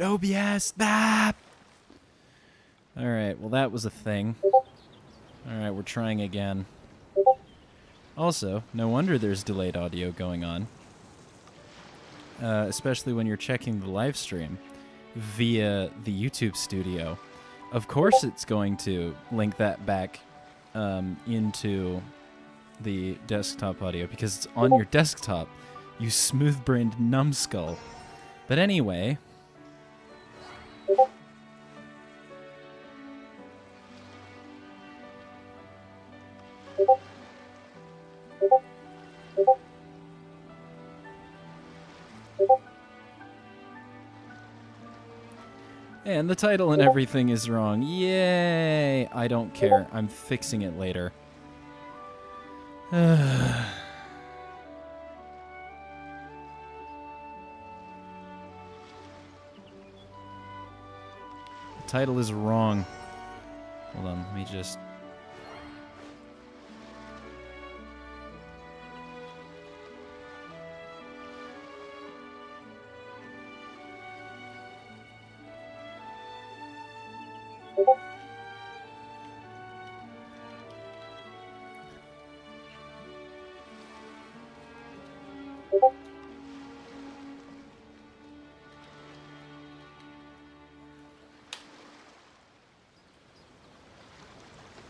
OBS. Ah! Alright, well that was a thing. Alright, we're trying again. Also, no wonder there's delayed audio going on. Especially when you're checking the live stream via the YouTube studio. Of course it's going to link that back into the desktop audio because it's on your desktop, you smooth-brained numbskull. But anyway... And the title and everything is wrong. Yay! I don't care. I'm fixing it later. The title is wrong. Hold on, let me just...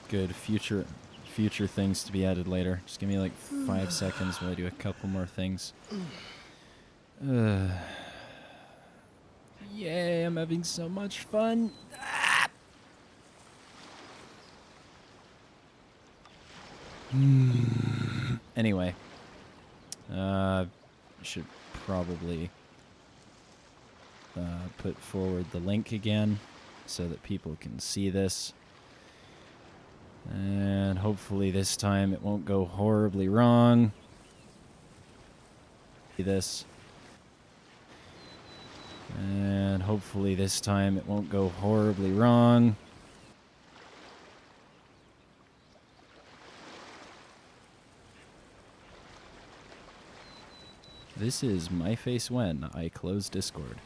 Good. Future things to be added later. Just give me like 5 seconds while I do a couple more things. Yay, I'm having so much fun. Ah! Anyway. Should probably put forward the link again so that people can see this. And hopefully this time it won't go horribly wrong. This. And hopefully this time it won't go horribly wrong. This is my face when I close Discord.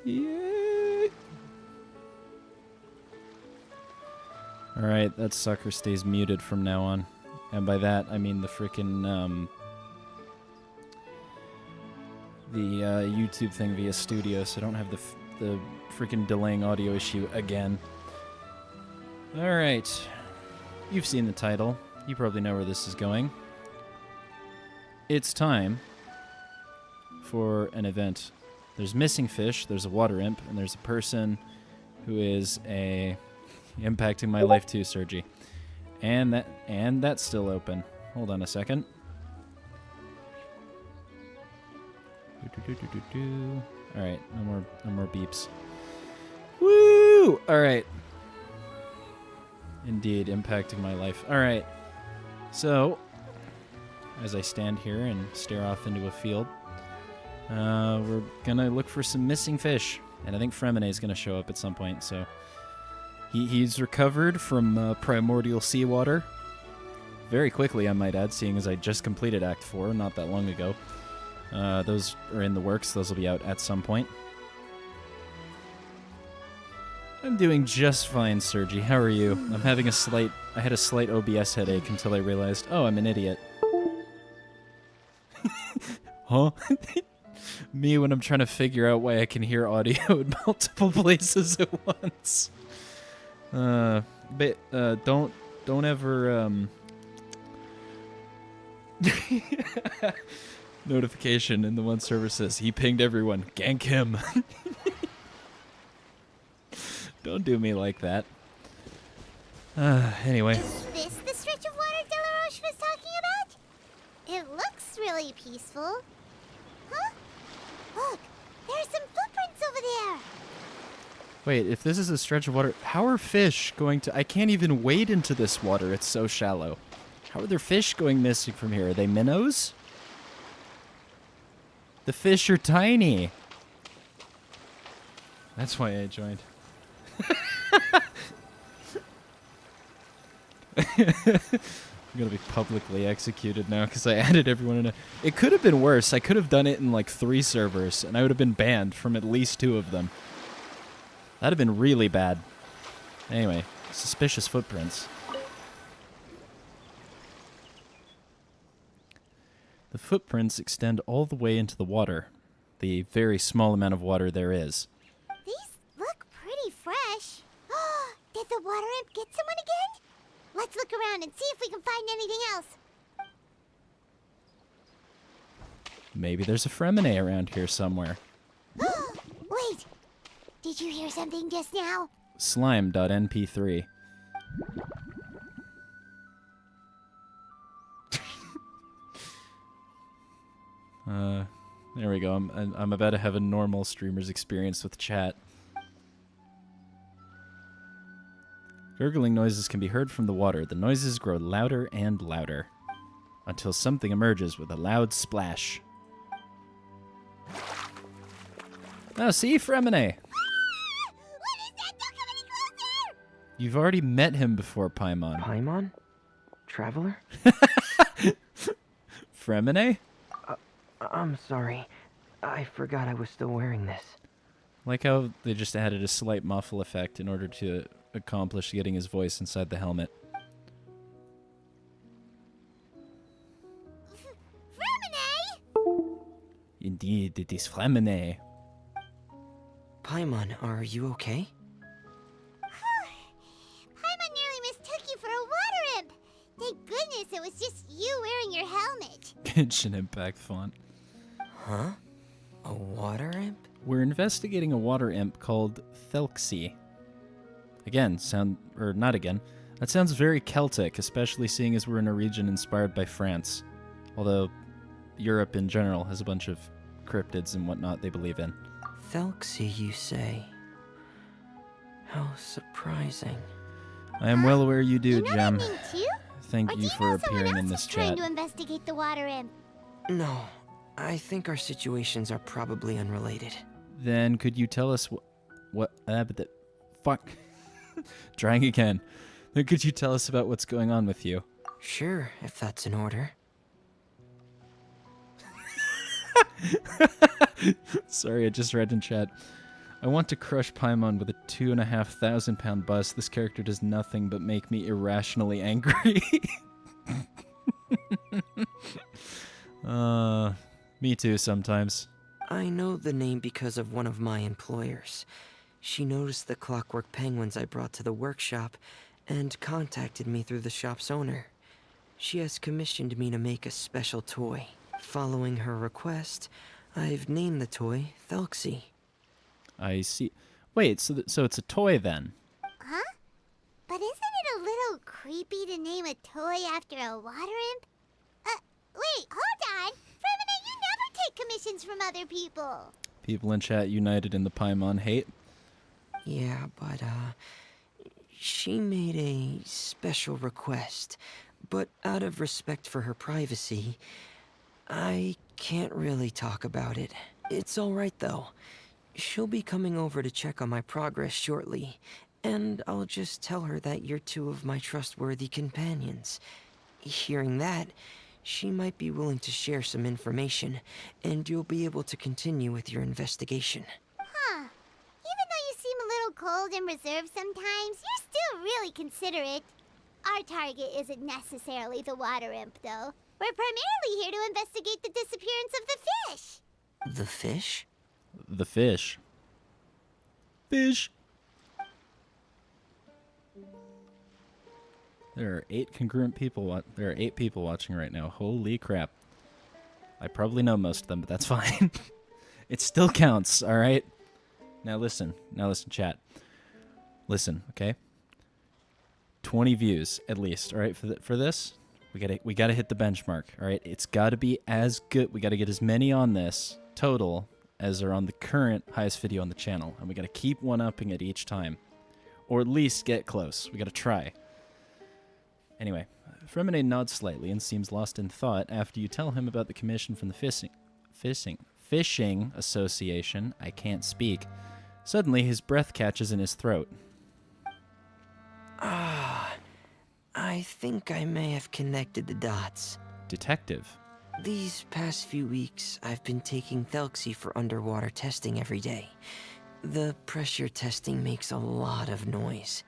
Yay! Alright, that sucker stays muted from now on. And by that, I mean the frickin', YouTube thing via Studio, so I don't have the frickin' delaying audio issue again. Alright. You've seen the title. You probably know where this is going. It's time for an event. There's missing fish, there's a water imp, and there's a person who is impacting my life too, Sergi. And that's still open. Hold on a second. Alright, no more beeps. Woo! Alright. Indeed, impacting my life. Alright. So, as I stand here and stare off into a field, we're gonna look for some missing fish, and I think Fremine is gonna show up at some point. So he's recovered from primordial seawater very quickly, I might add, seeing as I just completed Act 4 not that long ago. Those are in the works; those will be out at some point. I'm doing just fine, Sergi. How are you? I'm having I had a slight OBS headache until I realized, oh, I'm an idiot. Huh? Me when I'm trying to figure out why I can hear audio in multiple places at once. But don't ever notification in the one server says he pinged everyone. Gank him. Don't do me like that. Anyway. Is this the stretch of water Delaroche was talking about? It looks really peaceful. Huh? Look, there's some footprints over there. Wait, if this is a stretch of water, how are fish going to... I can't even wade into this water. It's so shallow. How are there fish going missing from here? Are they minnows? The fish are tiny. That's why I joined. I'm gonna be publicly executed now because I added everyone in. It could have been worse. I could have done it in like 3 servers, and I would have been banned from at least 2 of them. That'd have been really bad. Anyway, suspicious footprints. The footprints extend all the way into the water. The very small amount of water there is. These look pretty fresh. Did the water imp get someone again? Let's look around and see if we can find anything else. Maybe there's a Fremine around here somewhere. Wait, did you hear something just now? Slime.np3. There we go. I'm about to have a normal streamer's experience with chat. Gurgling noises can be heard from the water. The noises grow louder and louder until something emerges with a loud splash. Oh, see, Fremine. What is that? Don't come any closer! You've already met him before, Paimon. Paimon? Traveler? Fremine? I'm sorry. I forgot I was still wearing this. Like how they just added a slight muffle effect in order to accomplish getting his voice inside the helmet. Fremine! Indeed, it is Fremine. Paimon, are you okay? Paimon nearly mistook you for a water imp. Thank goodness it was just you wearing your helmet. Genshin Impact font. Huh? A water imp? We're investigating a water imp called Thelxie. Again, that sounds very Celtic, especially seeing as we're in a region inspired by France. Although, Europe in general has a bunch of cryptids and whatnot they believe in. Thelxie, you say? How surprising. I am well aware you do, You know Gem. that name too? Thank Or do you you for know someone appearing else in who's this trying chat. to investigate the water imp? No, I think our situations are probably unrelated. Then could you tell us fuck. Trying again. Then could you tell us about what's going on with you? Sure, if that's in order. Sorry, I just read in chat. I want to crush Paimon with a 2,500 pound bus. This character does nothing but make me irrationally angry. Me too sometimes. I know the name because of one of my employers. She noticed the clockwork penguins I brought to the workshop and contacted me through the shop's owner. She has commissioned me to make a special toy. Following her request, I've named the toy Thelxie. I see. Wait, so it's a toy then? Huh? But isn't it a little creepy to name a toy after a water imp? Wait, hold on! Fremine, you never take commissions from other people! People in chat united in the Paimon hate. Yeah, but, she made a special request, but out of respect for her privacy, I can't really talk about it. It's alright though. She'll be coming over to check on my progress shortly, and I'll just tell her that you're 2 of my trustworthy companions. Hearing that, she might be willing to share some information, and you'll be able to continue with your investigation. Huh. Even though you seem a little cold and reserved sometimes, you're still really considerate. Our target isn't necessarily the water imp, though. We're primarily here to investigate the disappearance of the fish. The fish? The fish. Fish. There are 8 congruent people. There are 8 people watching right now. Holy crap! I probably know most of them, but that's fine. It still counts. All right. Now listen, chat. Listen, okay? 20 views at least. All right, for this, we gotta hit the benchmark. All right, it's got to be as good. We got to get as many on this total as are on the current highest video on the channel, and we got to keep one-upping it each time, or at least get close. We got to try. Anyway, Fremenade nods slightly and seems lost in thought after you tell him about the commission from the fishing association. I can't speak. Suddenly, his breath catches in his throat. I think I may have connected the dots. Detective. These past few weeks, I've been taking Thelxie for underwater testing every day. The pressure testing makes a lot of noise.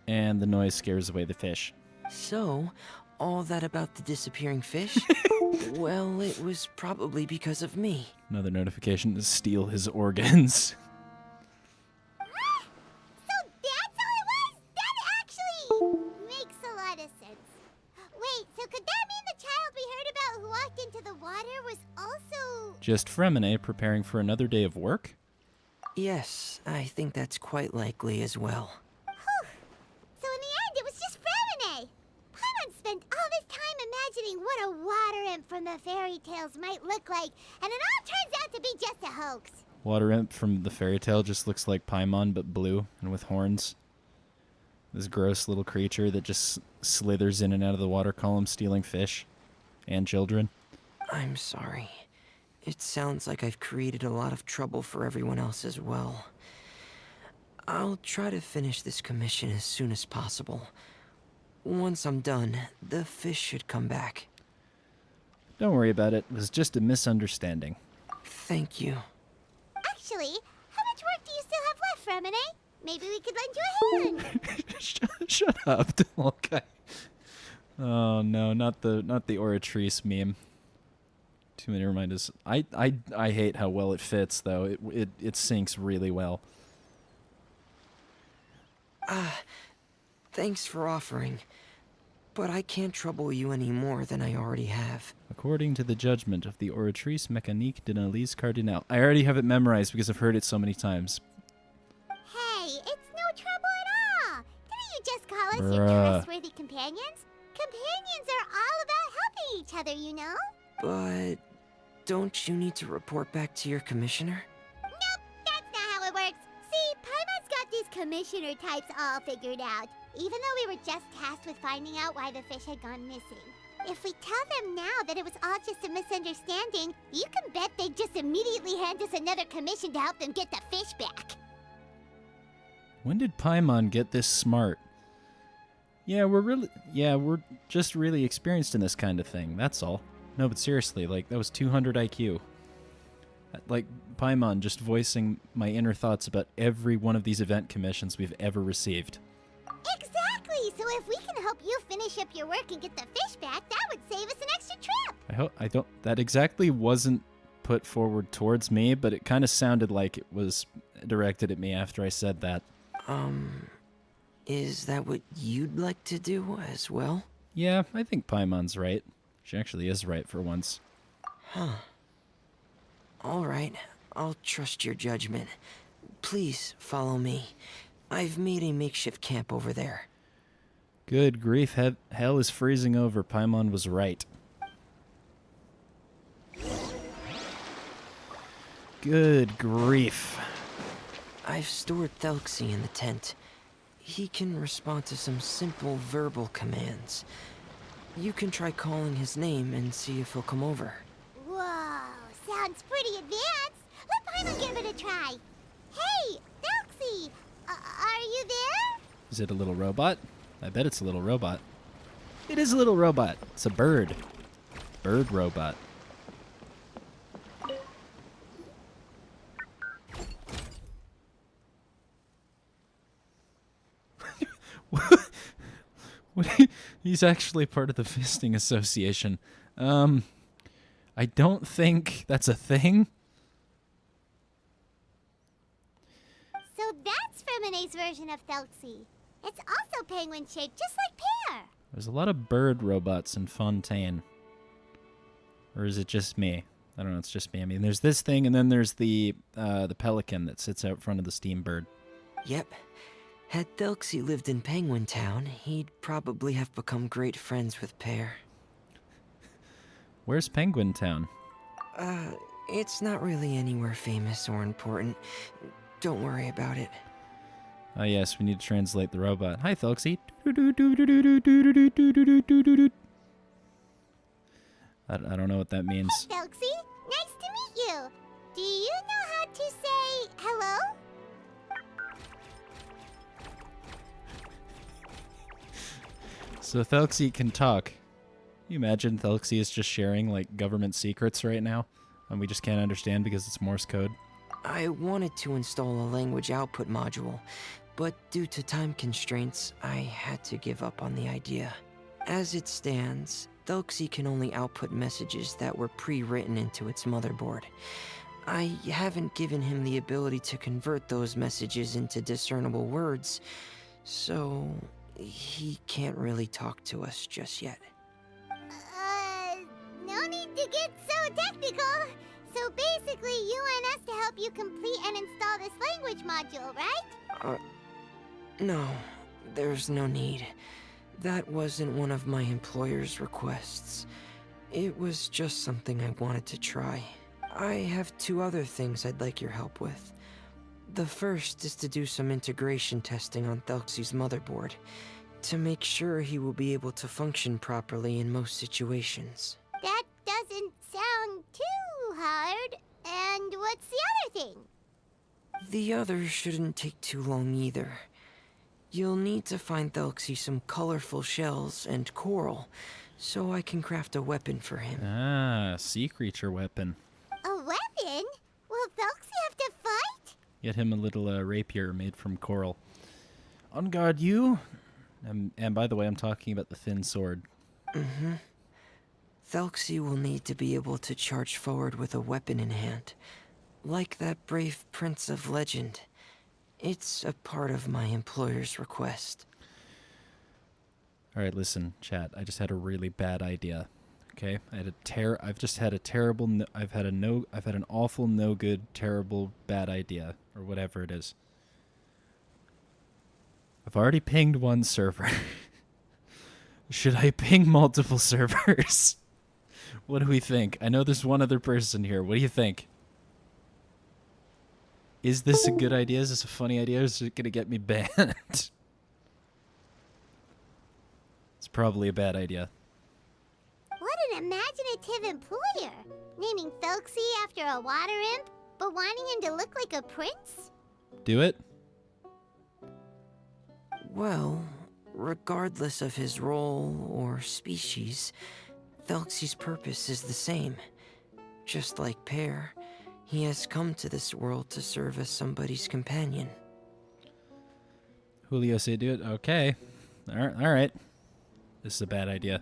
And the noise scares away the fish. So, all that about the disappearing fish? Well, it was probably because of me. Another notification to steal his organs. So that's how it was? That actually makes a lot of sense. Wait, so could that mean the child we heard about who walked into the water was also... Just Fremenade preparing for another day of work? Yes, I think that's quite likely as well. Whew. So in the end, it was just Fremenade. Paimon spent all this time imagining what a water imp from the fairy tales might look like, and it all turns out to be just a hoax. Water imp from the fairy tale just looks like Paimon, but blue and with horns. This gross little creature that just slithers in and out of the water column stealing fish and children. I'm sorry. It sounds like I've created a lot of trouble for everyone else as well. I'll try to finish this commission as soon as possible. Once I'm done, the fish should come back. Don't worry about it. It was just a misunderstanding. Thank you. Actually, how much work do you still have left, Fremenade? Maybe we could lend you a hand. Shut up, okay. Oh no, not the Oratrice meme. Too many reminders. I hate how well it fits though. It syncs really well. Thanks for offering. But I can't trouble you any more than I already have. According to the judgment of the Oratrice Mécanique de l'Analyse Cardinale. I already have it memorized because I've heard it so many times. Hey, it's no trouble at all. Didn't you just call us your Bruh. trustworthy companions? Companions are all about helping each other, you know? But don't you need to report back to your commissioner? Nope, that's not how it works. See, Paimon's got these commissioner types all figured out, even though we were just tasked with finding out why the fish had gone missing. If we tell them now that it was all just a misunderstanding, you can bet they'd just immediately hand us another commission to help them get the fish back. When did Paimon get this smart? Yeah, we're just really experienced in this kind of thing, that's all. No, but seriously, like, that was 200 IQ. Like, Paimon just voicing my inner thoughts about every one of these event commissions we've ever received. Exactly! So if we can help you finish up your work and get the fish back, that would save us an extra trip! That exactly wasn't put forward towards me, but it kind of sounded like it was directed at me after I said that. Is that what you'd like to do as well? Yeah, I think Paimon's right. She actually is right for once. Huh. All right, I'll trust your judgment. Please follow me. I've made a makeshift camp over there. Good grief, hell is freezing over. Paimon was right. Good grief. I've stored Thelxie in the tent. He can respond to some simple verbal commands. You can try calling his name and see if he'll come over. Whoa, sounds pretty advanced. Let Paimon give it a try. Hey, Thelxie, are you there? Is it a little robot? I bet it's a little robot. It is a little robot. It's a bird. Bird robot. He's actually part of the Fisting Association. I don't think that's a thing. So that's Fremenade's version of Thelxie. It's also penguin-shaped, just like Pear. There's a lot of bird robots in Fontaine. Or is it just me? I don't know, it's just me. I mean, there's this thing, and then there's the pelican that sits out front of the steam bird. Yep. Had Thelxie lived in Penguin Town, he'd probably have become great friends with Pear. Where's Penguin Town? It's not really anywhere famous or important. Don't worry about it. Oh yes, we need to translate the robot. Hi, Thelxie. I don't know what that means. Hey, Thelxie. Nice to meet you. Do you know how to say hello? So Thelxie can talk. Can you imagine Thelxie is just sharing like government secrets right now, and we just can't understand because it's Morse code? I wanted to install a language output module, but due to time constraints, I had to give up on the idea. As it stands, Thelxie can only output messages that were pre-written into its motherboard. I haven't given him the ability to convert those messages into discernible words, so he can't really talk to us just yet. No need to get so technical. So basically, you want us to help you complete and install this language module, right? No, there's no need. That wasn't one of my employer's requests. It was just something I wanted to try. I have 2 other things I'd like your help with. The first is to do some integration testing on Thelxie's motherboard, to make sure he will be able to function properly in most situations. That doesn't sound too hard. And what's the other thing? The other shouldn't take too long either. You'll need to find Thelxie some colorful shells and coral, so I can craft a weapon for him. Ah, sea creature weapon. A weapon? Will Thelxie have to fight? Get him a little rapier made from coral. On guard, you. And by the way, I'm talking about the thin sword. Mm-hmm. Thelxie will need to be able to charge forward with a weapon in hand, like that brave prince of legend. It's a part of my employer's request. All right, listen, chat. I just had a really bad idea. Okay, I've just had a terrible. I've had an awful, no good, terrible, bad idea, or whatever it is. I've already pinged one server. Should I ping multiple servers? What do we think? I know there's one other person here. What do you think? Is this a good idea? Is this a funny idea? Or is it going to get me banned? It's probably a bad idea. What an imaginative employer. Naming Thelxie after a water imp, but wanting him to look like a prince? Do it? Well, regardless of his role or species, Thelxie's purpose is the same. Just like Pear, he has come to this world to serve as somebody's companion. Julio say do it? Okay. All right. This is a bad idea.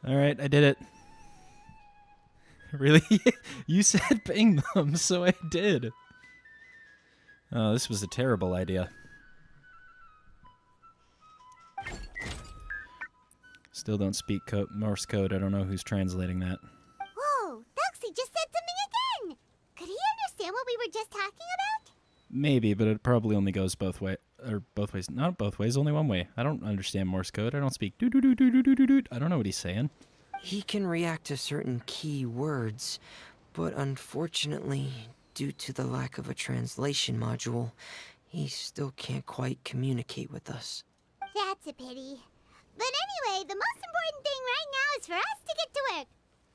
All right, I did it. Really? You said ping them, so I did. Oh, this was a terrible idea. Still don't speak Morse code. I don't know who's translating that. Whoa, Thelxie just said something again! Could he understand what we were just talking about? Maybe, but it probably only goes both ways. Or both ways. Not both ways, only one way. I don't understand Morse code. I don't speak doo-doo-doo-doo-doo-doo-doo. I don't know what he's saying. He can react to certain key words, but unfortunately, due to the lack of a translation module, he still can't quite communicate with us. That's a pity. But anyway, the most important thing right now is for us to get to work.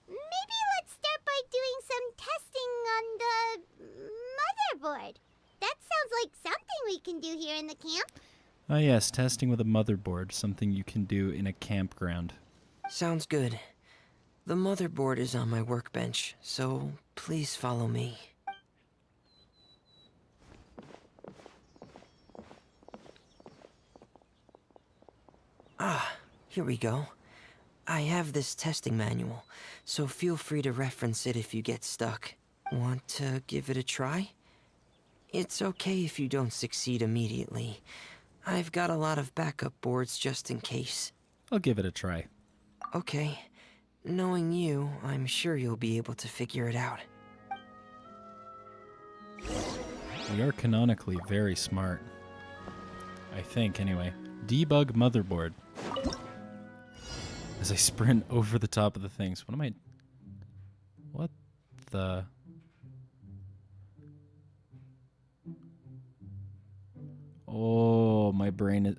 Maybe let's start by doing some testing on the motherboard. That sounds like something we can do here in the camp. Oh yes, testing with a motherboard. Something you can do in a campground. Sounds good. The motherboard is on my workbench, so please follow me. Ah, here we go. I have this testing manual, so feel free to reference it if you get stuck. Want to give it a try? It's okay if you don't succeed immediately. I've got a lot of backup boards just in case. I'll give it a try. Okay. Knowing you, I'm sure you'll be able to figure it out. We are canonically very smart. I think, anyway. Debug motherboard. As I sprint over the top of the things. What am I... What the... Oh, my brain is...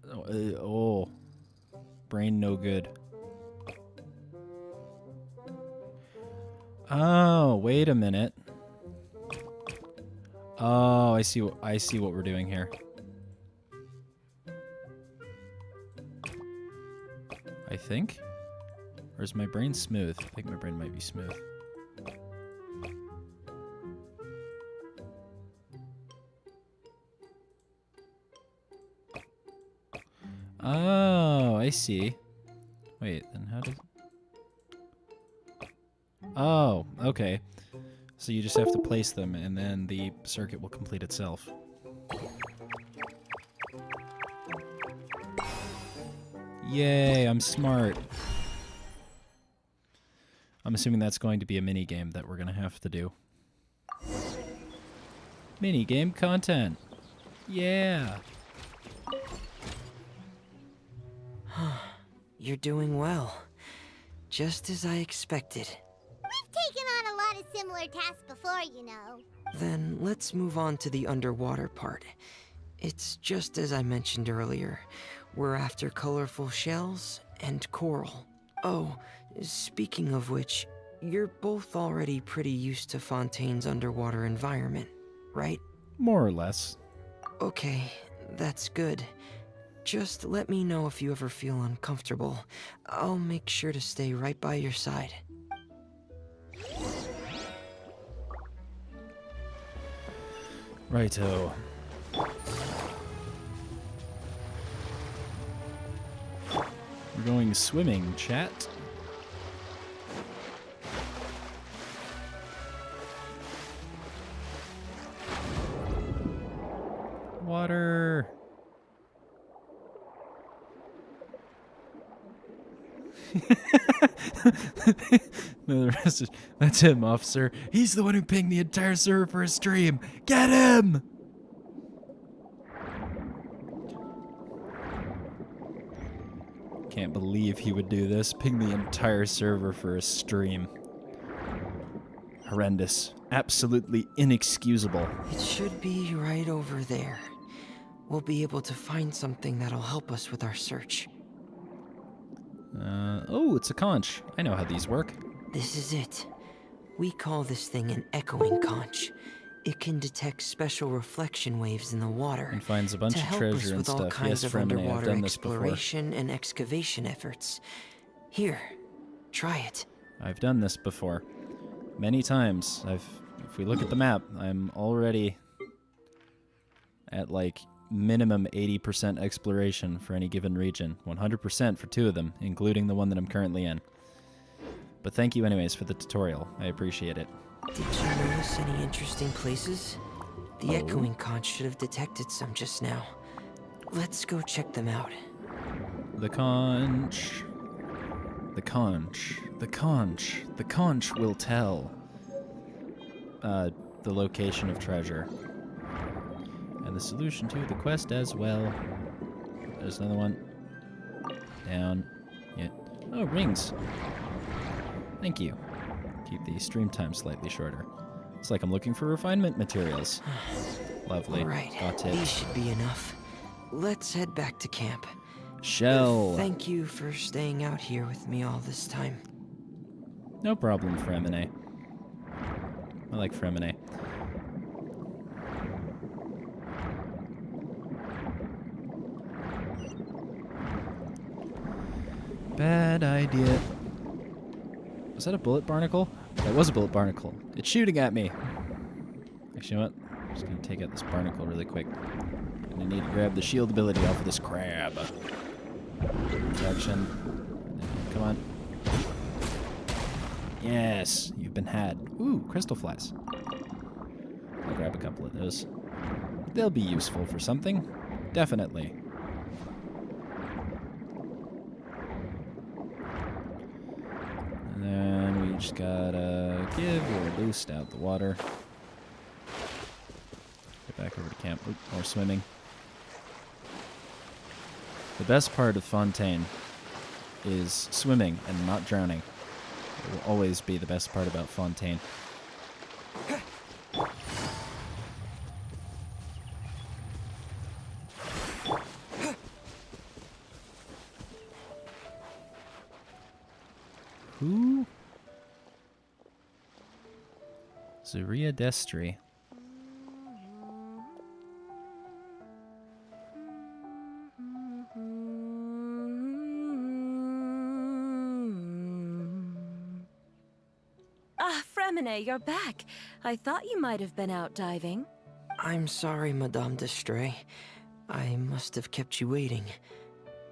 Oh. Brain no good. Oh, wait a minute. Oh, I see what we're doing here. I think? Or is my brain smooth? I think my brain might be smooth. Oh, I see. Wait, then how does... Oh, okay. So you just have to place them, and then the circuit will complete itself. Yay, I'm smart. I'm assuming that's going to be a mini-game that we're going to have to do. Mini-game content. Yeah. You're doing well. Just as I expected. We've taken on a lot of similar tasks before, you know. Then let's move on to the underwater part. It's just as I mentioned earlier. We're after colorful shells and coral. Oh, speaking of which, you're both already pretty used to Fontaine's underwater environment, right? More or less. Okay, that's good. Just let me know if you ever feel uncomfortable. I'll make sure to stay right by your side. Righto. We're going swimming, chat. Water. No, the rest is, that's him, officer. He's the one who pinged the entire server for a stream. Get him! Can't believe he would do this. Ping the entire server for a stream. Horrendous. Absolutely inexcusable. It should be right over there. We'll be able to find something that'll help us with our search. Oh, it's a conch. I know how these work. This is it. We call this thing an echoing conch. It can detect special reflection waves in the water And finds a bunch to of help treasure us and with all stuff. kinds Yes, of Fremine, I've underwater done this before. exploration and excavation efforts. Here, try it. I've done this before. Many times. If we look at the map, I'm already at like minimum 80% exploration for any given region. 100% for 2 of them, including the one that I'm currently in. But thank you anyways for the tutorial. I appreciate it. Did you notice any interesting places? The echoing conch should have detected some just now. Let's go check them out. The conch. The conch. The conch. The conch will tell. The location of treasure. And the solution to the quest as well. There's another one. Down. Yeah. Oh, rings. Thank you. Keep the stream time slightly shorter. It's like I'm looking for refinement materials. Lovely. All right, Got it. these should be enough. Let's head back to camp. Shell. Thank you for staying out here with me all this time. No problem, Fremine. I like Fremine. Bad idea. Was that a bullet barnacle? That was a bullet barnacle. It's shooting at me. Actually, you know what? I'm just going to take out this barnacle really quick. I need to grab the shield ability off of this crab. Protection. Come on. Yes, you've been had. Ooh, crystal flies. I'll grab a couple of those. They'll be useful for something. Definitely. And then we just gotta give or boost out the water. Get back over to camp. Oop, more swimming. The best part of Fontaine is swimming and not drowning. It will always be the best part about Fontaine. Who? Zaria Destry. Fremine, you're back. I thought you might have been out diving. I'm sorry, Madame Destray. I must have kept you waiting.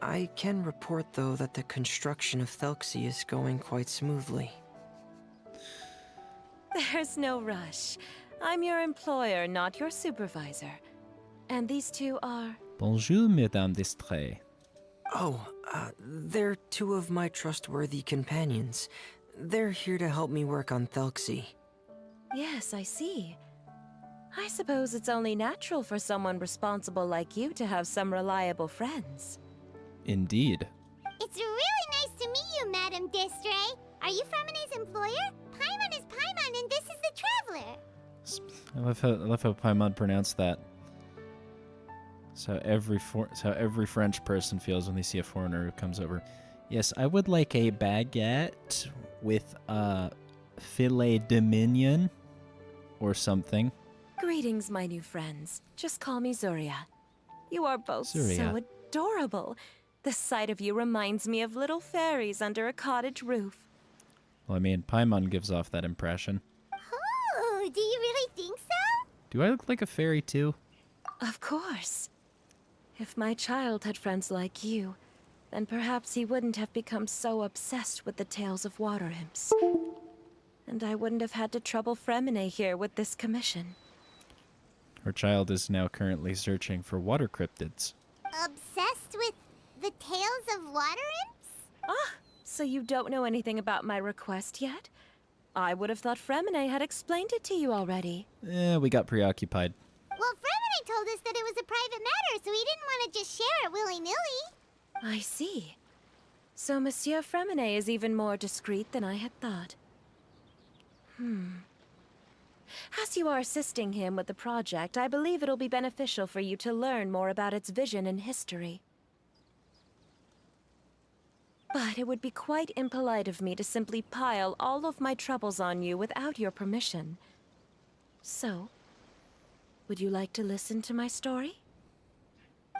I can report, though, that the construction of Thelxie is going quite smoothly. There's no rush. I'm your employer, not your supervisor. And these two are... Bonjour, Madame Destray. Oh, they're two of my trustworthy companions. They're here to help me work on Thelxie. Yes, I see. I suppose it's only natural for someone responsible like you to have some reliable friends. Indeed. It's really nice to meet you, Madame Destray. Are you Fremine's employer? Paimon is Paimon, and this is the Traveler. I love how Paimon pronounced that. So every French person feels when they see a foreigner who comes over. Yes, I would like a baguette with a filet de mignon or something. Greetings, my new friends. Just call me Zuria. You are both Zuria. so adorable. The sight of you reminds me of little fairies under a cottage roof. Well, I mean, Paimon gives off that impression. Oh, do you really think so? Do I look like a fairy too? Of course. If my child had friends like you, then perhaps he wouldn't have become so obsessed with the tales of water imps. And I wouldn't have had to trouble Fremine here with this commission. Her child is now currently searching for water cryptids. Obsessed with the tales of water imps? Ah, so you don't know anything about my request yet? I would have thought Fremine had explained it to you already. We got preoccupied. Well, Fremine told us that it was a private matter, so he didn't want to just share it willy-nilly. I see. So Monsieur Fremine is even more discreet than I had thought. As you are assisting him with the project, I believe it'll be beneficial for you to learn more about its vision and history. But it would be quite impolite of me to simply pile all of my troubles on you without your permission. So, would you like to listen to my story?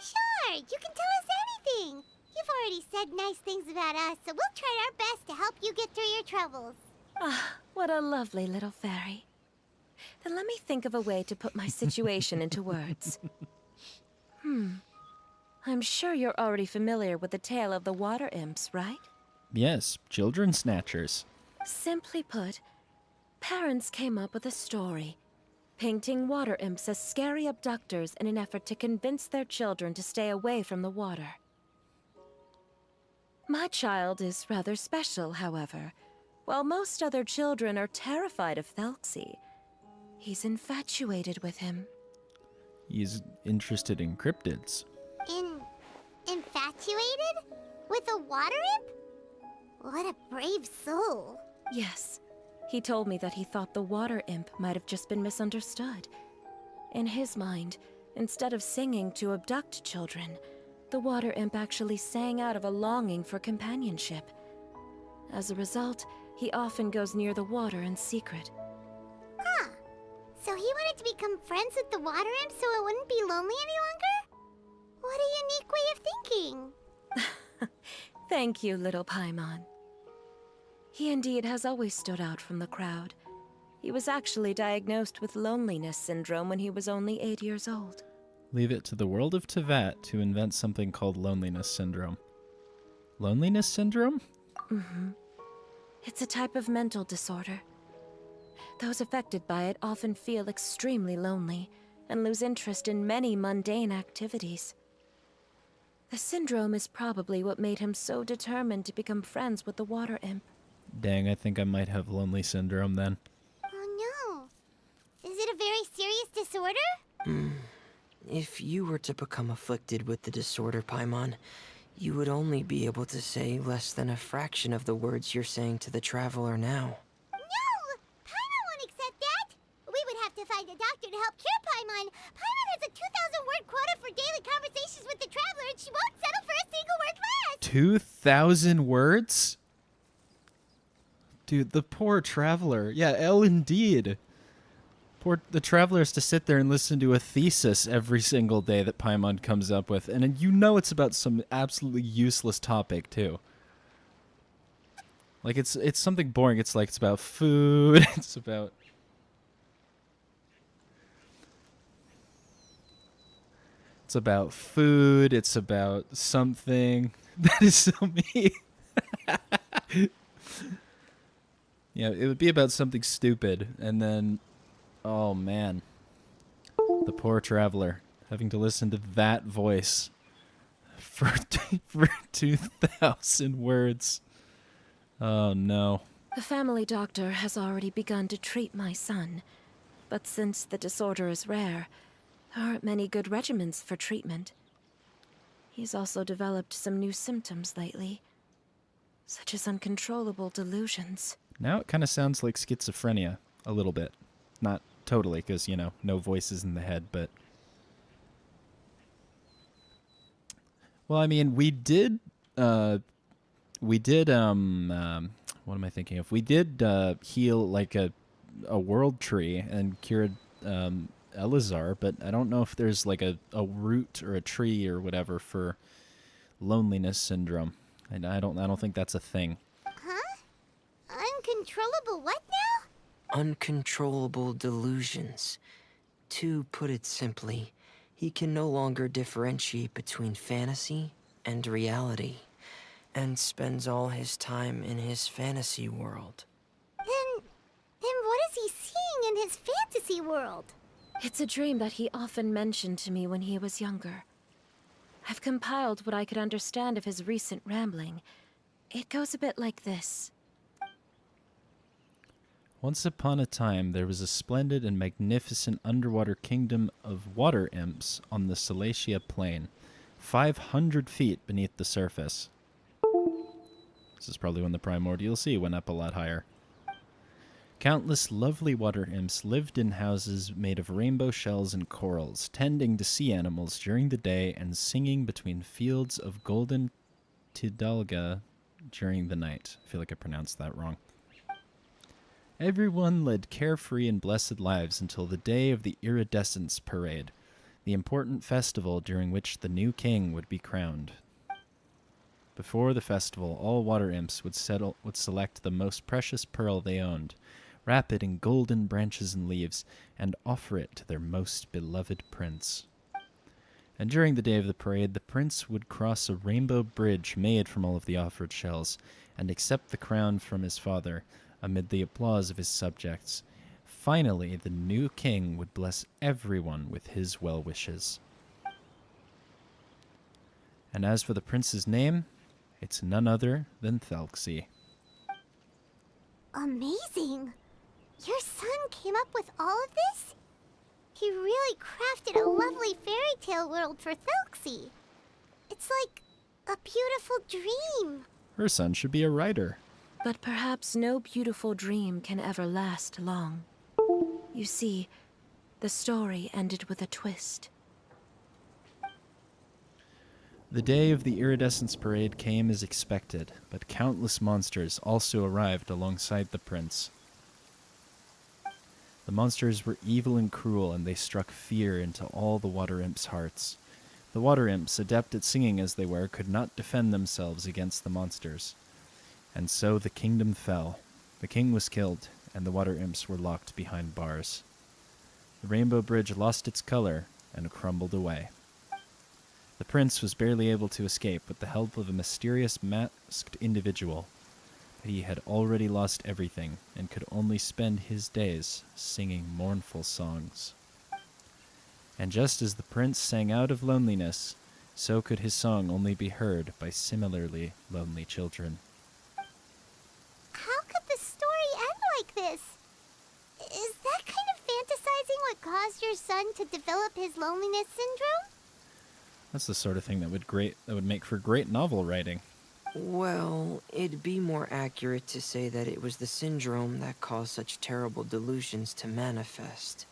Sure, you can tell us anything. You've already said nice things about us, so we'll try our best to help you get through your troubles. Ah, what a lovely little fairy. Then let me think of a way to put my situation into words. I'm sure you're already familiar with the tale of the water imps, right? Yes, children snatchers. Simply put, parents came up with a story, painting water imps as scary abductors in an effort to convince their children to stay away from the water. My child is rather special, however. While most other children are terrified of Thelxie, he's infatuated with him. He's interested in cryptids. Infatuated? With a water imp? What a brave soul. Yes, he told me that he thought the water imp might have just been misunderstood. In his mind, instead of singing to abduct children, the water imp actually sang out of a longing for companionship. As a result, he often goes near the water in secret. Huh. So he wanted to become friends with the water imp so it wouldn't be lonely any longer? What a unique way of thinking. Thank you, little Paimon. He indeed has always stood out from the crowd. He was actually diagnosed with loneliness syndrome when he was only 8 years old. Leave it to the world of Tevat to invent something called loneliness syndrome. Loneliness syndrome? Mm-hmm. It's a type of mental disorder. Those affected by it often feel extremely lonely and lose interest in many mundane activities. The syndrome is probably what made him so determined to become friends with the water imp. Dang, I think I might have lonely syndrome then. Oh no. Is it a very serious disorder? If you were to become afflicted with the disorder, Paimon, you would only be able to say less than a fraction of the words you're saying to the traveler now. No! Paimon won't accept that! We would have to find a doctor to help cure Paimon. Paimon has a 2,000-word quota for daily conversations with the traveler, and she won't settle for a single word less! 2,000 words? Dude, the poor traveler. Yeah, L indeed. The traveler has to sit there and listen to a thesis every single day that Paimon comes up with, and you know it's about some absolutely useless topic too. Like it's something boring. It's about food. It's about food. It's about something. That is so mean. Yeah, it would be about something stupid, and then, oh man, the poor traveler having to listen to that voice for 2,000 words. Oh no. The family doctor has already begun to treat my son, but since the disorder is rare, there aren't many good regimens for treatment. He's also developed some new symptoms lately, such as uncontrollable delusions. Now it kind of sounds like schizophrenia, a little bit. Not totally, because, you know, no voices in the head, but... Well, I mean, we did, what am I thinking of? We did, heal, like, a world tree and cured, Elazar, but I don't know if there's, like, a root or a tree or whatever for loneliness syndrome. And I don't think that's a thing. Uncontrollable what now? Uncontrollable delusions. To put it simply, he can no longer differentiate between fantasy and reality, and spends all his time in his fantasy world. Then what is he seeing in his fantasy world? It's a dream that he often mentioned to me when he was younger. I've compiled what I could understand of his recent rambling. It goes a bit like this. Once upon a time, there was a splendid and magnificent underwater kingdom of water imps on the Thelxie plain, 500 feet beneath the surface. This is probably when the Primordial Sea went up a lot higher. Countless lovely water imps lived in houses made of rainbow shells and corals, tending to sea animals during the day and singing between fields of golden tidalga during the night. I feel like I pronounced that wrong. Everyone led carefree and blessed lives until the day of the Iridescence Parade, the important festival during which the new king would be crowned. Before the festival, all water imps would select the most precious pearl they owned, wrap it in golden branches and leaves, and offer it to their most beloved prince. And during the day of the parade, the prince would cross a rainbow bridge made from all of the offered shells, and accept the crown from his father, amid the applause of his subjects. Finally, the new king would bless everyone with his well wishes. And as for the prince's name, It's none other than Thelxie. Amazing! Your son came up with all of this? He really crafted a lovely fairy tale world for Thelxie. It's like a beautiful dream. Her son should be a writer. But perhaps no beautiful dream can ever last long. You see, the story ended with a twist. The day of the Iridescence Parade came as expected, but countless monsters also arrived alongside the prince. The monsters were evil and cruel, and they struck fear into all the water imps' hearts. The water imps, adept at singing as they were, could not defend themselves against the monsters. And so the kingdom fell. The king was killed, and the water imps were locked behind bars. The rainbow bridge lost its color and crumbled away. The prince was barely able to escape with the help of a mysterious masked individual. But he had already lost everything and could only spend his days singing mournful songs. And just as the prince sang out of loneliness, so could his song only be heard by similarly lonely children. How could the story end like this? Is that kind of fantasizing what caused your son to develop his loneliness syndrome? That's the sort of thing that would make for great novel writing. Well, it'd be more accurate to say that it was the syndrome that caused such terrible delusions to manifest.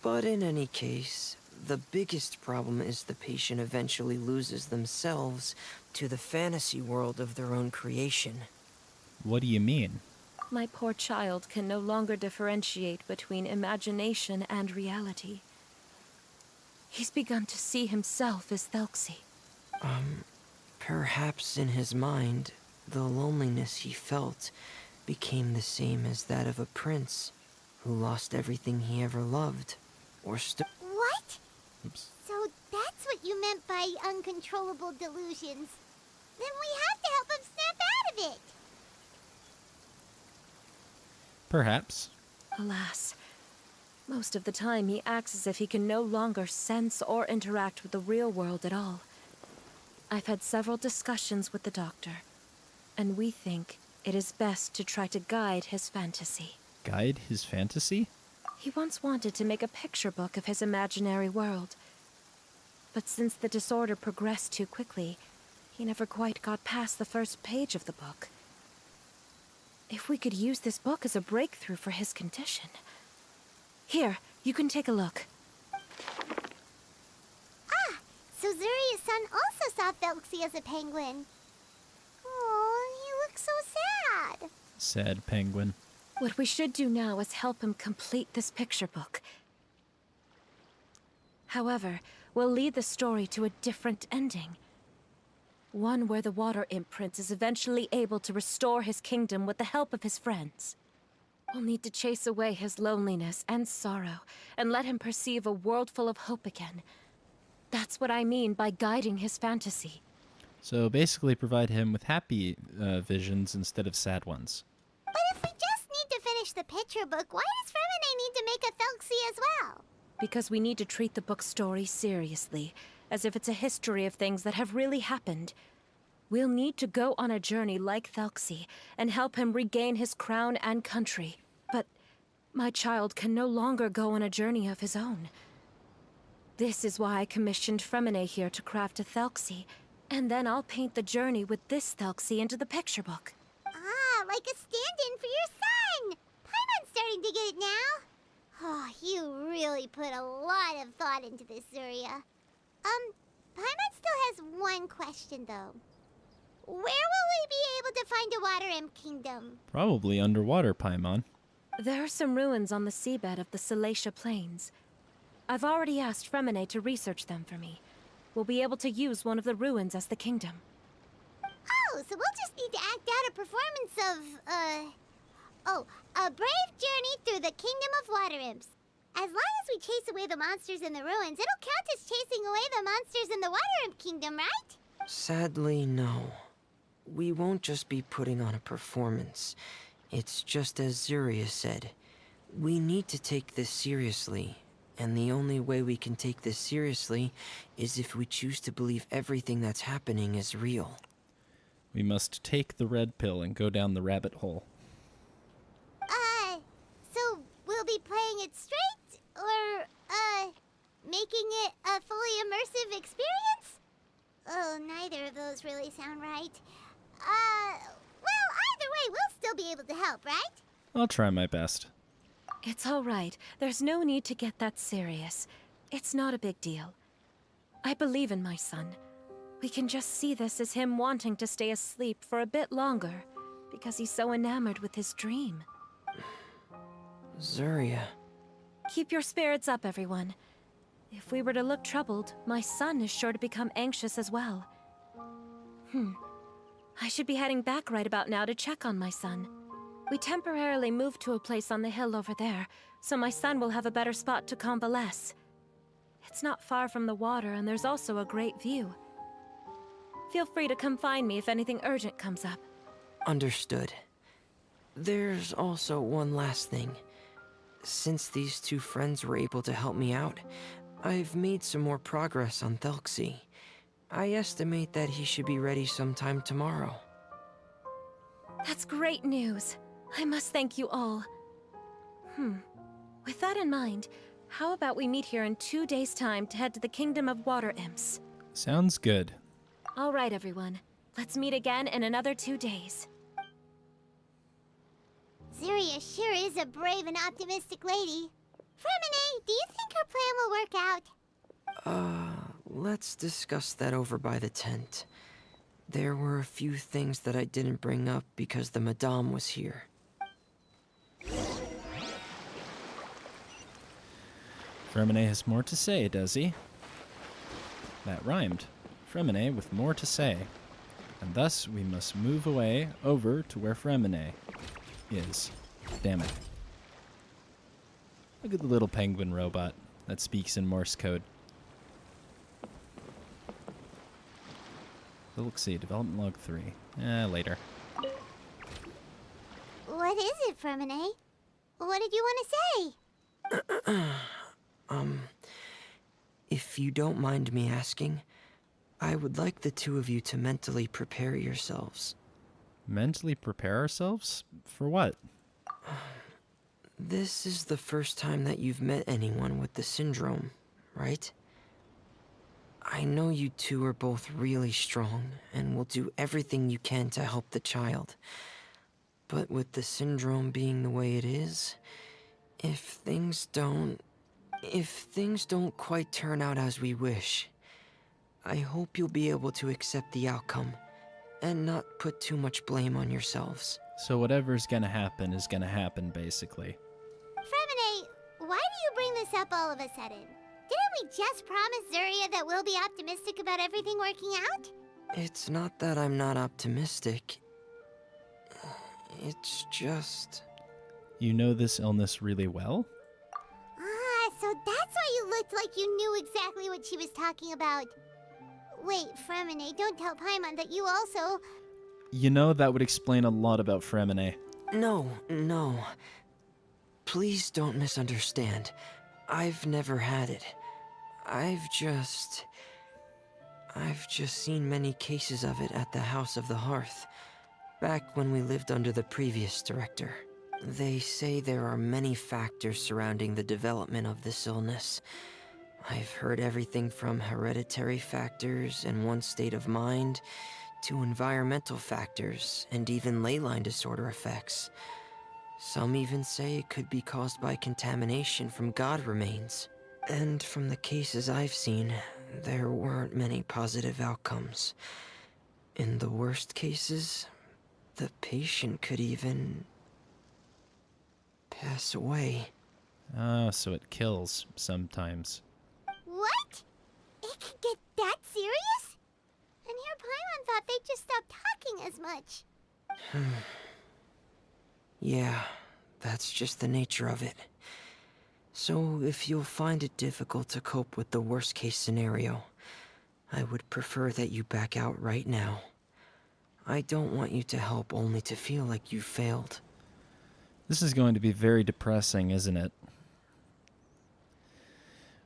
But in any case, the biggest problem is the patient eventually loses themselves to the fantasy world of their own creation. What do you mean? My poor child can no longer differentiate between imagination and reality. He's begun to see himself as Thelxie. Perhaps in his mind, the loneliness he felt became the same as that of a prince who lost everything he ever loved, or What? Oops. So that's what you meant by uncontrollable delusions. Then we have to help him snap out of it. Perhaps. Alas, most of the time he acts as if he can no longer sense or interact with the real world at all. I've had several discussions with the doctor, and we think it is best to try to guide his fantasy. Guide his fantasy? He once wanted to make a picture book of his imaginary world, but since the disorder progressed too quickly, he never quite got past the first page of the book. If we could use this book as a breakthrough for his condition. Here, you can take a look. So Zuria's son also saw Thelxie as a penguin. Oh, he looks so sad. Sad penguin. What we should do now is help him complete this picture book. However, we'll lead the story to a different ending. One where the water imp prince is eventually able to restore his kingdom with the help of his friends. We'll need to chase away his loneliness and sorrow, and let him perceive a world full of hope again. That's what I mean by guiding his fantasy. So basically provide him with happy visions instead of sad ones. But if we just need to finish the picture book, why does Fremine need to make a Thelxie as well? Because we need to treat the book's story seriously, as if it's a history of things that have really happened. We'll need to go on a journey like Thelxie, and help him regain his crown and country. But my child can no longer go on a journey of his own. This is why I commissioned Fremine here to craft a Thelxie, and then I'll paint the journey with this Thelxie into the picture book. Ah, like a stand-in for your son! Paimon's starting to get it now. Oh, you really put a lot of thought into this, Zuria. Paimon still has one question, though. Where will we be able to find a water imp kingdom? Probably underwater, Paimon. There are some ruins on the seabed of the Salacia Plains. I've already asked Fremine to research them for me. We'll be able to use one of the ruins as the kingdom. Oh, so we'll just need to act out a performance of, a brave journey through the kingdom of water imps. As long as we chase away the monsters in the ruins, it'll count as chasing away the monsters in the water imp kingdom, right? Sadly, no. We won't just be putting on a performance. It's just as Zuria said. We need to take this seriously. And the only way we can take this seriously is if we choose to believe everything that's happening is real. We must take the red pill and go down the rabbit hole. So we'll be playing it straight, or, making it a fully immersive experience? Oh, neither of those really sound right. Well, either way, we'll still be able to help, right? I'll try my best. It's all right. There's no need to get that serious. It's not a big deal. I believe in my son. We can just see this as him wanting to stay asleep for a bit longer, because he's so enamored with his dream. Zuria. Keep your spirits up, everyone. If we were to look troubled, my son is sure to become anxious as well. I should be heading back right about now to check on my son. We temporarily moved to a place on the hill over there, so my son will have a better spot to convalesce. It's not far from the water, and there's also a great view. Feel free to come find me if anything urgent comes up. Understood. There's also one last thing. Since these two friends were able to help me out, I've made some more progress on Thelxie. I estimate that he should be ready sometime tomorrow. That's great news. I must thank you all. With that in mind, how about we meet here in 2 days' time to head to the Kingdom of Water Imps? Sounds good. All right, everyone. Let's meet again in another 2 days. Zuria sure is a brave and optimistic lady. Fremine, do you think her plan will work out? Let's discuss that over by the tent. There were a few things that I didn't bring up because the Madame was here. Fremine has more to say, does he? That rhymed. Fremine with more to say. And thus we must move away over to where Fremine is. Damn it. Look at the little penguin robot that speaks in Morse code. Thelxie, development log 3. Later. What is it, Fremine? What did you want to say? If you don't mind me asking, I would like the two of you to mentally prepare yourselves. Mentally prepare ourselves? For what? This is the first time that you've met anyone with the syndrome, right? I know you two are both really strong and will do everything you can to help the child. But with the syndrome being the way it is, if things don't quite turn out as we wish, I hope you'll be able to accept the outcome and not put too much blame on yourselves. So whatever's gonna happen is gonna happen, basically. Fremine, why do you bring this up all of a sudden? Didn't we just promise Zuria that we'll be optimistic about everything working out? It's not that I'm not optimistic. It's just... You know this illness really well? So that's why you looked like you knew exactly what she was talking about. Wait, Fremine, don't tell Paimon that you also... You know, that would explain a lot about Fremine. No. Please don't misunderstand. I've never had it. I've just seen many cases of it at the House of the Hearth, back when we lived under the previous director. They say there are many factors surrounding the development of this illness. I've heard everything from hereditary factors and one's state of mind, to environmental factors, and even leyline disorder effects. Some even say it could be caused by contamination from god remains. And from the cases I've seen, there weren't many positive outcomes. In the worst cases, the patient could even pass away. Oh, so it kills sometimes. What? It could get that serious? And here Paimon thought they'd just stop talking as much. Yeah, that's just the nature of it. So if you'll find it difficult to cope with the worst case scenario, I would prefer that you back out right now. I don't want you to help only to feel like you failed. This is going to be very depressing, isn't it?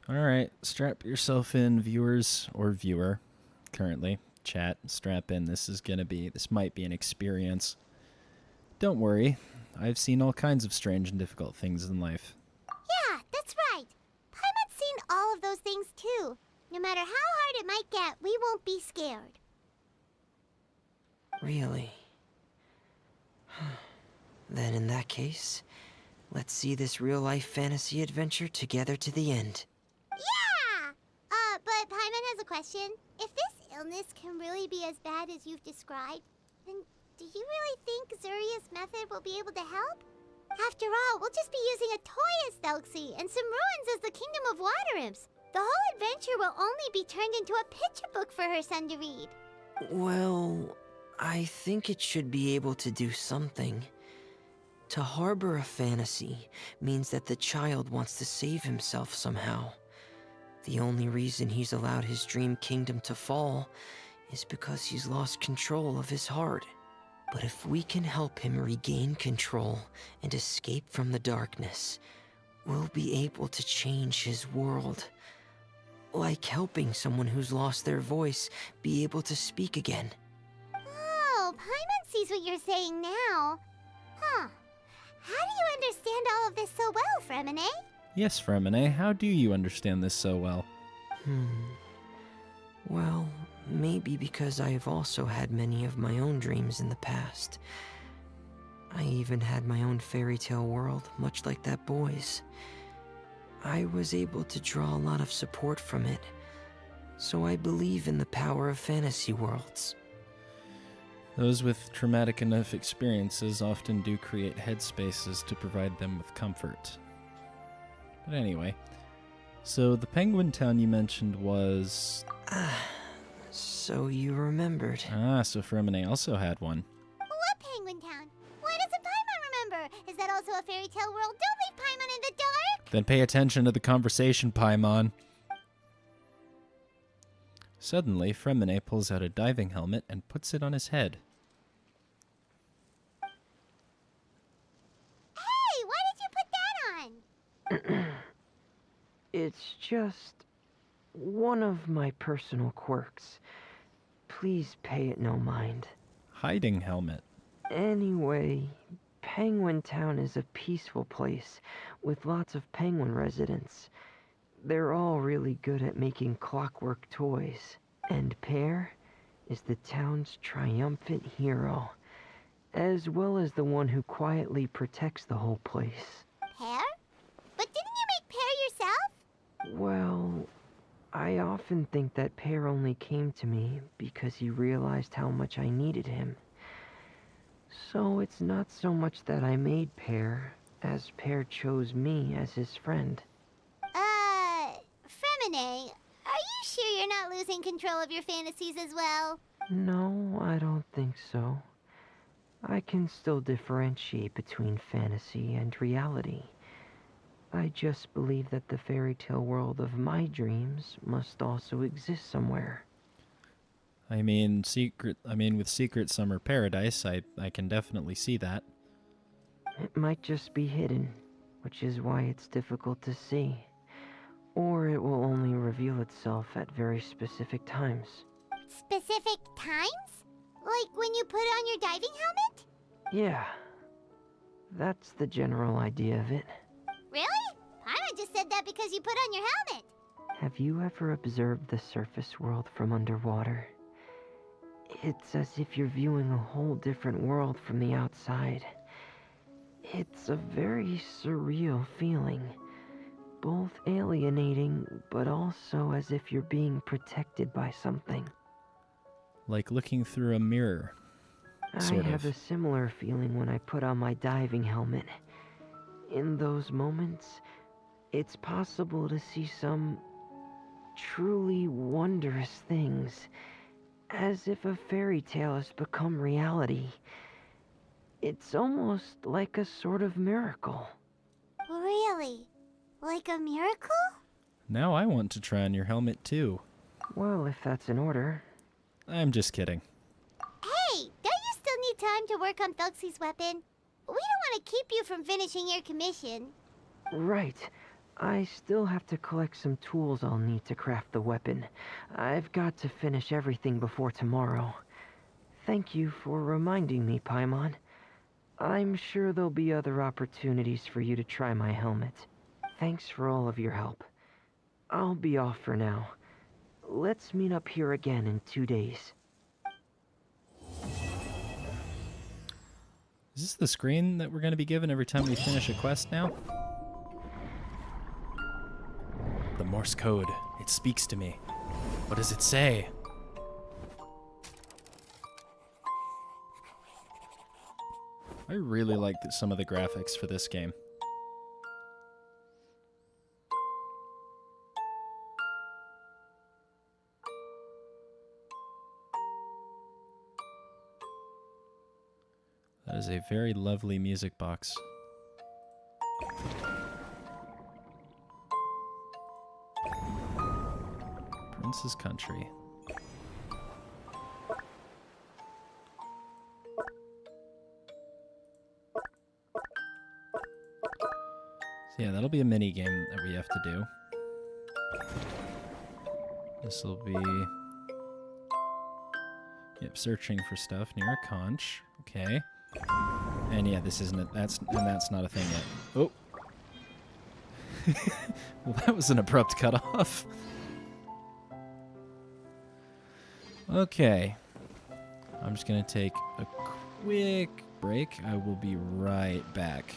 Alright, strap yourself in, viewers, or viewer, currently. chat. Strap in. This might be an experience. Don't worry. I've seen all kinds of strange and difficult things in life. Yeah, that's right. Paimon's seen all of those things too. No matter how hard it might get, we won't be scared. Really? Then in that case, let's see this real-life fantasy adventure together to the end. Yeah! But Paimon has a question. If this illness can really be as bad as you've described, then do you really think Zuria's method will be able to help? After all, we'll just be using a toy as Thelxie and some ruins as the Kingdom of Water Imps. The whole adventure will only be turned into a picture book for her son to read. Well, I think it should be able to do something. To harbor a fantasy means that the child wants to save himself somehow. The only reason he's allowed his dream kingdom to fall is because he's lost control of his heart. But if we can help him regain control and escape from the darkness, we'll be able to change his world. Like helping someone who's lost their voice be able to speak again. Oh, Paimon sees what you're saying now. Huh. How do you understand all of this so well, Fremine? Yes, Fremine, how do you understand this so well? Well, maybe because I have also had many of my own dreams in the past. I even had my own fairy tale world, much like that boy's. I was able to draw a lot of support from it, so I believe in the power of fantasy worlds. Those with traumatic enough experiences often do create headspaces to provide them with comfort. But anyway, so the penguin town you mentioned was... So you remembered. So Fremine also had one. What Penguin Town? Why doesn't Paimon remember? Is that also a fairy tale world? Don't leave Paimon in the dark! Then pay attention to the conversation, Paimon. Suddenly, Fremine pulls out a diving helmet and puts it on his head. Hey, why did you put that on? It's just one of my personal quirks. Please pay it no mind. Hiding helmet. Anyway, Penguin Town is a peaceful place with lots of penguin residents. They're all really good at making clockwork toys. And Pear is the town's triumphant hero, as well as the one who quietly protects the whole place. Pear? But didn't you make Pear yourself? Well, I often think that Pear only came to me because he realized how much I needed him. So it's not so much that I made Pear, as Pear chose me as his friend. Fremine, are you sure you're not losing control of your fantasies as well? No, I don't think so. I can still differentiate between fantasy and reality. I just believe that the fairy tale world of my dreams must also exist somewhere. I mean, with Secret Summer Paradise, I can definitely see that. It might just be hidden, which is why it's difficult to see. Or it will only reveal itself at very specific times. Specific times? Like when you put on your diving helmet? Yeah, that's the general idea of it. Really? Paimon just said that because you put on your helmet. Have you ever observed the surface world from underwater? It's as if you're viewing a whole different world from the outside. It's a very surreal feeling. Both alienating, but also as if you're being protected by something. Like looking through a mirror. I have a similar feeling when I put on my diving helmet. In those moments, it's possible to see some truly wondrous things, as if a fairy tale has become reality. It's almost like a sort of miracle. Really? Like a miracle? Now I want to try on your helmet too. Well, if that's in order. I'm just kidding. Hey, don't you still need time to work on Thelxie's weapon? We don't want to keep you from finishing your commission. Right. I still have to collect some tools I'll need to craft the weapon. I've got to finish everything before tomorrow. Thank you for reminding me, Paimon. I'm sure there'll be other opportunities for you to try my helmet. Thanks for all of your help. I'll be off for now. Let's meet up here again in 2 days. Is this the screen that we're going to be given every time we finish a quest now? The Morse code. It speaks to me. What does it say? I really like some of the graphics for this game. That is a very lovely music box. Prince's Country. So yeah, that'll be a mini game that we have to do. This will be... Yep, searching for stuff near a conch. Okay. And yeah, this isn't it. That's not a thing yet. Oh. Well, that was an abrupt cutoff. Okay. I'm just gonna take a quick break. I will be right back.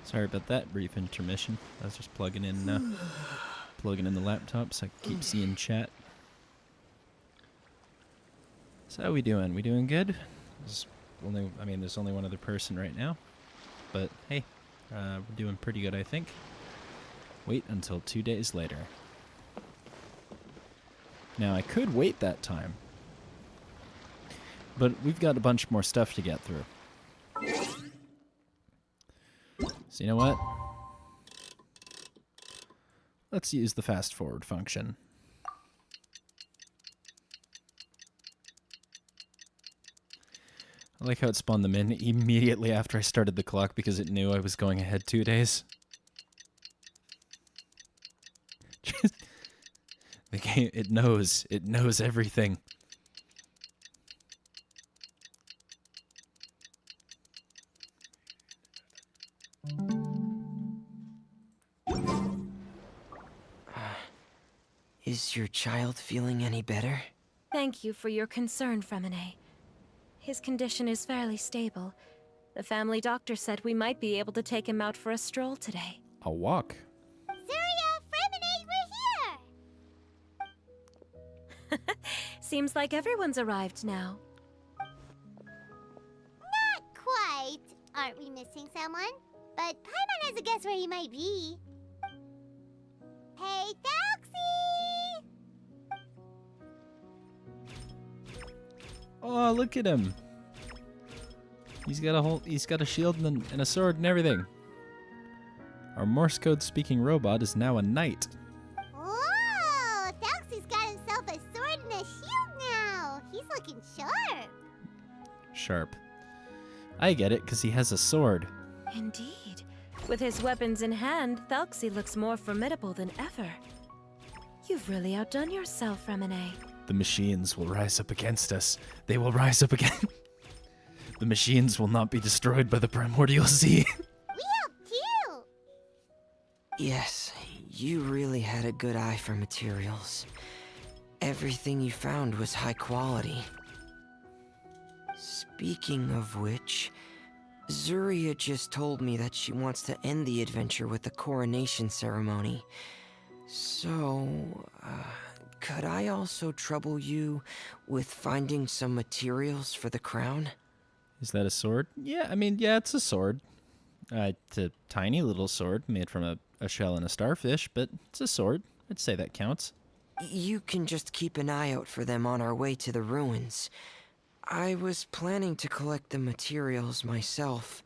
Sorry about that brief intermission. I was just plugging in the laptop so I can keep seeing chat. So how we doing? We doing good? There's only one other person right now, but hey, we're doing pretty good, I think. Wait until 2 days later. Now I could wait that time, but we've got a bunch more stuff to get through. So you know what? Let's use the fast forward function. I like how it spawned them in immediately after I started the clock because it knew I was going ahead 2 days. The game, it knows everything. Is your child feeling any better? Thank you for your concern, Fremine. His condition is fairly stable. The family doctor said we might be able to take him out for a stroll today. A walk. Surya, Fremine, we're here! Seems like everyone's arrived now. Not quite. Aren't we missing someone? But Paimon has a guess where he might be. Hey, Thelxie! Oh, look at him. He's got a shield and a sword and everything. Our Morse code speaking robot is now a knight. Whoa! Thelxie's got himself a sword and a shield now. He's looking sharp. sharp. I get it, because he has a sword. Indeed. With his weapons in hand, Thelxie looks more formidable than ever. You've really outdone yourself, Remine. The machines will rise up against us. They will rise up again. The machines will not be destroyed by the primordial sea. We helped too. Yes, you really had a good eye for materials. Everything you found was high quality. Speaking of which, Zuria just told me that she wants to end the adventure with the coronation ceremony. So, could I also trouble you with finding some materials for the crown? Is that a sword? Yeah, I mean, yeah, it's a sword. It's a tiny little sword made from a shell and a starfish, but it's a sword. I'd say that counts. You can just keep an eye out for them on our way to the ruins. I was planning to collect the materials myself,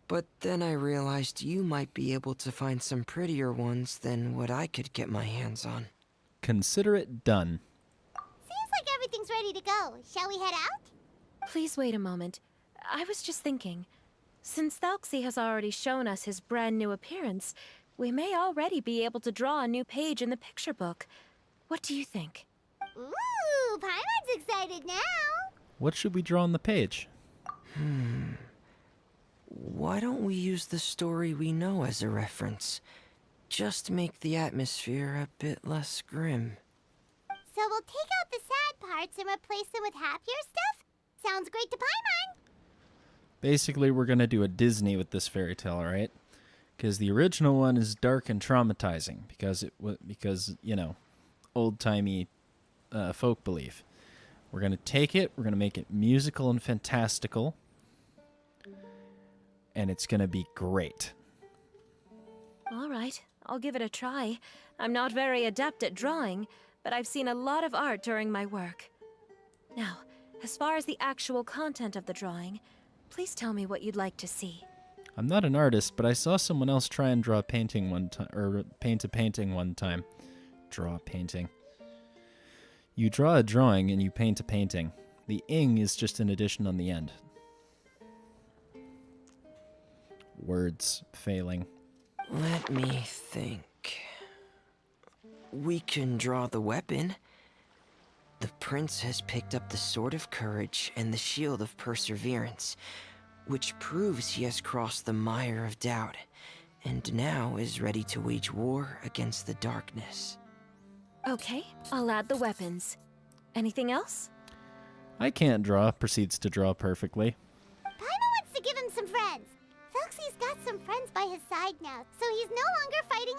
but then I realized you might be able to find some prettier ones than what I could get my hands on. Consider it done. Seems like everything's ready to go. Shall we head out? Please wait a moment. I was just thinking. Since Thelxie has already shown us his brand new appearance, we may already be able to draw a new page in the picture book. What do you think? Ooh, Paimon's excited now. What should we draw on the page? Why don't we use the story we know as a reference? Just make the atmosphere a bit less grim. So we'll take out the sad parts and replace them with happier stuff? Sounds great to Paimon. Basically, we're going to do a Disney with this fairy tale, all right? Because the original one is dark and traumatizing because you know, old-timey folk belief. We're going to take it, we're going to make it musical and fantastical, and it's going to be great. All right, I'll give it a try. I'm not very adept at drawing, but I've seen a lot of art during my work. Now, as far as the actual content of the drawing, please tell me what you'd like to see. I'm not an artist, but I saw someone else try and draw a painting one time, or paint a painting one time. Draw a painting. You draw a drawing and you paint a painting. The ing is just an addition on the end. Words failing. Let me think. We can draw the weapon. The prince has picked up the Sword of Courage and the Shield of Perseverance, which proves he has crossed the mire of doubt, and now is ready to wage war against the darkness. Okay, I'll add the weapons. Anything else? I can't draw, proceeds to draw perfectly. Paimon wants to give him some friends. Thelxie's got some friends by his side now, so he's no longer fighting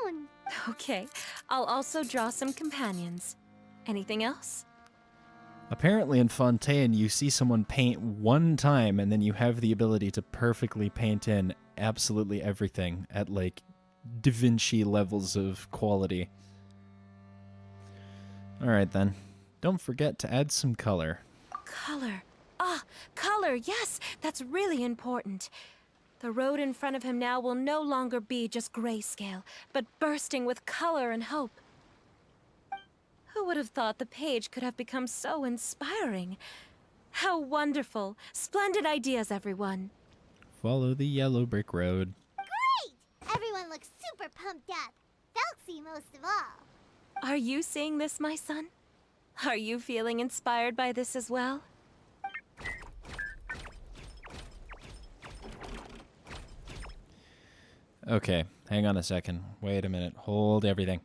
alone. Okay, I'll also draw some companions. Anything else? Apparently in Fontaine, you see someone paint one time, and then you have the ability to perfectly paint in absolutely everything at, like, Da Vinci levels of quality. Alright then. Don't forget to add some color. Color. Ah, color, yes, that's really important. The road in front of him now will no longer be just grayscale, but bursting with color and hope. Who would have thought the page could have become so inspiring? How wonderful! Splendid ideas, everyone. Follow the yellow brick road. Great! Everyone looks super pumped up. Thelxie most of all. Are you seeing this, my son? Are you feeling inspired by this as well? Okay, hang on a second. Wait a minute. Hold everything.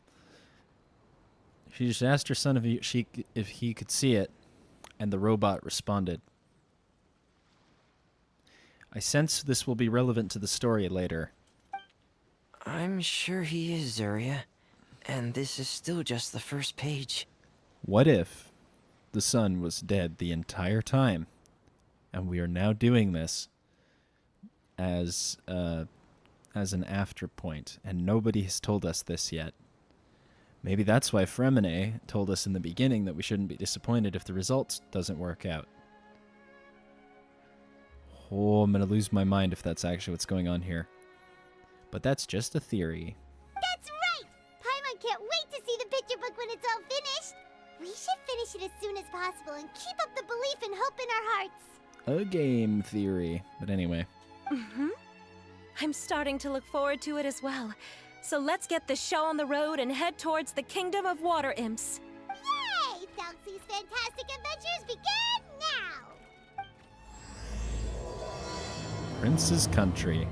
She just asked her son if he could see it, and the robot responded. I sense this will be relevant to the story later. I'm sure he is, Zuria. And this is still just the first page. What if the sun was dead the entire time, and we are now doing this as an after point, and nobody has told us this yet? Maybe that's why Fremine told us in the beginning that we shouldn't be disappointed if the results doesn't work out. Oh, I'm going to lose my mind if that's actually what's going on here. But that's just a theory. That's right! Paimon can't wait to see the picture book when it's all finished. We should finish it as soon as possible and keep up the belief and hope in our hearts. a game theory. But anyway. Mm-hmm. I'm starting to look forward to it as well. So let's get the show on the road and head towards the Kingdom of Water Imps. Yay! Thelxie's fantastic adventures begin now! Prince's Country.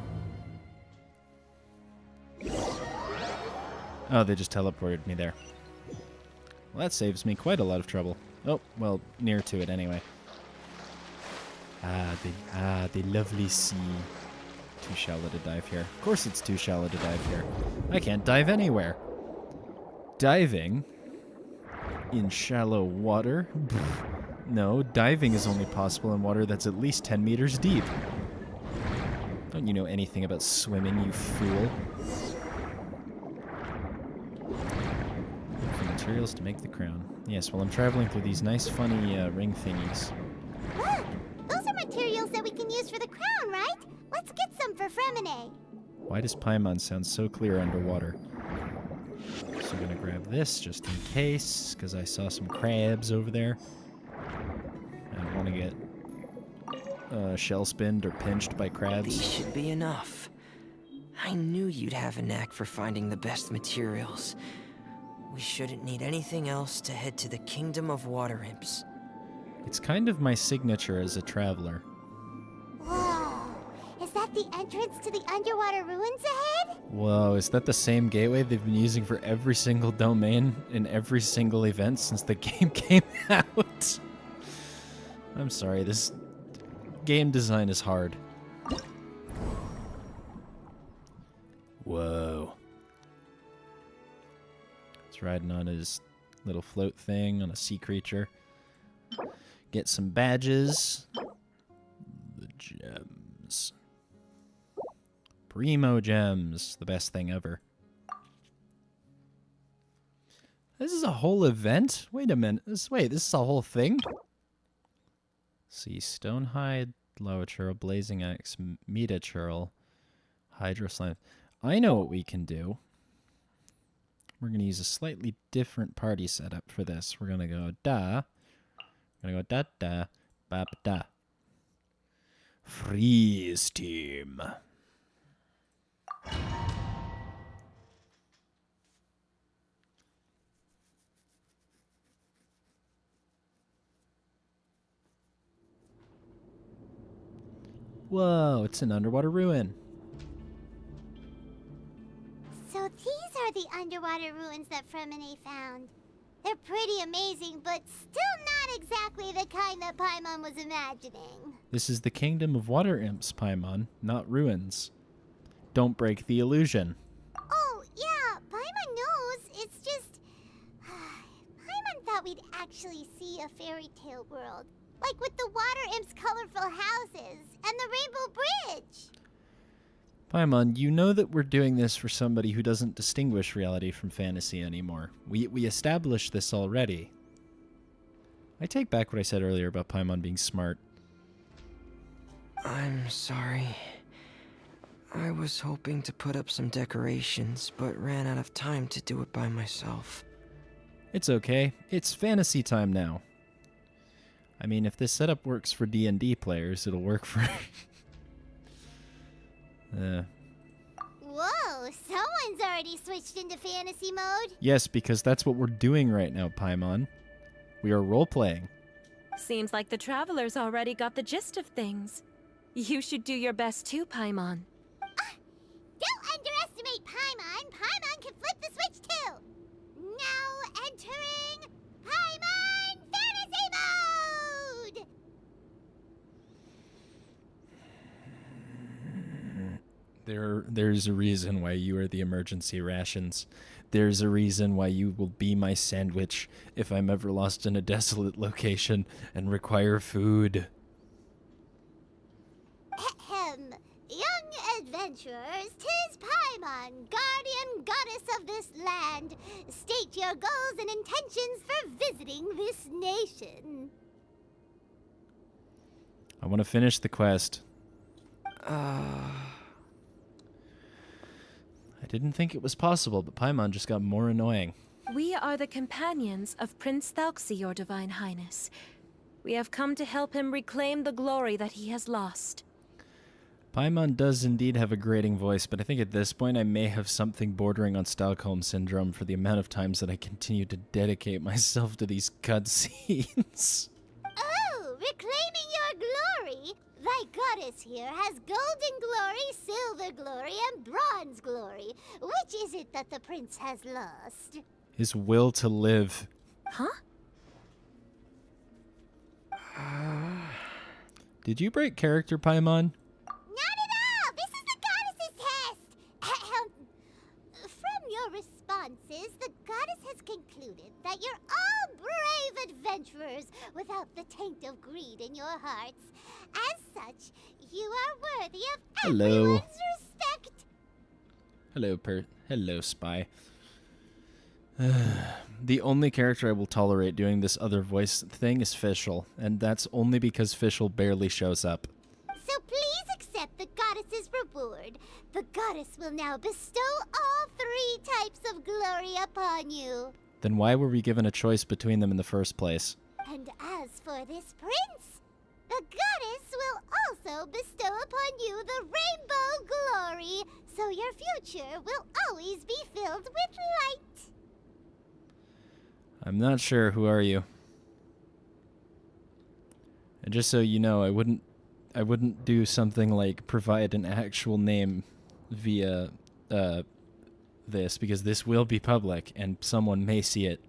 Oh, they just teleported me there. Well, that saves me quite a lot of trouble. Oh, well, near to it anyway. The lovely sea. Too shallow to dive here. Of course it's too shallow to dive here. I can't dive anywhere. Diving in shallow water? No, diving is only possible in water that's at least 10 meters deep. Don't you know anything about swimming, you fool? For materials to make the crown. Yes, well, I'm traveling through these nice, funny ring thingies. Look! Those are materials that we can use for the crown, right? Let's get some for Fremine. Why does Paimon sound so clear underwater? So I'm gonna grab this just in case, because I saw some crabs over there. I don't want to get shell spinned or pinched by crabs. These should be enough. I knew you'd have a knack for finding the best materials. We shouldn't need anything else to head to the Kingdom of Water Imps. It's kind of my signature as a traveler. Whoa! Is that the entrance to the underwater ruins ahead? Whoa, is that the same gateway they've been using for every single domain in every single event since the game came out? I'm sorry, this game design is hard. Whoa. He's riding on his little float thing on a sea creature. Get some badges. The gems. Primo gems. The best thing ever. This is a whole event? Wait a minute. This is a whole thing? See, Stonehide, Lava Churl, Blazing Axe, Meta Churl, Hydro Slime. I know what we can do. We're going to use a slightly different party setup for this. We're going to go da. We're going to go da, ba, da. Freeze team. Whoa, it's an underwater ruin. So these are the underwater ruins that Fremine found. They're pretty amazing, but still not exactly the kind that Paimon was imagining. This is the Kingdom of Water Imps, Paimon, not ruins. Don't break the illusion. Oh, yeah, Paimon knows. It's just... Paimon thought we'd actually see a fairy tale world. Like with the Water Imps' colorful houses and the Rainbow Bridge. Paimon, you know that we're doing this for somebody who doesn't distinguish reality from fantasy anymore. We established this already. I take back what I said earlier about Paimon being smart. I'm sorry. I was hoping to put up some decorations, but ran out of time to do it by myself. It's okay. It's fantasy time now. I mean, if this setup works for D&D players, it'll work for... Whoa, someone's already switched into fantasy mode. Yes, because that's what we're doing right now, Paimon. We are role-playing. Seems like the travelers already got the gist of things. You should do your best too, Paimon. Don't underestimate Paimon. Paimon can flip the switch too. Now entering Paimon Fantasy Mode! There's a reason why you are the emergency rations. There's a reason why you will be my sandwich if I'm ever lost in a desolate location and require food. Ahem. Young adventurers, 'tis Paimon, guardian goddess of this land. State your goals and intentions for visiting this nation. I want to finish the quest. I didn't think it was possible, but Paimon just got more annoying. We are the companions of Prince Thelxie, your divine highness. We have come to help him reclaim the glory that he has lost. Paimon does indeed have a grating voice, but I think at this point I may have something bordering on Stockholm Syndrome for the amount of times that I continue to dedicate myself to these cutscenes. Oh, reclaiming your glory! Thy goddess here has golden glory, silver glory, and bronze glory. Which is it that the prince has lost? His will to live. Huh? Did you break character, Paimon? Not at all! This is the goddess's test! Ahem. From your responses, the goddess has concluded that you're all brave adventurers without the taint of greed in your hearts. As such, you are worthy of Hello. everyone's respect. Hello, spy. The only character I will tolerate doing this other voice thing is Fischl, and that's only because Fischl barely shows up. So please accept the goddess's reward. The goddess will now bestow all 3 types of glory upon you. Then why were we given a choice between them in the first place? And as for this prince, the goddess will also bestow upon you the rainbow glory, so your future will always be filled with light. I'm not sure. Who are you? And just so you know, I wouldn't do something like provide an actual name via this, because this will be public and someone may see it.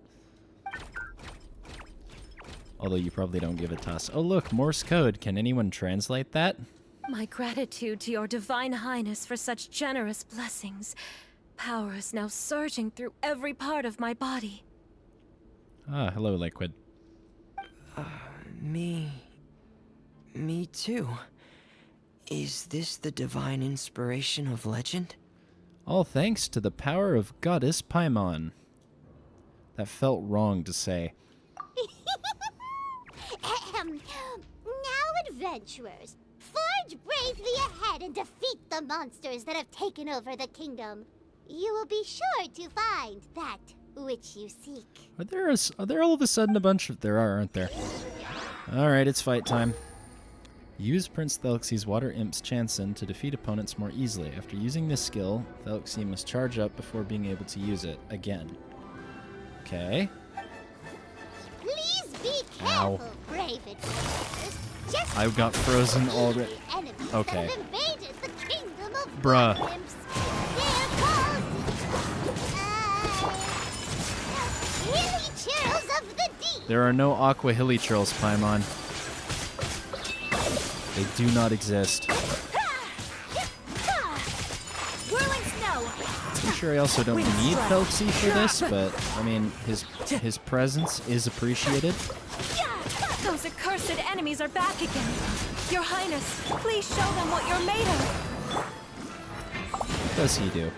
Although you probably don't give a toss. Oh look, Morse code. Can anyone translate that? My gratitude to your divine highness for such generous blessings. Power is now surging through every part of my body. Ah, hello, Liquid. Me too. Is this the divine inspiration of legend? All thanks to the power of Goddess Paimon. That felt wrong to say. Ahem. Now, adventurers, forge bravely ahead and defeat the monsters that have taken over the kingdom. You will be sure to find that which you seek. Are there all of a sudden a bunch of... There are, aren't there? Alright, it's fight time. Use Prince Thelxie's Water Imp's Chanson to defeat opponents more easily. After using this skill, Thelxie must charge up before being able to use it again. Okay. Please be Ow. careful, brave adventurers. Just I got frozen already. the enemies Okay. that have invaded the kingdom of Bruh. water imps. They're called hilly churls of the deep. There are no Aqua Hilly Churls, Paimon. They do not exist. Whirling snow! Pretty sure I also don't need Thelxie for this, but, I mean, his presence is appreciated. Those accursed enemies are back again. Your Highness, please show them what you're made of. What does he do?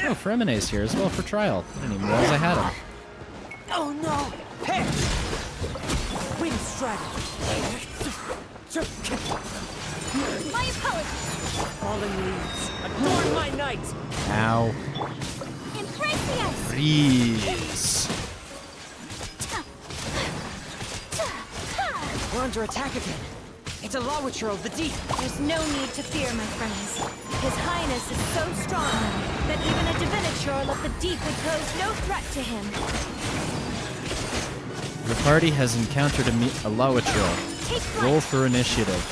Oh, Fremene's here as well for trial. I didn't even realize I had him. Oh no! Hey! Wind strike! My apologies. Falling leaves, adorn my night! Ow. Embrace the ice. Freeze. We're under attack again. It's a Lawitcher of the deep. There's no need to fear, my friends. His Highness is so strong that even a diviniture of the deep would pose no threat to him. The party has encountered a Lawitcher. Take flight. Roll for initiative.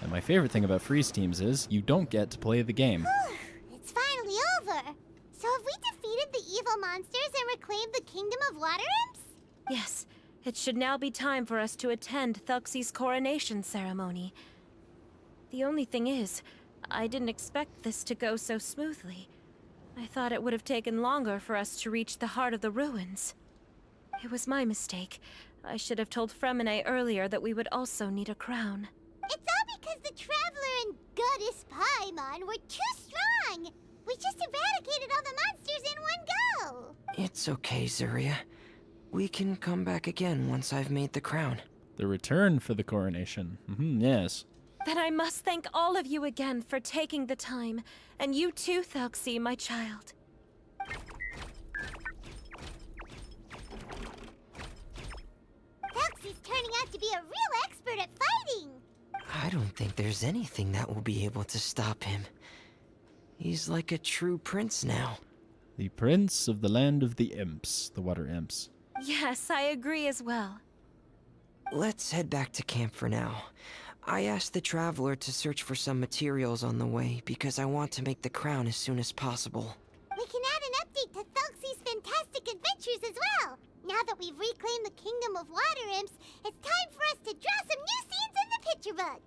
And my favorite thing about freeze teams is you don't get to play the game. It's finally over. So have we defeated the evil monsters and reclaimed the kingdom of water imps? Yes, it should now be time for us to attend Thelxie's coronation ceremony. The only thing is, I didn't expect this to go so smoothly. I thought it would have taken longer for us to reach the heart of the ruins. It was my mistake. I should have told Fremine earlier that we would also need a crown. It's all because the Traveler and Goddess Paimon were too strong. We just eradicated all the monsters in one go. It's okay, Zuria. We can come back again once I've made the crown. The return for the coronation. Yes. Then I must thank all of you again for taking the time, and you too, Thelxie, my child. to be a real expert at fighting. I don't think there's anything that will be able to stop him. He's like a true prince now. The prince of the land of the imps, the water imps. Yes, I agree as well. Let's head back to camp for now. I asked the traveler to search for some materials on the way because I want to make the crown as soon as possible. We can add an update to Thelxie's fantastic adventures as well. Now that we've reclaimed the kingdom of water imps, it's time for us to draw some new scenes in the picture book.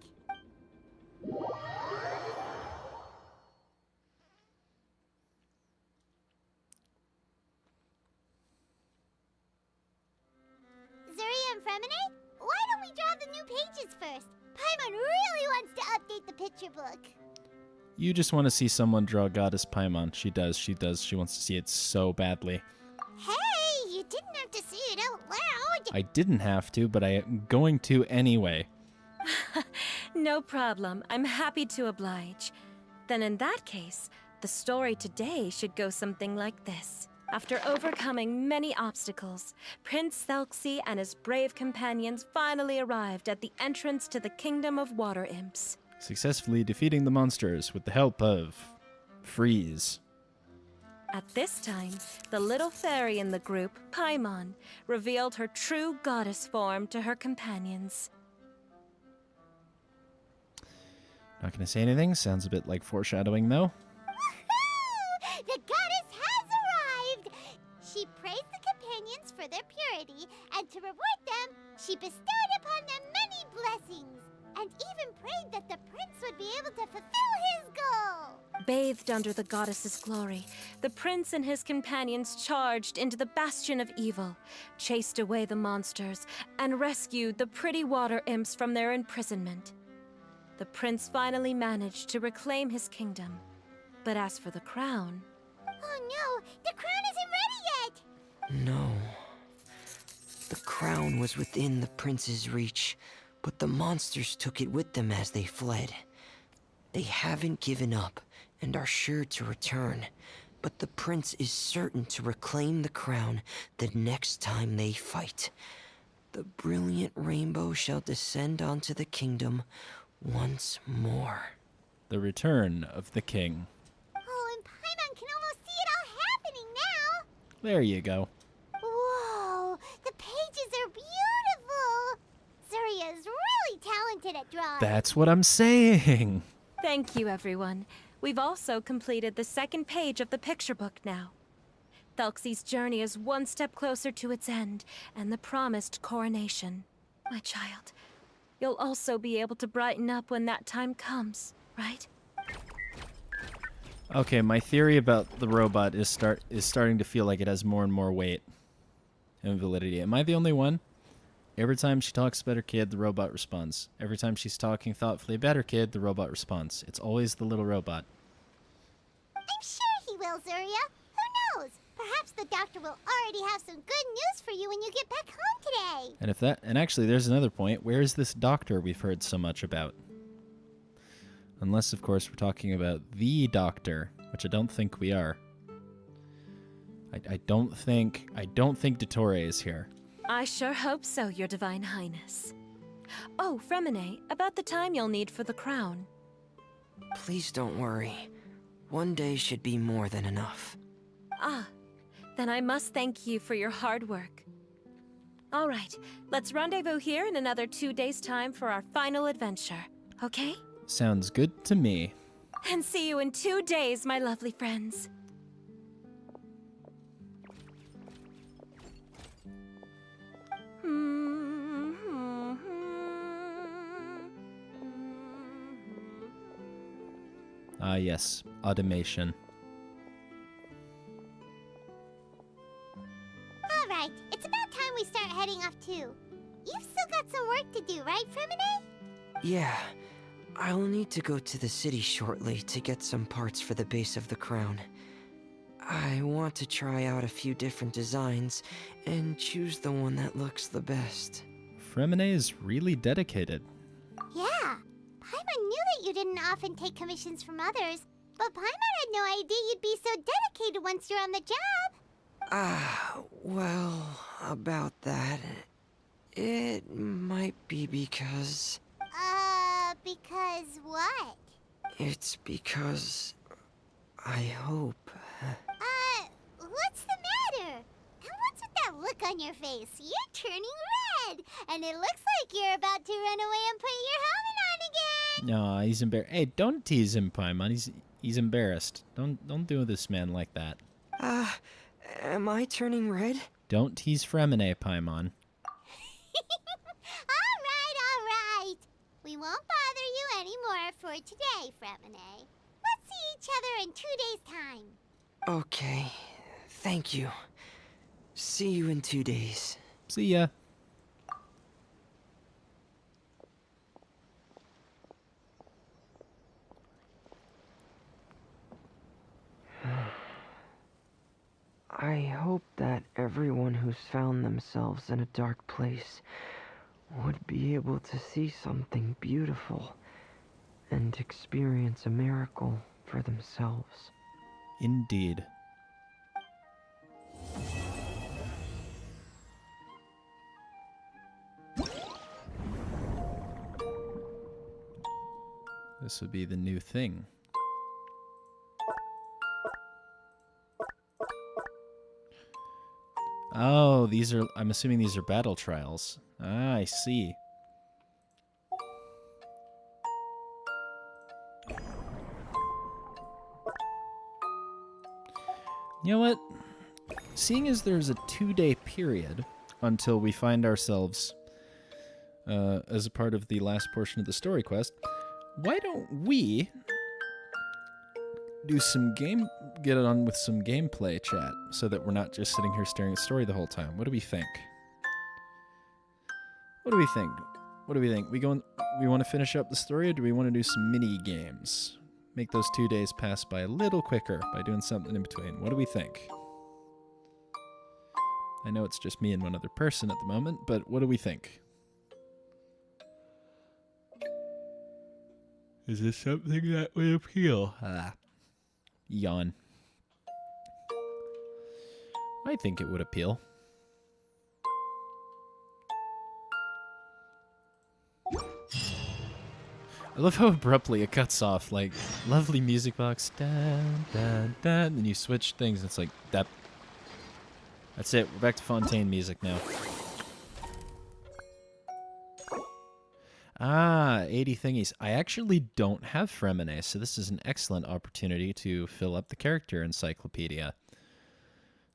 Zuria and Fremine, why don't we draw the new pages first? Paimon really wants to update the picture book. You just want to see someone draw Goddess Paimon. She does. She wants to see it so badly. Hey, you didn't have to say it out loud. I didn't have to, but I am going to anyway. No problem. I'm happy to oblige. Then in that case, the story today should go something like this. After overcoming many obstacles, Prince Thelxie and his brave companions finally arrived at the entrance to the Kingdom of Water Imps. Successfully defeating the monsters with the help of Freeze. At this time, the little fairy in the group, Paimon, revealed her true goddess form to her companions. Not gonna say anything. Sounds a bit like foreshadowing, though. Woohoo! The goddess has arrived! She praised the companions for their purity, and to reward them, she bestowed upon them many blessings, and even prayed that the prince would be able to fulfill his goal. Bathed under the goddess's glory, the prince and his companions charged into the bastion of evil, chased away the monsters, and rescued the pretty water imps from their imprisonment. The prince finally managed to reclaim his kingdom. But as for the crown... Oh no, the crown isn't ready yet! No. The crown was within the prince's reach, but the monsters took it with them as they fled. They haven't given up and are sure to return, but the prince is certain to reclaim the crown the next time they fight. The brilliant rainbow shall descend onto the kingdom once more. The return of the king. Oh, and Paimon can almost see it all happening now! There you go. Whoa, the pages are beautiful! Zuria is really talented at drawing. That's what I'm saying. Thank you, everyone. We've also completed the second page of the picture book now. Thelxie's journey is one step closer to its end, and the promised coronation. My child, you'll also be able to brighten up when that time comes, right? Okay, my theory about the robot is starting to feel like it has more and more weight and validity. Am I the only one? Every time she talks about her kid, the robot responds. Every time she's talking thoughtfully about her kid, the robot responds. It's always the little robot. I'm sure he will, Zuria. Who knows? Perhaps the doctor will already have some good news for you when you get back home today. And actually, there's another point. Where is this doctor we've heard so much about? Unless, of course, we're talking about the doctor, which I don't think we are. I don't think Dottore is here. I sure hope so, Your Divine Highness. Oh, Fremine, about the time you'll need for the crown. Please don't worry. One day should be more than enough. Ah, then I must thank you for your hard work. All right, let's rendezvous here in another 2 days' time for our final adventure, okay? Sounds good to me. And see you in 2 days, my lovely friends. Ah, yes. Automation. All right, it's about time we start heading off too. You've still got some work to do, right, Fremine? Yeah, I'll need to go to the city shortly to get some parts for the base of the crown. I want to try out a few different designs and choose the one that looks the best. Fremine is really dedicated. Yeah, Paimon knew that you didn't often take commissions from others, but Paimon had no idea you'd be so dedicated once you're on the job. Well, about that... It might be because... Because what? It's because... I hope... What's the matter? And what's with that look on your face? You're turning red, and it looks like you're about to run away and put your helmet on again. No, he's embarrassed. Hey, don't tease him, Paimon. He's embarrassed. Don't do this man like that. Am I turning red? Don't tease Fremine, Paimon. All right. We won't bother you anymore for today, Fremine. Let's see each other in 2 days' time. Okay. Thank you. See you in 2 days. See ya. I hope that everyone who's found themselves in a dark place would be able to see something beautiful and experience a miracle for themselves. Indeed. This would be the new thing. Oh, I'm assuming these are battle trials. Ah, I see. You know what? Seeing as there's a 2-day period until we find ourselves as a part of the last portion of the story quest, why don't we get it on with some gameplay chat so that we're not just sitting here staring at the story the whole time? What do we think? What do we think? We want to finish up the story, or do we want to do some mini games? Make those 2 days pass by a little quicker by doing something in between. What do we think? I know it's just me and one other person at the moment, but what do we think? Is this something that would appeal? Yawn. I think it would appeal. I love how abruptly it cuts off, like, lovely music box, dun, dun, dun, and then you switch things, and it's like, that. That's it, we're back to Fontaine music now. 80 thingies. I actually don't have Fremine, so this is an excellent opportunity to fill up the character encyclopedia.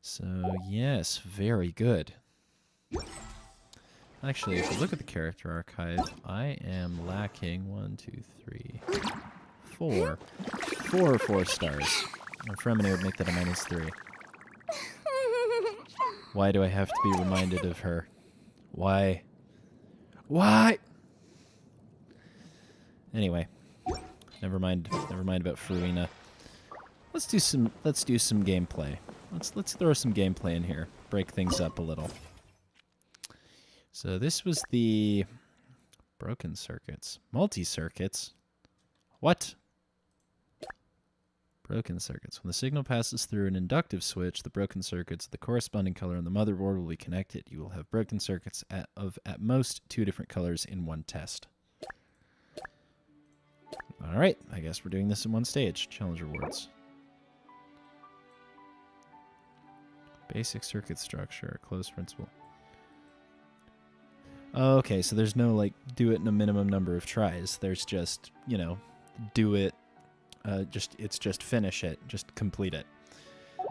So, yes, very good. Actually, if you look at the character archive, I am lacking 1, 2, 3, 4. 4 4 stars. Or Fremine would make that a -3. Why do I have to be reminded of her? Why? Why? Anyway, never mind about Fruina. Let's do some gameplay. Let's throw some gameplay in here. Break things up a little. So this was the broken circuits. Multi-circuits? What? Broken circuits. When the signal passes through an inductive switch, the broken circuits of the corresponding color on the motherboard will be connected. You will have broken circuits of at most 2 different colors in one test. Alright, I guess we're doing this in one stage. Challenge rewards. Basic circuit structure, closed principle. Okay, so there's no, like, do it in a minimum number of tries. There's just, you know, do it, it's just finish it, just complete it.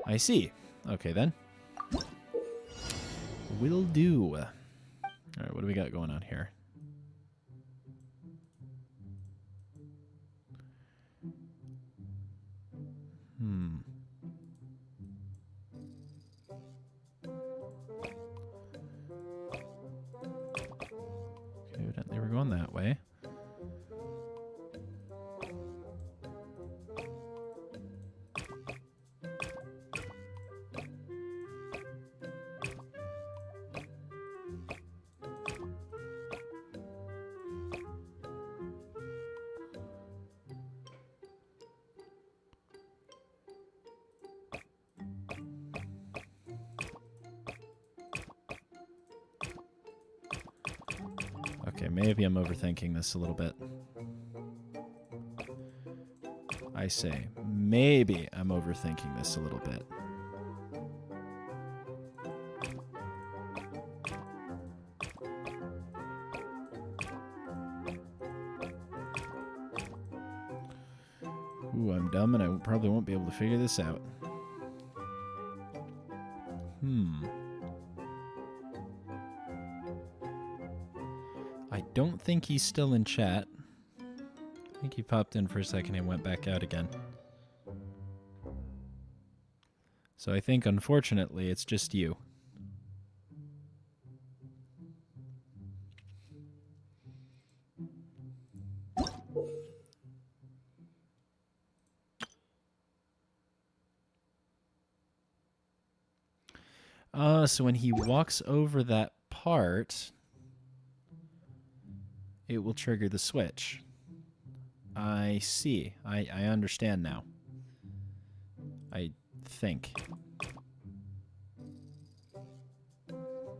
I see. Okay, then. Will do. Alright, what do we got going on here? Evidently we're going that way. maybe I'm overthinking this a little bit. I say, maybe I'm overthinking this a little bit. Ooh, I'm dumb and I probably won't be able to figure this out. I don't think he's still in chat. I think he popped in for a second and went back out again. So I think, unfortunately, it's just you. So when he walks over that part, it will trigger the switch. I see. I understand now. I think.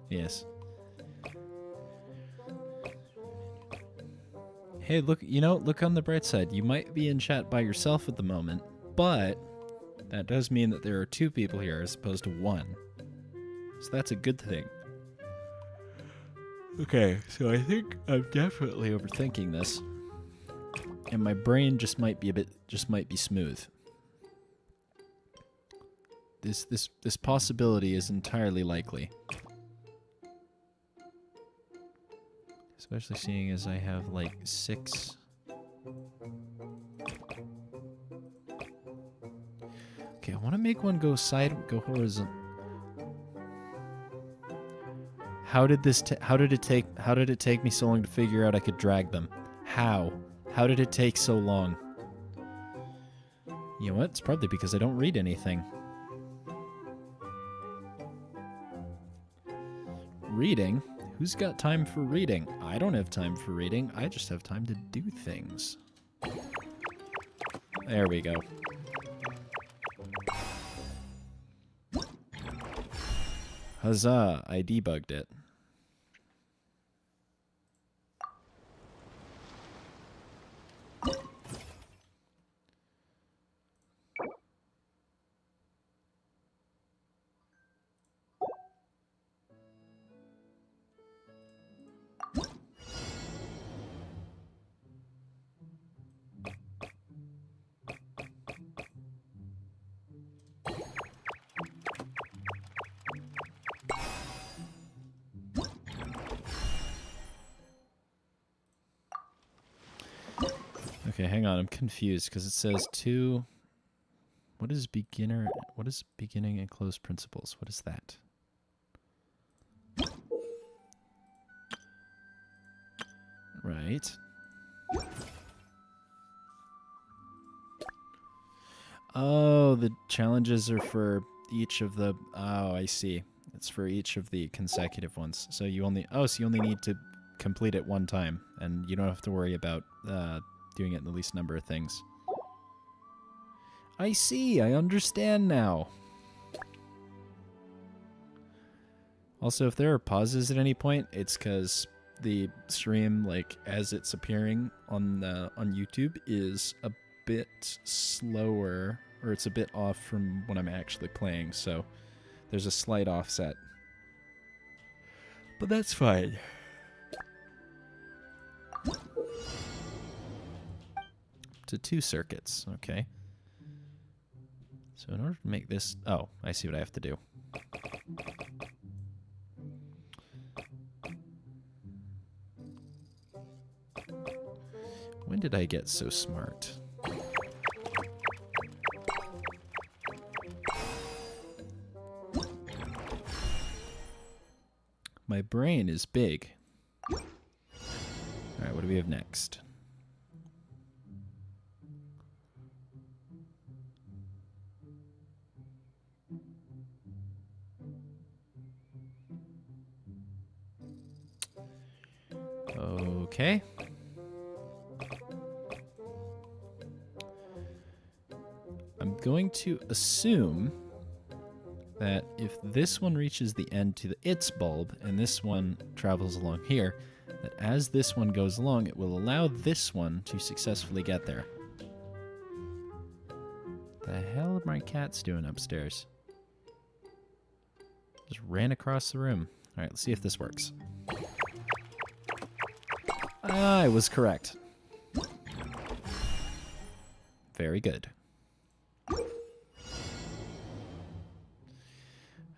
Yes. Hey, look, look on the bright side. You might be in chat by yourself at the moment, but that does mean that there are 2 people here as opposed to 1. So that's a good thing. Okay, so I think I'm definitely overthinking this. And my brain just might be smooth. This possibility is entirely likely. Especially seeing as I have like 6. Okay, I want to make one go horizontal. How did it take me so long to figure out I could drag them? How did it take so long? You know what? It's probably because I don't read anything. Reading? Who's got time for reading? I don't have time for reading. I just have time to do things. There we go. Huzzah! I debugged it. Okay, hang on. I'm confused because it says 2. What is beginning and closed principles? What is that? Right. Oh, the challenges are for each of the... Oh, I see. It's for each of the consecutive ones. So you only... Oh, so you only need to complete it one time, and you don't have to worry about doing it in the least number of things. I see. I understand now. Also, if there are pauses at any point, it's because the stream, like, as it's appearing on YouTube, is a bit slower, or it's a bit off from when I'm actually playing, so there's a slight offset. But that's fine. To 2 circuits, okay. So in order to make this... Oh, I see what I have to do. When did I get so smart? My brain is big. Alright, what do we have next? Okay. I'm going to assume that if this one reaches the end to its bulb and this one travels along here, that as this one goes along, it will allow this one to successfully get there. The hell are my cats doing upstairs? Just ran across the room. All right, let's see if this works. I was correct. Very good.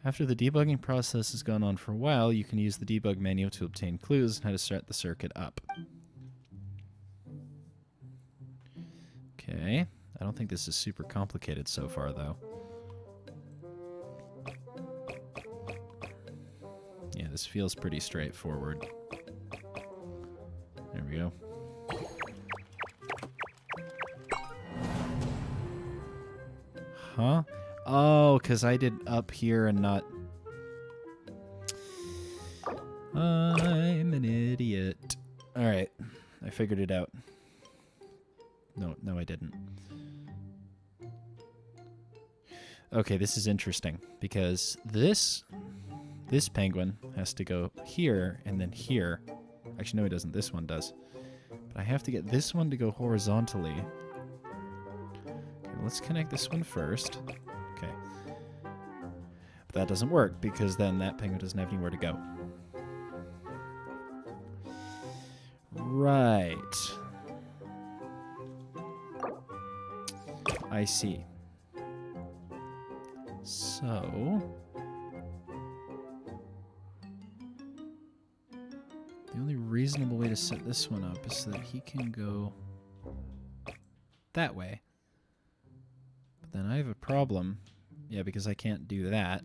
After the debugging process has gone on for a while, you can use the debug menu to obtain clues on how to start the circuit up. Okay. I don't think this is super complicated so far, though. Yeah, this feels pretty straightforward. There we go. Huh? Oh, because I did up here and not... I'm an idiot. Alright, I figured it out. No, I didn't. Okay, this is interesting, because this penguin has to go here and then here. Actually, no, it doesn't. This one does. But I have to get this one to go horizontally. Okay, let's connect this one first. Okay. But that doesn't work, because then that penguin doesn't have anywhere to go. Right. I see. So... the only reasonable way to set this one up is so that he can go that way. But then I have a problem. Yeah, because I can't do that.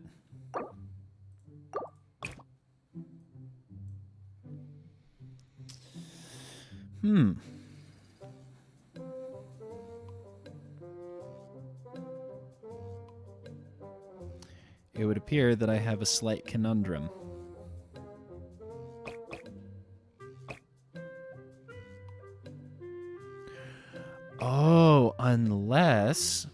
It would appear that I have a slight conundrum. Oh, unless...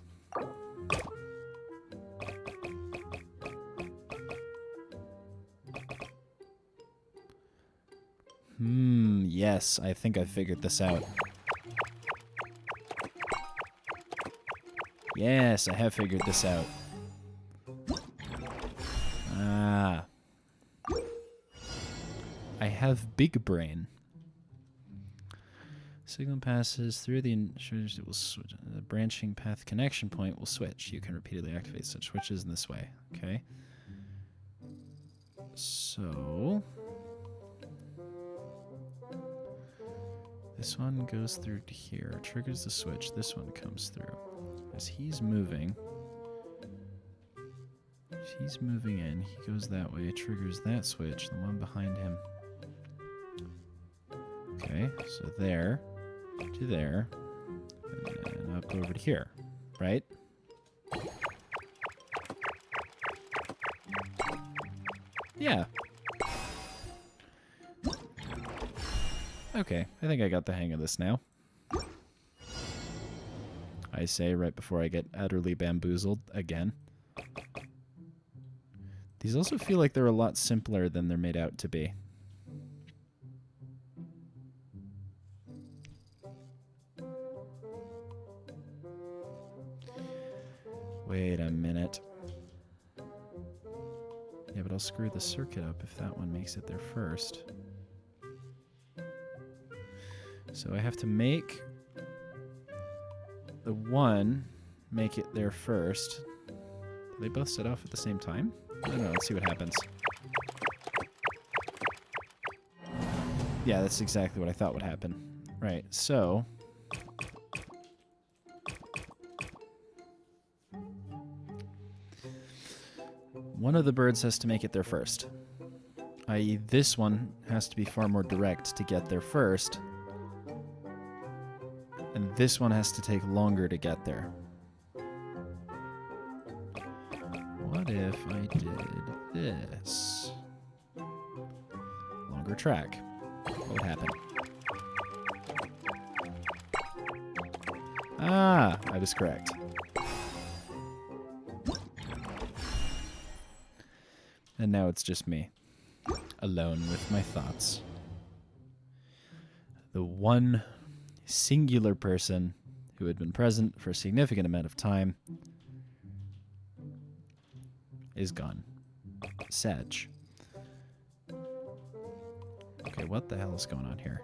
yes, I think I figured this out. Yes, I have figured this out. Ah. I have big brain. Signal passes through the insurance. It will switch. The branching path connection point will switch. You can repeatedly activate such switches in this way. Okay. So this one goes through to here, triggers the switch. This one comes through. As he's moving in, he goes that way, triggers that switch, the one behind him. Okay, so there to there, and up over to here, right? Yeah. Okay, I think I got the hang of this now. I say right before I get utterly bamboozled again. These also feel like they're a lot simpler than they're made out to be. Wait a minute. Yeah, but I'll screw the circuit up if that one makes it there first. So I have to make the one make it there first. Do they both set off at the same time? I don't know. Let's see what happens. Yeah, that's exactly what I thought would happen. Right, so... one of the birds has to make it there first. I.e., this one has to be far more direct to get there first. And this one has to take longer to get there. What if I did this? Longer track. What would happen? Ah, I was correct. And now it's just me, alone with my thoughts. The one singular person who had been present for a significant amount of time is gone. Sag. Okay, what the hell is going on here?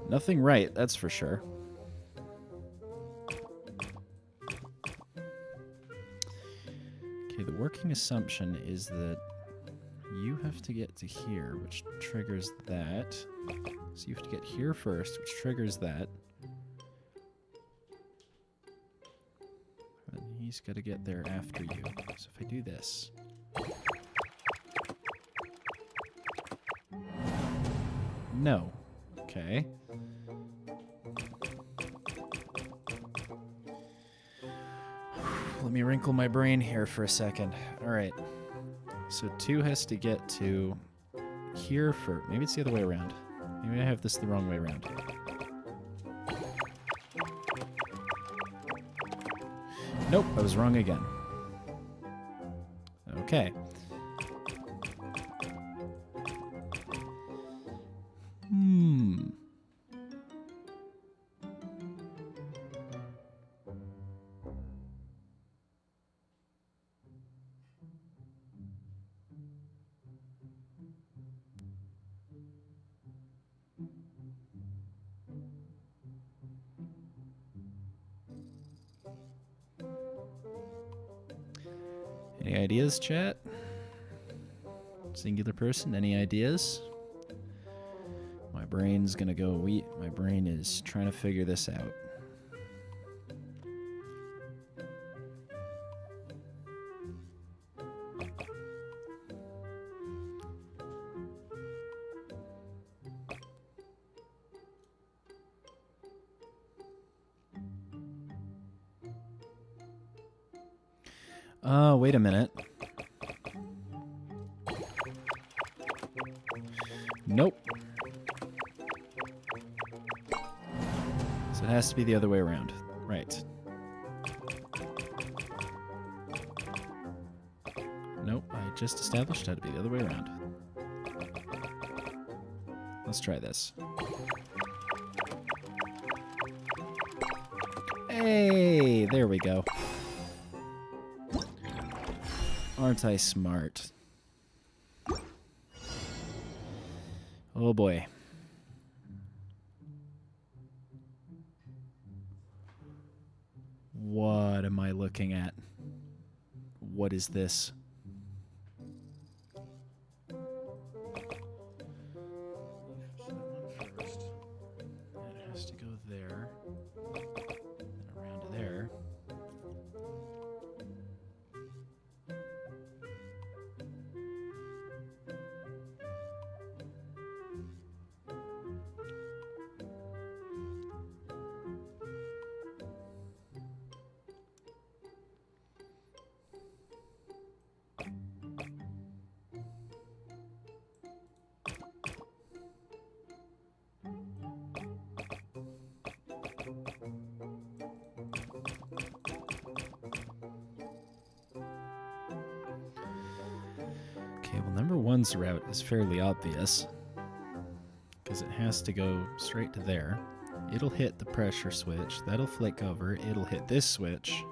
Nothing right, that's for sure. Okay, the working assumption is that you have to get to here, which triggers that. So you have to get here first, which triggers that. And he's got to get there after you. So if I do this... No. Okay. Let me wrinkle my brain here for a second. Alright. So 2 has to get to here first. Maybe it's the other way around. Maybe I have this the wrong way around. Nope, I was wrong again. Okay. Any ideas, chat? Singular person, any ideas? My brain's gonna go wheat. My brain is trying to figure this out. Wait a minute. Nope. So it has to be the other way around. Right. Nope, I just established how to be the other way around. Let's try this. Hey, there we go. Aren't I smart? Oh boy. What am I looking at? What is this? It has to go there. And around to there. Okay, well, number one's route is fairly obvious because it has to go straight to there. It'll hit the pressure switch. That'll flick over. It'll hit this switch,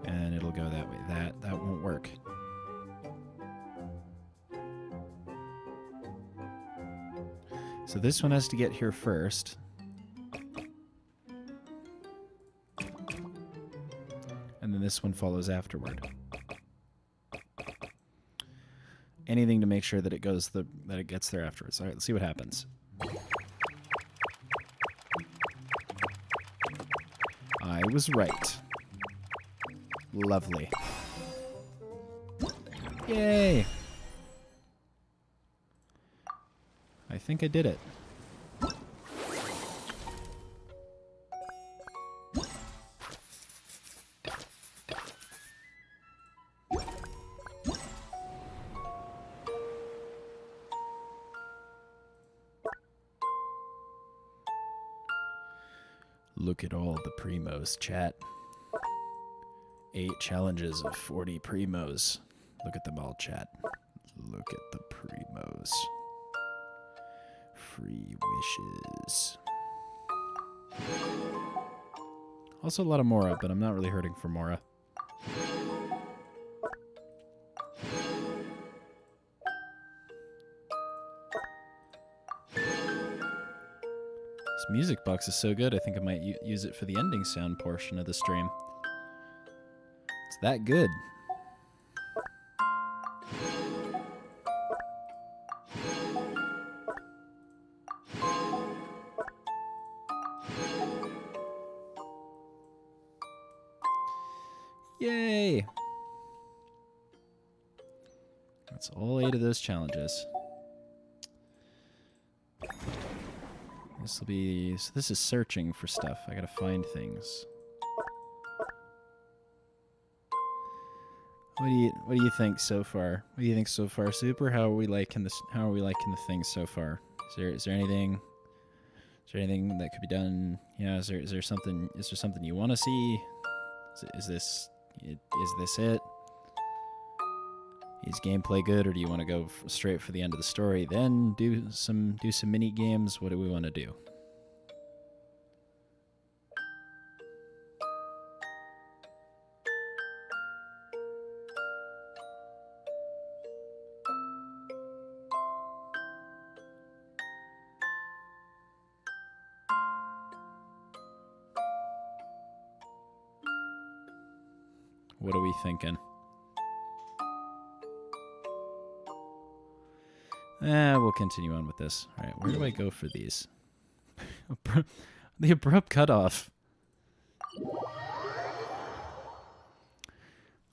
and it'll go that way. That won't work. So this one has to get here first. And then this one follows afterward. Anything to make sure that it goes that it gets there afterwards. All right, let's see what happens. I was right. Lovely. Yay! I think I did it. Look at all the primos, chat. 8 challenges of 40 primos. Look at them all, chat. Look at the primos. Free wishes. Also a lot of Mora, but I'm not really hurting for Mora. This music box is so good, I think I might use it for the ending sound portion of the stream. It's that good. Yay! That's all 8 of those challenges. This will be... So this is searching for stuff. I gotta find things. What do you think so far? What do you think so far, Super? How are we liking this? How are we liking the things so far? Is there anything that could be done? You know, is there something you want to see? Is this it? Is gameplay good, or do you want to go straight for the end of the story, then do some mini games? What do we want to do? What are we thinking? We'll continue on with this. All right, where do I go for these? The abrupt cutoff.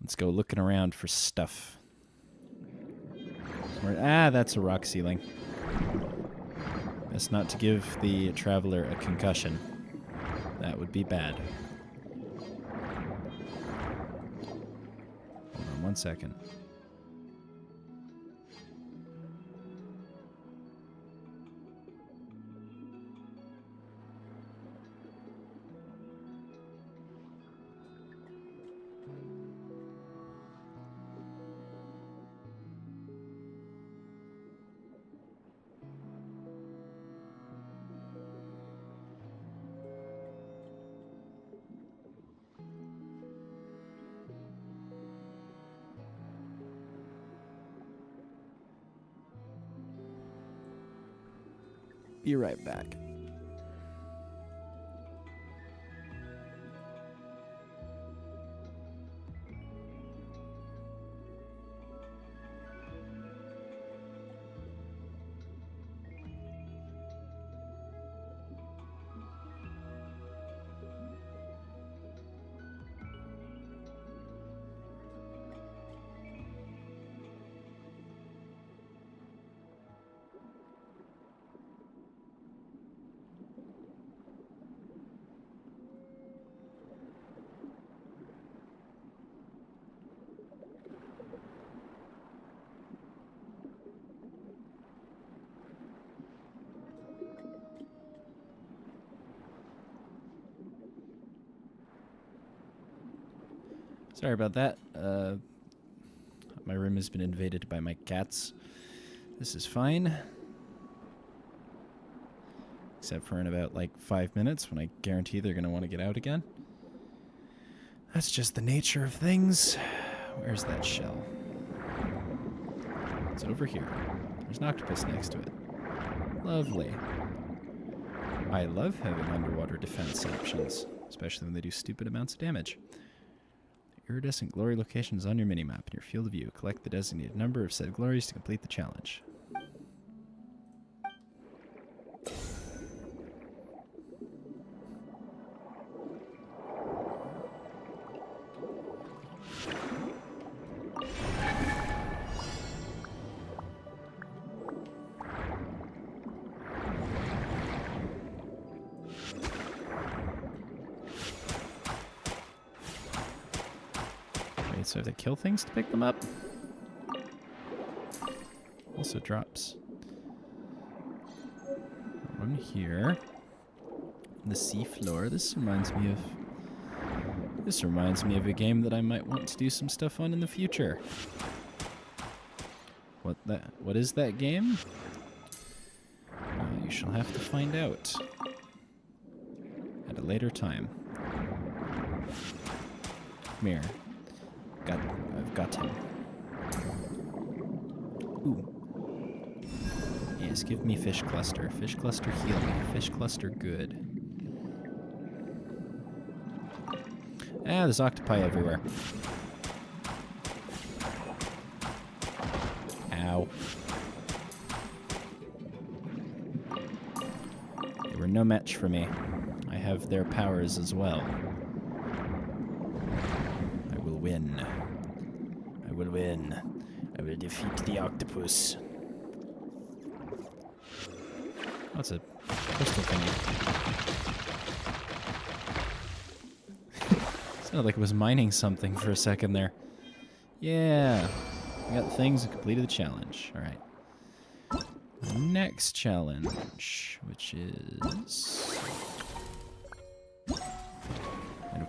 Let's go looking around for stuff. That's a rock ceiling. Best not to give the traveler a concussion. That would be bad. Hold on 1 second. Be right back. Sorry about that. My room has been invaded by my cats. This is fine. Except for in about, 5 minutes, when I guarantee they're going to want to get out again. That's just the nature of things. Where's that shell? It's over here. There's an octopus next to it. Lovely. I love having underwater defense options, especially when they do stupid amounts of damage. Iridescent glory locations on your minimap in your field of view. Collect the designated number of said glories to complete the challenge. So I have to kill things to pick them up. Also drops. One here. The sea floor. This reminds me of This reminds me of a game that I might want to do some stuff on in the future. What is that game? Well, you shall have to find out at a later time. Come here. I've got him. Ooh. Yes, give me fish cluster. Fish cluster heal me. Fish cluster good. Ah, there's octopi everywhere. Ow. They were no match for me. I have their powers as well. I will win. I will win. I will defeat the octopus. Oh, it's a crystal thingy. Sounded like it was mining something for a second there. Yeah. We got the things and completed the challenge. Alright. Next challenge, which is... And of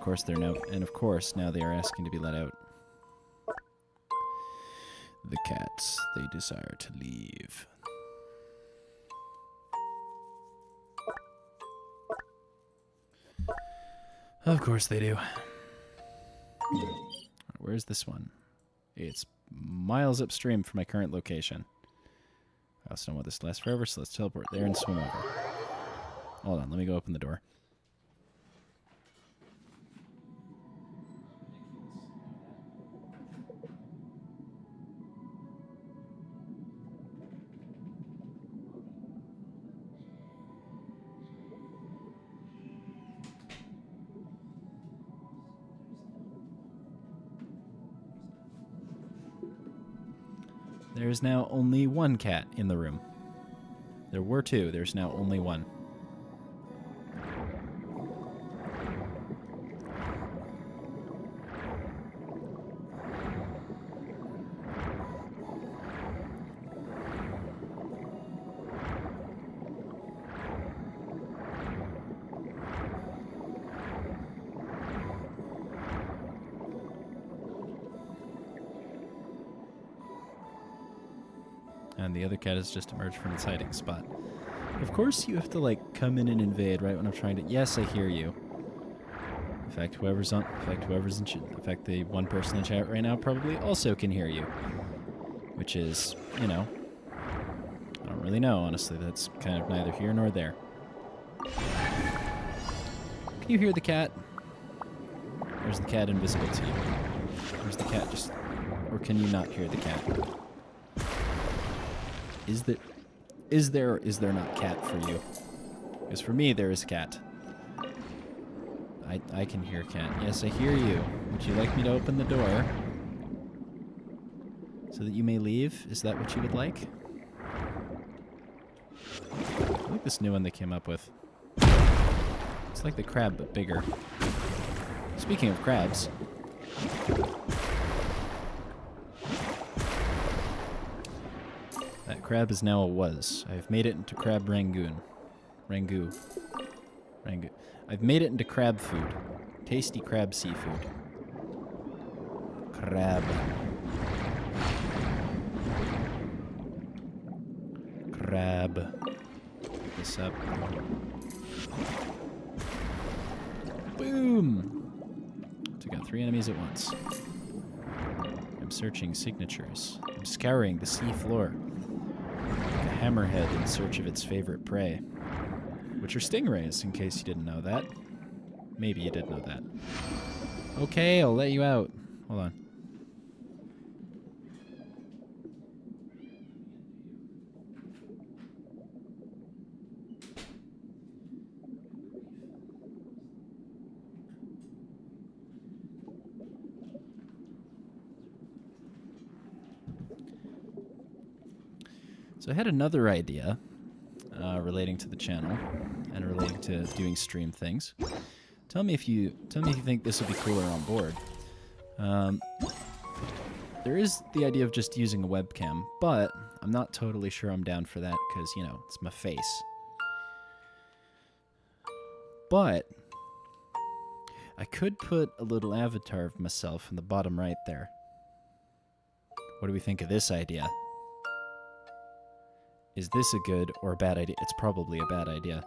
course now they are asking to be let out. The cats, they desire to leave. Of course they do. Where's this one? It's miles upstream from my current location. I also don't want this to last forever, so let's teleport there and swim over. Hold on, let me go open the door. There's now only one cat in the room. There were two. There's now only one. And the other cat has just emerged from its hiding spot. Of course you have to, like, come in and invade right when I'm trying to... Yes, I hear you. In fact, the one person in chat right now probably also can hear you. Which is, you know... I don't really know, honestly. That's kind of neither here nor there. Can you hear the cat? Or is the cat invisible to you? Or is the cat just... Or can you not hear the cat? Is there or is there not cat for you? Because for me, there is cat. I can hear cat. Yes, I hear you. Would you like me to open the door? So that you may leave? Is that what you would like? I like this new one they came up with. It's like the crab, but bigger. Speaking of crabs... That crab is now a was. I've made it into crab rangoon. Rangoon. I've made it into crab food. Tasty crab seafood. Crab. Pick this up. Boom! Took out 3 enemies at once. I'm searching signatures. I'm scouring the sea floor. Like a hammerhead in search of its favorite prey. Which are stingrays, in case you didn't know that. Maybe you did know that. Okay, I'll let you out. Hold on. So I had another idea relating to the channel and relating to doing stream things. Tell me if you think this would be cooler on board. There is the idea of just using a webcam, but I'm not totally sure I'm down for that because, you know, it's my face. But I could put a little avatar of myself in the bottom right there. What do we think of this idea? Is this a good or a bad idea? It's probably a bad idea.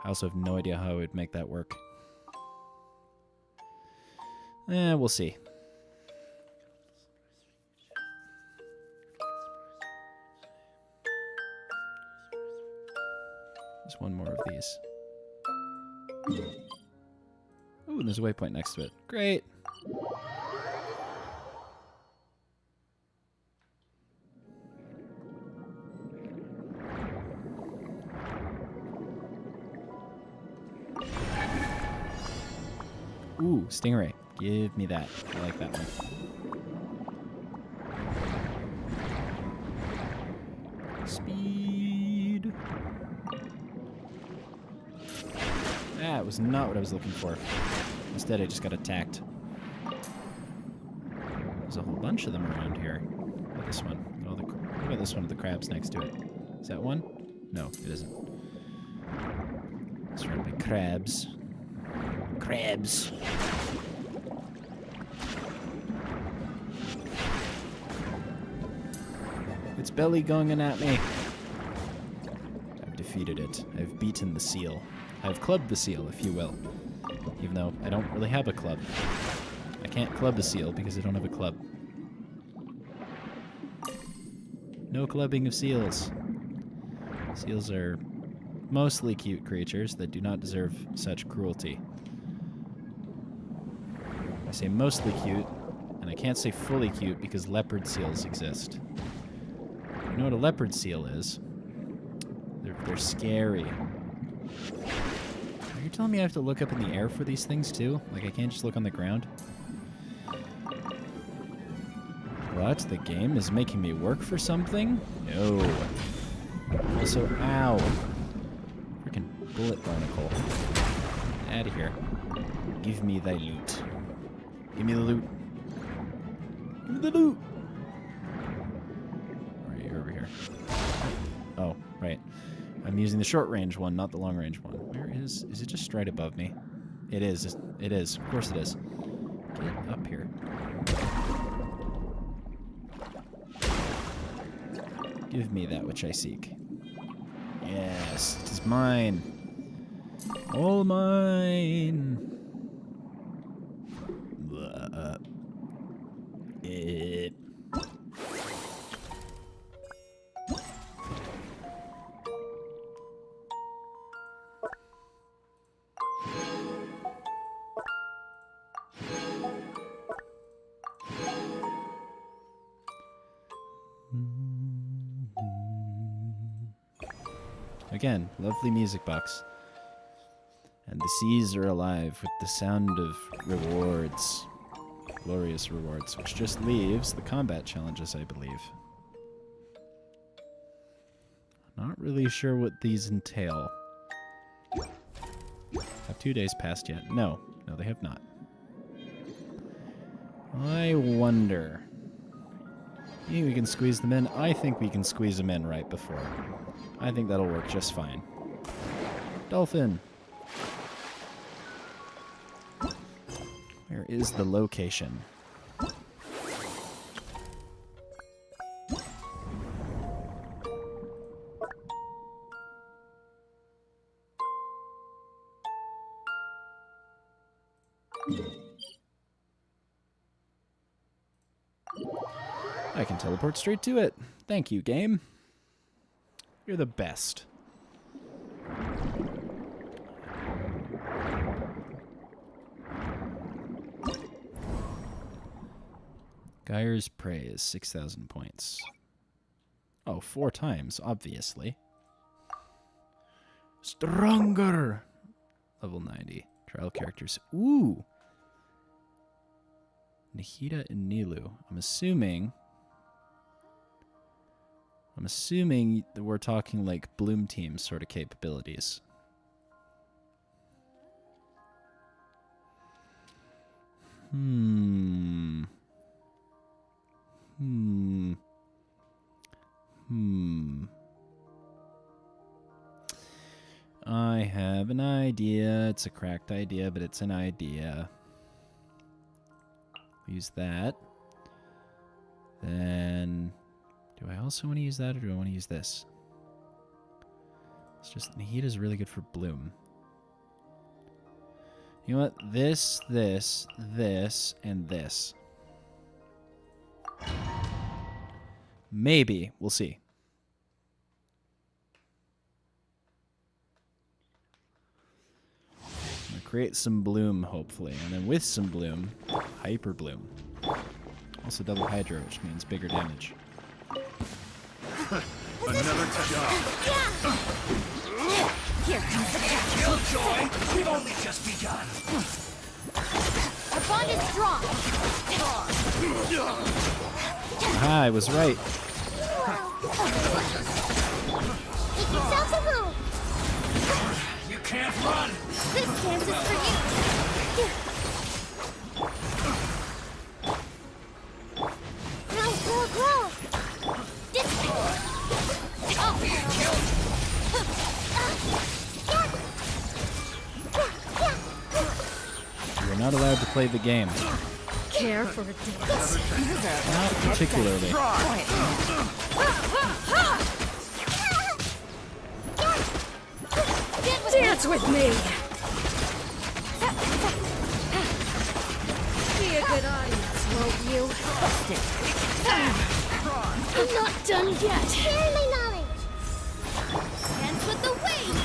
I also have no idea how I would make that work. We'll see. There's one more of these. Ooh, and there's a waypoint next to it. Great! Ooh, stingray. Give me that. I like that one. Speed. That was not what I was looking for. Instead, I just got attacked. There's a whole bunch of them around here. What about this one? Oh, what about this one with the crabs next to it? Is that one? No, it isn't. It's surrounded by crabs. Crabs. It's belly gonging at me. I've defeated it. I've beaten the seal. I've clubbed the seal, if you will. Even though I don't really have a club. I can't club a seal because I don't have a club. No clubbing of seals. Seals are mostly cute creatures that do not deserve such cruelty. I say mostly cute, and I can't say fully cute because leopard seals exist. You know what a leopard seal is? They're scary. Are you telling me I have to look up in the air for these things too? Like I can't just look on the ground? What? The game is making me work for something? No. Also, ow. Freaking bullet barnacle. Get out of here. Give me thy loot. Give me the loot. Give me the loot! Where are you? Over here. Oh, right. I'm using the short range one, not the long range one. Where is it just straight above me? It is. It is. Of course it is. Get up here. Give me that which I seek. Yes, it is mine. All mine. It. Again, lovely music box. And the seas are alive with the sound of rewards. Glorious rewards, which just leaves the combat challenges, I believe. Not really sure what these entail. Have 2 days passed yet? No. No, they have not. I wonder. You think we can squeeze them in? I think we can squeeze them in right before. I think that'll work just fine. Dolphin! Where is the location? I can teleport straight to it. Thank you, game. You're the best. Geyer's Praise, 6,000 points. Oh, 4 times, obviously. Stronger! Level 90. Trial characters. Ooh! Nahida and Nilu. I'm assuming that we're talking like Bloom Team sort of capabilities. I have an idea. It's a cracked idea, but it's an idea. Use that. Then, do I also want to use that, or do I want to use this? It's just, heat is really good for bloom. You know what? This, and this. Maybe. We'll see. I'm gonna create some bloom, hopefully. And then with some bloom, hyper bloom. Also double hydro, which means bigger damage. Another job. Here comes the catch. Killjoy! We've only just begun. Our bond is strong. Aha, I was right. Make yourselves a move. You can't run! This dance is for you. Grow. This way. You're not allowed to play the game. Care for a dance. Not particularly. Dance with me. Be a good audience, won't you? I'm not done yet. Share my knowledge. Dance with the waves.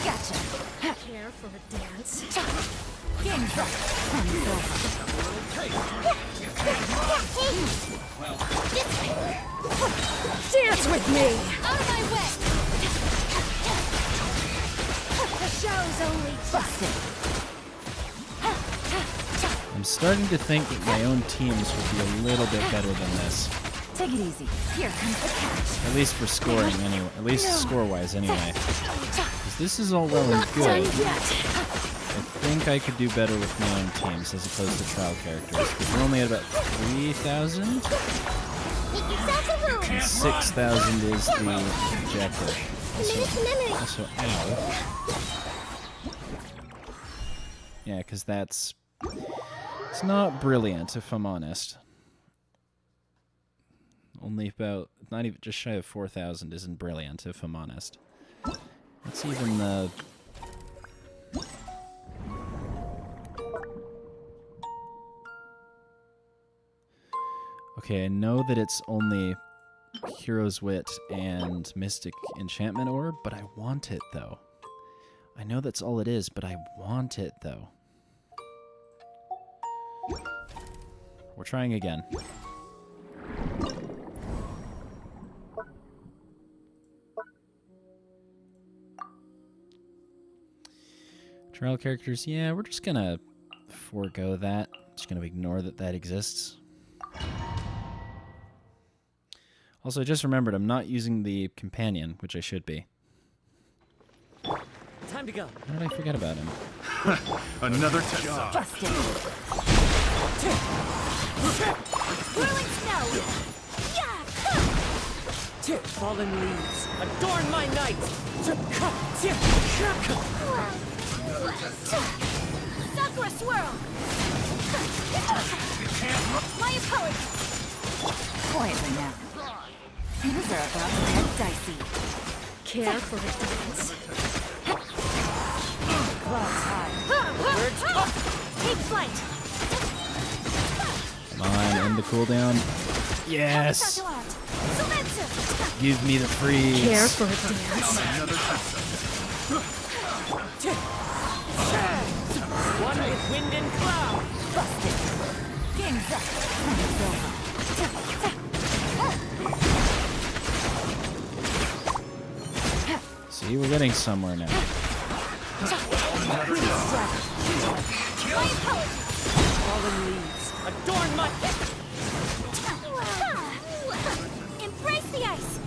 Gotcha. Care for a dance. Dance with me. Out of my way. The show's only busted. I'm starting to think that my own teams would be a little bit better than this. Take it easy. Here comes the catch. At least for scoring, anyway. At least score-wise, anyway. Because this is all well and Not done good. yet. I think I could do better with my own teams as opposed to trial characters. Because we're only at about 3,000? Make yourselves a move. 6,000 is the objective. Also, ow. Yeah, because that's... It's not brilliant, if I'm honest. Only about... Not even... Just shy of 4,000 isn't brilliant, if I'm honest. That's even the... Okay, I know that it's only Hero's Wit and Mystic Enchantment Orb, but I want it, though. I know that's all it is, but I want it, though. We're trying again. Trial characters, yeah, we're just gonna forego that. Just gonna ignore that that exists. Also, I just remembered I'm not using the companion, which I should be. Time to go. How did I forget about him? Another job. Busted. Whirling snow. Fallen leaves, adorn my night. Sakura swirl. My apologies. Quietly now. Things are about to get dicey. Care for a dance. Clouds high. Birds up. Take flight. Come on, end the cooldown. Yes! Give me the freeze. Care for a dance. One with wind and cloud. Busted. Game's up. It's over. See, we're getting somewhere now. Fallen leaves, adorn my... Embrace the ice.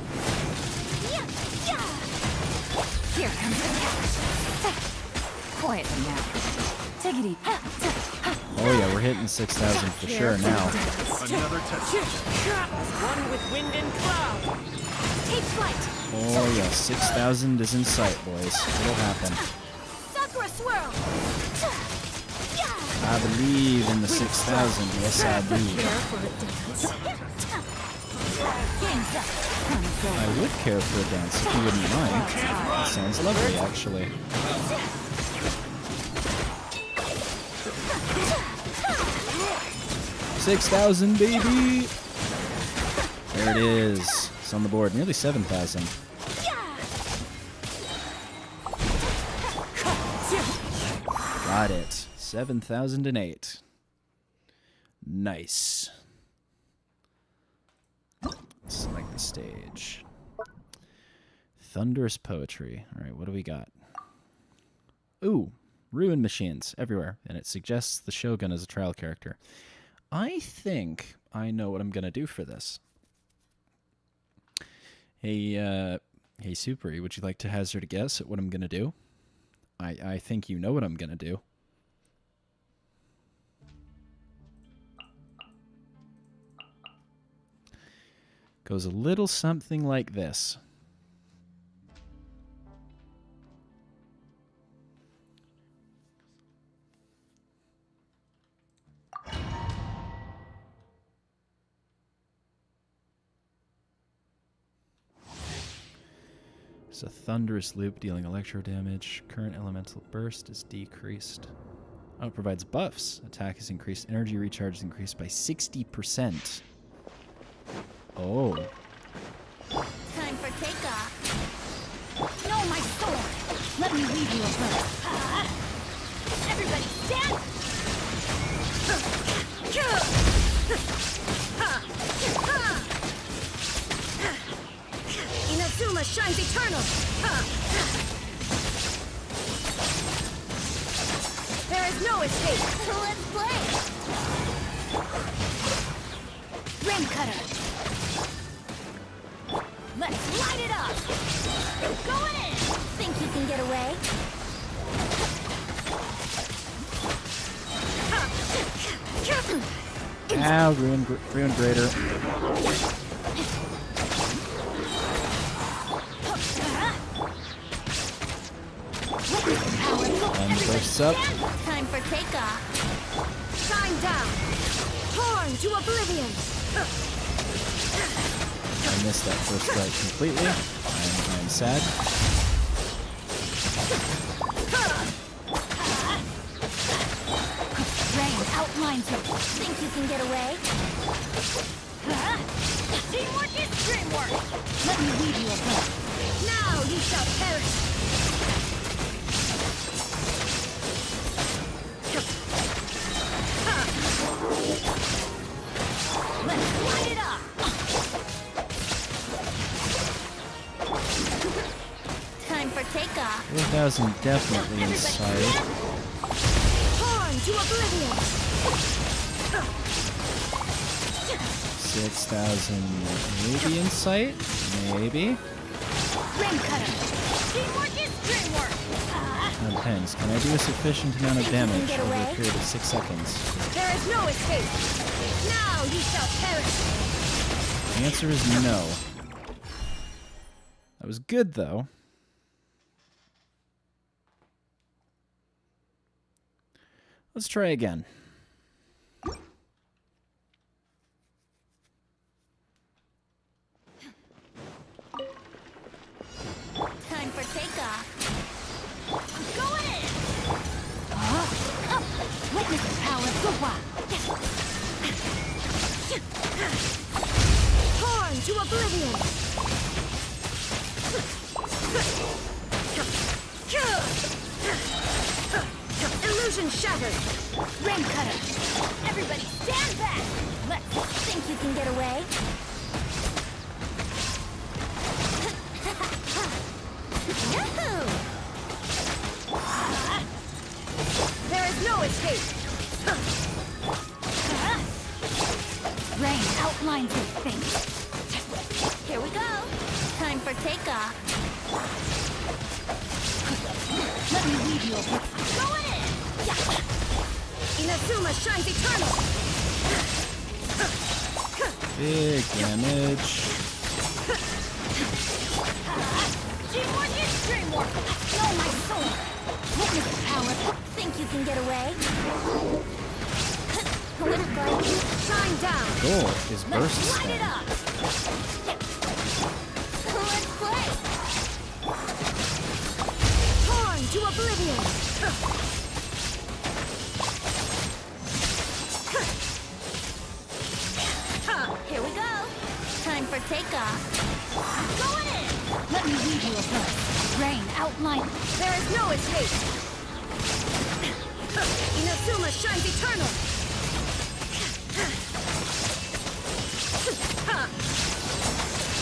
Here comes the catch. Quietly now. Take it easy. Oh yeah, we're hitting 6,000 for sure now. Another touchdown. One with wind and cloud. Take flight. Oh yeah, 6,000 is in sight, boys. It'll happen. Sakura swirl. I believe in the 6,000. Yes, I do. Game's up. I would care for a dance if you wouldn't mind. That sounds lovely, actually. $6,000, baby! There it is. It's on the board. Nearly 7,000. Got it. 7,008. Nice. Select the stage. Thunderous poetry. All right, what do we got? Ooh, ruin machines everywhere, and it suggests the Shogun as a trial character. I think I know what I'm gonna do for this. Hey, Superi, would you like to hazard a guess at what I'm gonna do? I think you know what I'm gonna do. Goes a little something like this. It's a thunderous loop dealing electro damage. Current elemental burst is decreased. Oh, it provides buffs. Attack is increased. Energy recharge is increased by 60%. Oh. Time for takeoff. No, my sword. Let me leave you a bird. Everybody stand. Inazuma shines eternal. There is no escape. So let's play. Rim cutter. Let's light it up. Going in. Think you can get away? Ow, ruin grader. And bursts up. Time for takeoff. Shine down. Torn to oblivion. I missed that first strike completely. I'm sad. Rain outlines you. Think you can get away? Teamwork is dreamwork. Let me lead you a bit. Now you shall perish. Let's light it up. Time for takeoff. 4,000 definitely in sight. Torn to oblivion. 6,000 maybe in sight? Maybe. Rim cutter. Teamwork is dreamwork. Depends. Can I do a sufficient amount of Think you can damage get over away? a period of 6 seconds? There is no escape. Now you shall perish. The answer is no. That was good, though. Let's try again. Time for takeoff. Going in. Witness the power of Gowa. Torn to oblivion. Illusion shattered. Rim cutter. Everybody stand back. Let's think you can get away. Yahoo! There is no escape. Rain outlines your face. Here we go. Time for takeoff. Let me lead you a bit. Going in. Inazuma shines eternal! Big damage. Know my sword! Witness power! Think you can get away? Let's go! Shine down! Cool. His burst Light it spell. up! Let's play! Torn to oblivion! Here we go! Time for takeoff! Going in! Let me lead you apart. Rain, outline. There is no escape! Inazuma shines eternal!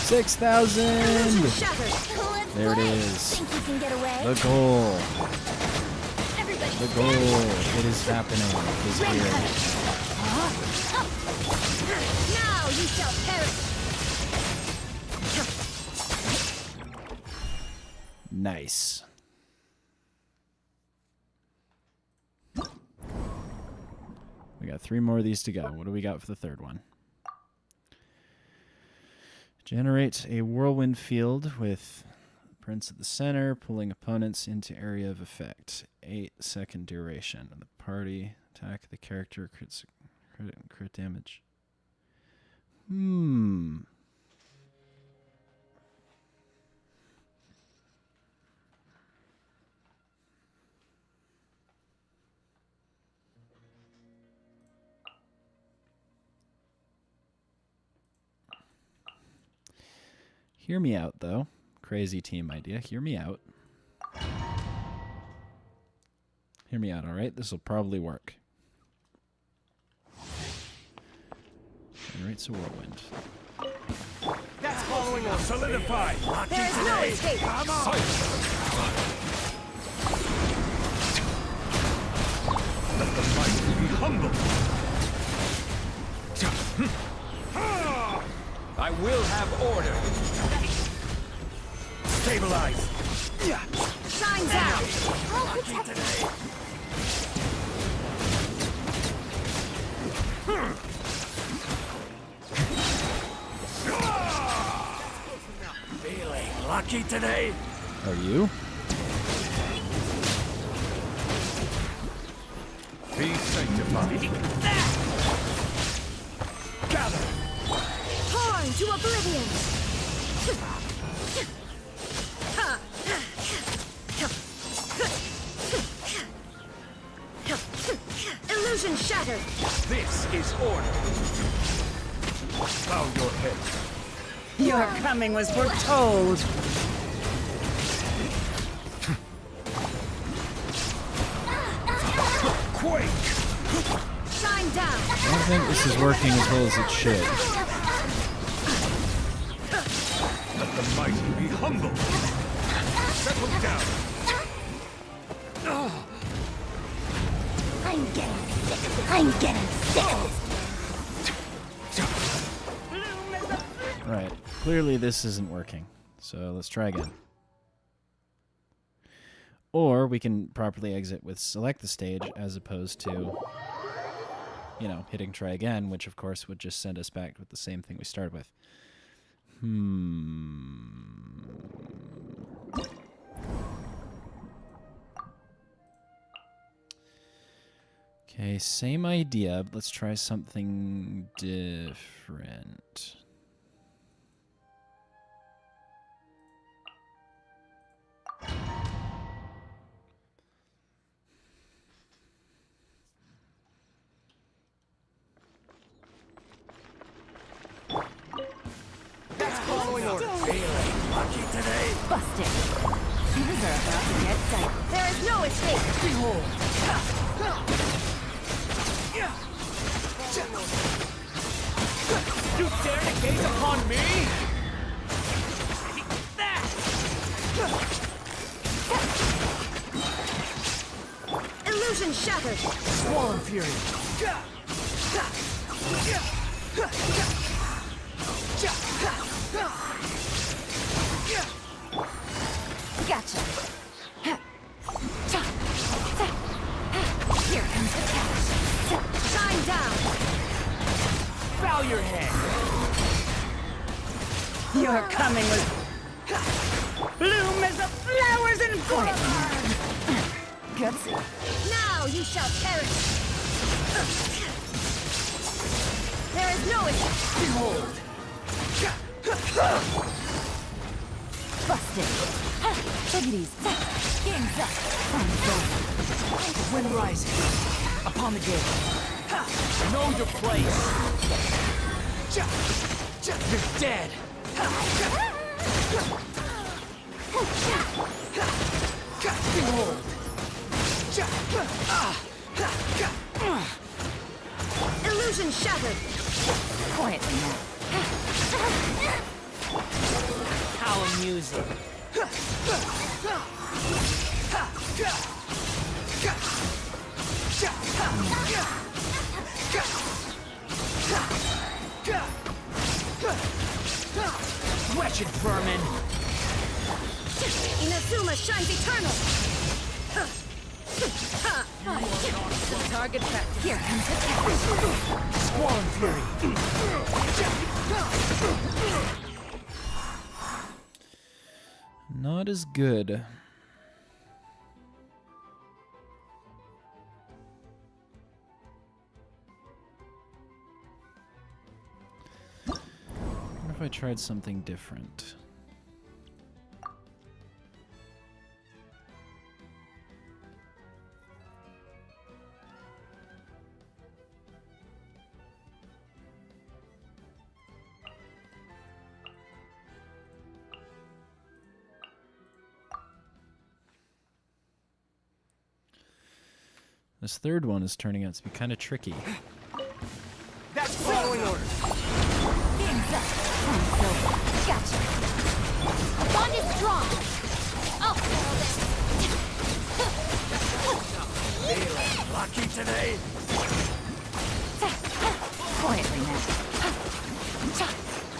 6,000! Illusion shattered! Let's There it play! is. Think you can get away? The goal. Everybody The goal. It is happening. It is Rain here. cutter! Now you shall perish! Nice. We got 3 more of these to go. What do we got for the third one? Generate a whirlwind field with Prince at the center, pulling opponents into area of effect. 8-second duration. And the party attack the character, crit damage. Hear me out, though. Crazy team idea. Hear me out. Hear me out, all right? This will probably work. Generates a whirlwind. That's following us. Solidify. There is no escape! Come on. Let the mighty be humble. I will have order. Stabilize. Shine down! Feeling lucky today? Are you? Be sanctified. Gather. Torn to oblivion! Illusion shattered! This is order. Bow your head. Your coming was foretold. Quake. Shine down! I don't think this is working as well as it should. Let the mighty be humble. Settle down. I'm getting sick of this. I'm getting sick of this. Right. Clearly this isn't working. So let's try again. Or we can properly exit with select the stage as opposed to, you know, hitting try again, which of course would just send us back with the same thing we started with. Okay, same idea, but let's try something different. Following order. Feeling lucky today? Busted. Things are about to get dicey. There is no escape! Behold. You dare to gaze upon me? Illusion shattered! Swarm Fury. Gotcha. Here comes the catch. Your coming was... Bloom as the flowers in bloom! Gutsy. Now you shall perish! There is no escape! Behold! Busted! Take it easy. Game's up. Wind rising. Upon the gate. Know your place. You're dead. Behold! Illusion shattered! Quietly now. How amusing. Wretched vermin. Inazuma shines eternal! Target practice. Here comes the cat. Squall fury. Not as good. What if I tried something different? This third one is turning out to be kind of tricky. That's following orders. Game's up. Gotcha. Bond is strong. Oh, Feeling lucky today? Quietly now.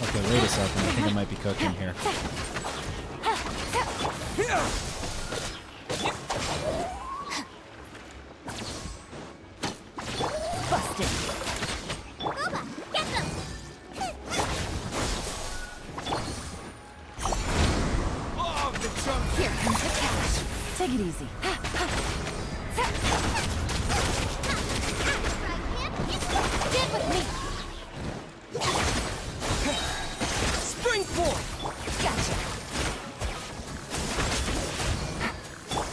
Okay, wait a second. I think I might be cooking here. Busted. Booba, get them! Oh, the chunk. Here comes the cat. Take it easy. Get with me! Springboard. Gotcha.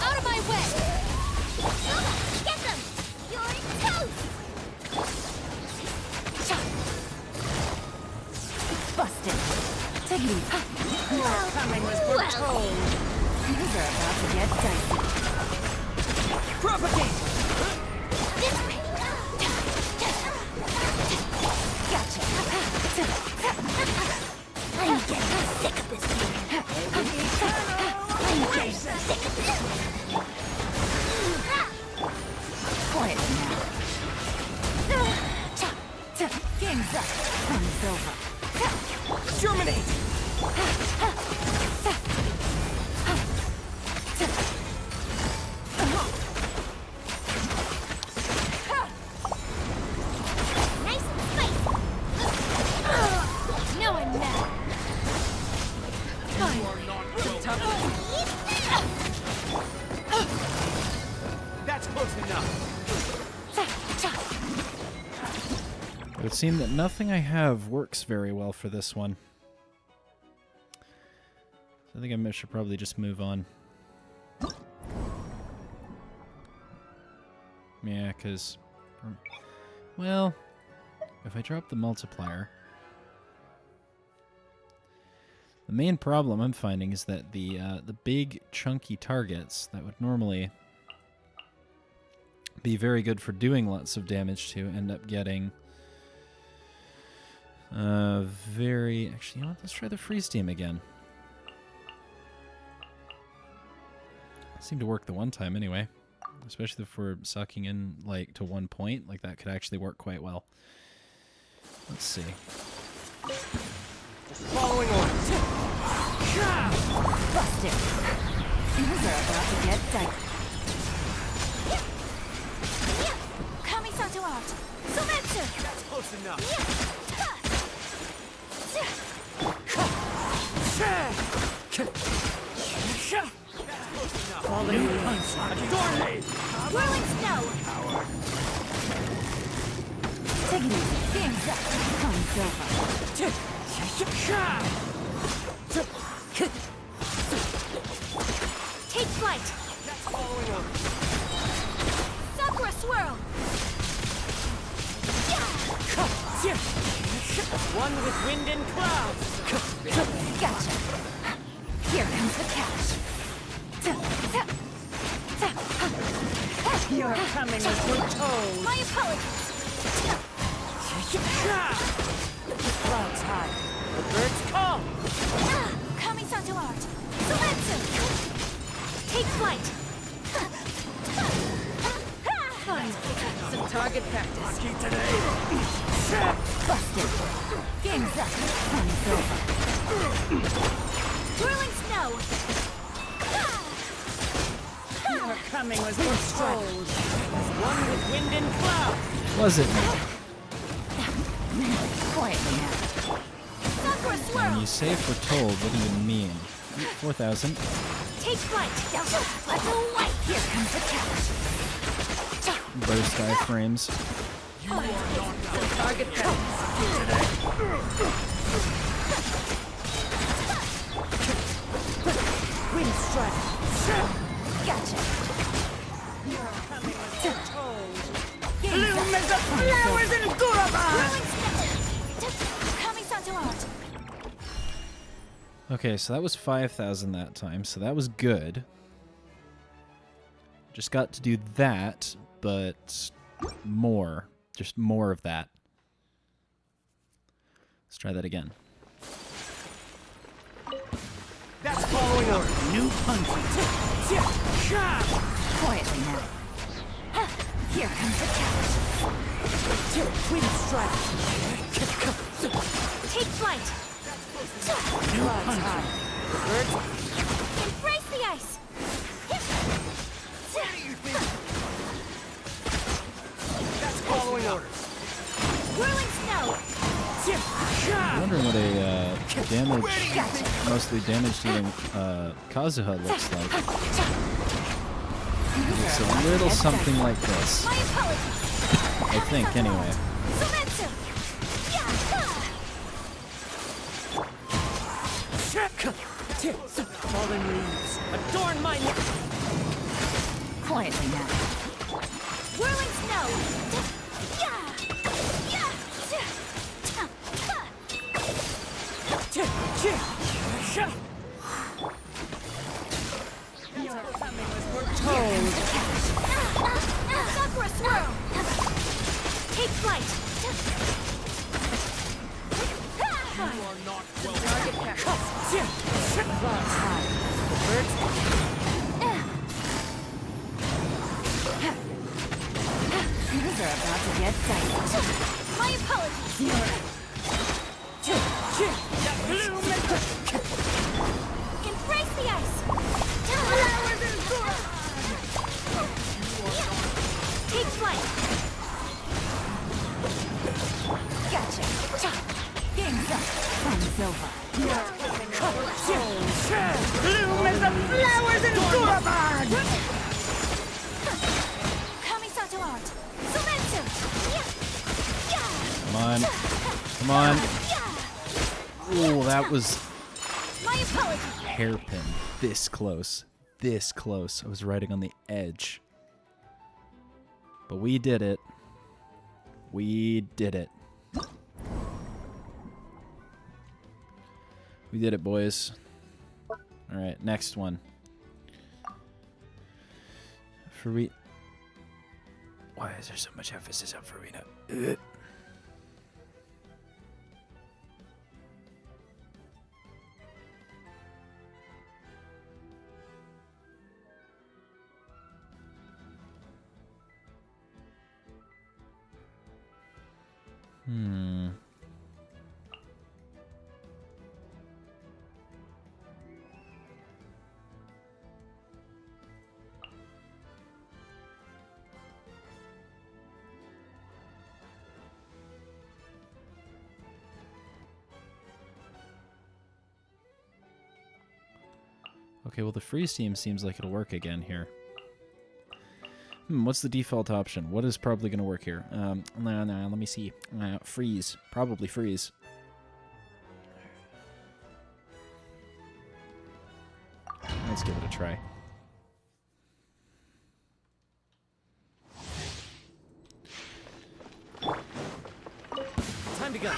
Out of my way! Booba, get them! You're toast! Busted. Take it easy. Your coming was foretold. Things are about to get dicey. Propagate. This way! Gotcha. I'm getting sick of this game. I'm getting sick of this. Quietly now. Game's up. Run's over. Germinate. Nice and spicy. No, I'm not. You are not welcome. That's close enough. It would seem that nothing I have works very well for this one. So I think I should probably just move on. Yeah, because... Well, if I drop the multiplier... The main problem I'm finding is that the big, chunky targets that would normally be very good for doing lots of damage to end up getting... very... Actually, you know what? Let's try the freeze team again. Seemed to work the one time anyway. Especially if we're sucking in, like, to 1 point. Like, that could actually work quite well. Let's see. Following orders. Busted. Things are about to get dicey. Kami-sato out. Soumetsu. That's close enough. Adorn me! Whirling snow! Take it easy. Game's up. Time's over. Take flight! Following on. Sakura swirl! One with wind and clouds. Gotcha. Here comes the catch. You're coming as we're told. My apologies! Clouds high. The birds call. Kami-santo art! Thelxie! Take flight! Some target practice. Lucky today. Busted. Game's up. Time's over. Whirling snow! You're coming as we're told. One with wind and clouds. Was it me? Quietly now. Sakura When swirl! you say foretold, what do you mean? 4,000. Take flight! Let's away! Here comes the catch. Burst iframes. Some target practice. Wind strike. Gotcha. Bloom as the flowers in Guraba! Kami-santo art! Okay, so that was 5,000 that time, so that was good. Just got to do that, but more. Just more of that. Let's try that again. That's following on. New country. Quietly now. Here comes the catch. Wind strike. Take flight! Clouds high. The birds Embrace the ice! That's following orders. Whirling snow! I'm wondering what a mostly damage dealing Kazuha looks like. It's a little something like this. My apologies! I think, anyway. Thelxie! Fallen leaves. Adorn my neck. Quietly now. Whirling snow! Sakura swirl! Take flight! Clouds high. The birds Things are about to get dicey. My apologies! bloom as the Embrace the ice! flowers in Take flight! Gotcha. Game's up. Time's over. bloom as the flowers in Gurabad! Kami-santo art! Thelxie! Come on. Come on. Oh, that was My apologies! hairpin. This close. This close. I was riding on the edge. But we did it. We did it. We did it, boys. All right, next one. Farina. Why is there so much emphasis on Farina? Ugh. Okay, well the freeze team seems like it'll work again here. What's the default option? What is probably going to work here? Let me see. Freeze. Probably freeze. Let's give it a try. Time to go.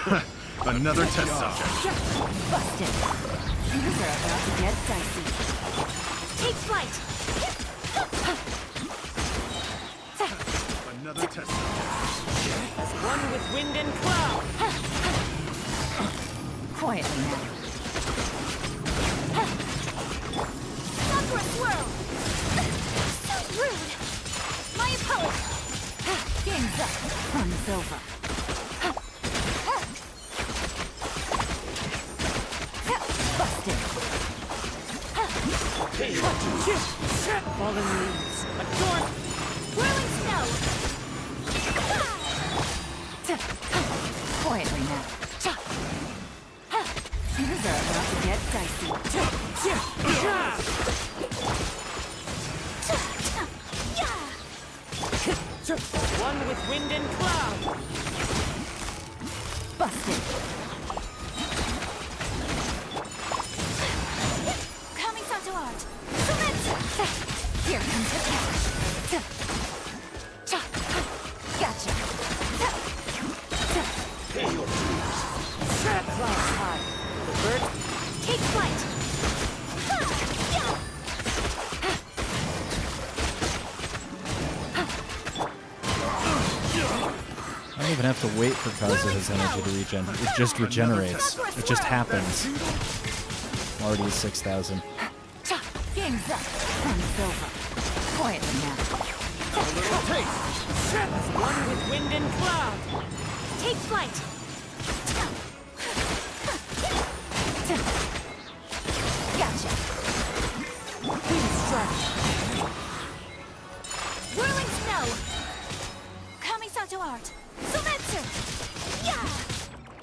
Another test subject. Busted. Things are about to get dicey. Take flight! Another test subject. As one with wind and cloud. Quietly now. Upward swirl! So rude! My apologies! Game's up. Fun's over. Busted. Fallen leaves. Adorn. Whirling snow! Quietly now. Things are about to get dicey. One with wind and cloud. Busted. Coming to art! Here comes the catch. Gotcha. Clouds high. The bird. Take flight! I don't even have to wait for Kazuha's energy to regen. It just regenerates. It just happens. Already at 6,000. Game's up. Fun's over. Quietly now. A little taste. As one with wind and cloud. Take flight! Gotcha. Wind strike. Whirling snow! Coming to art! Sumetsu! Yeah!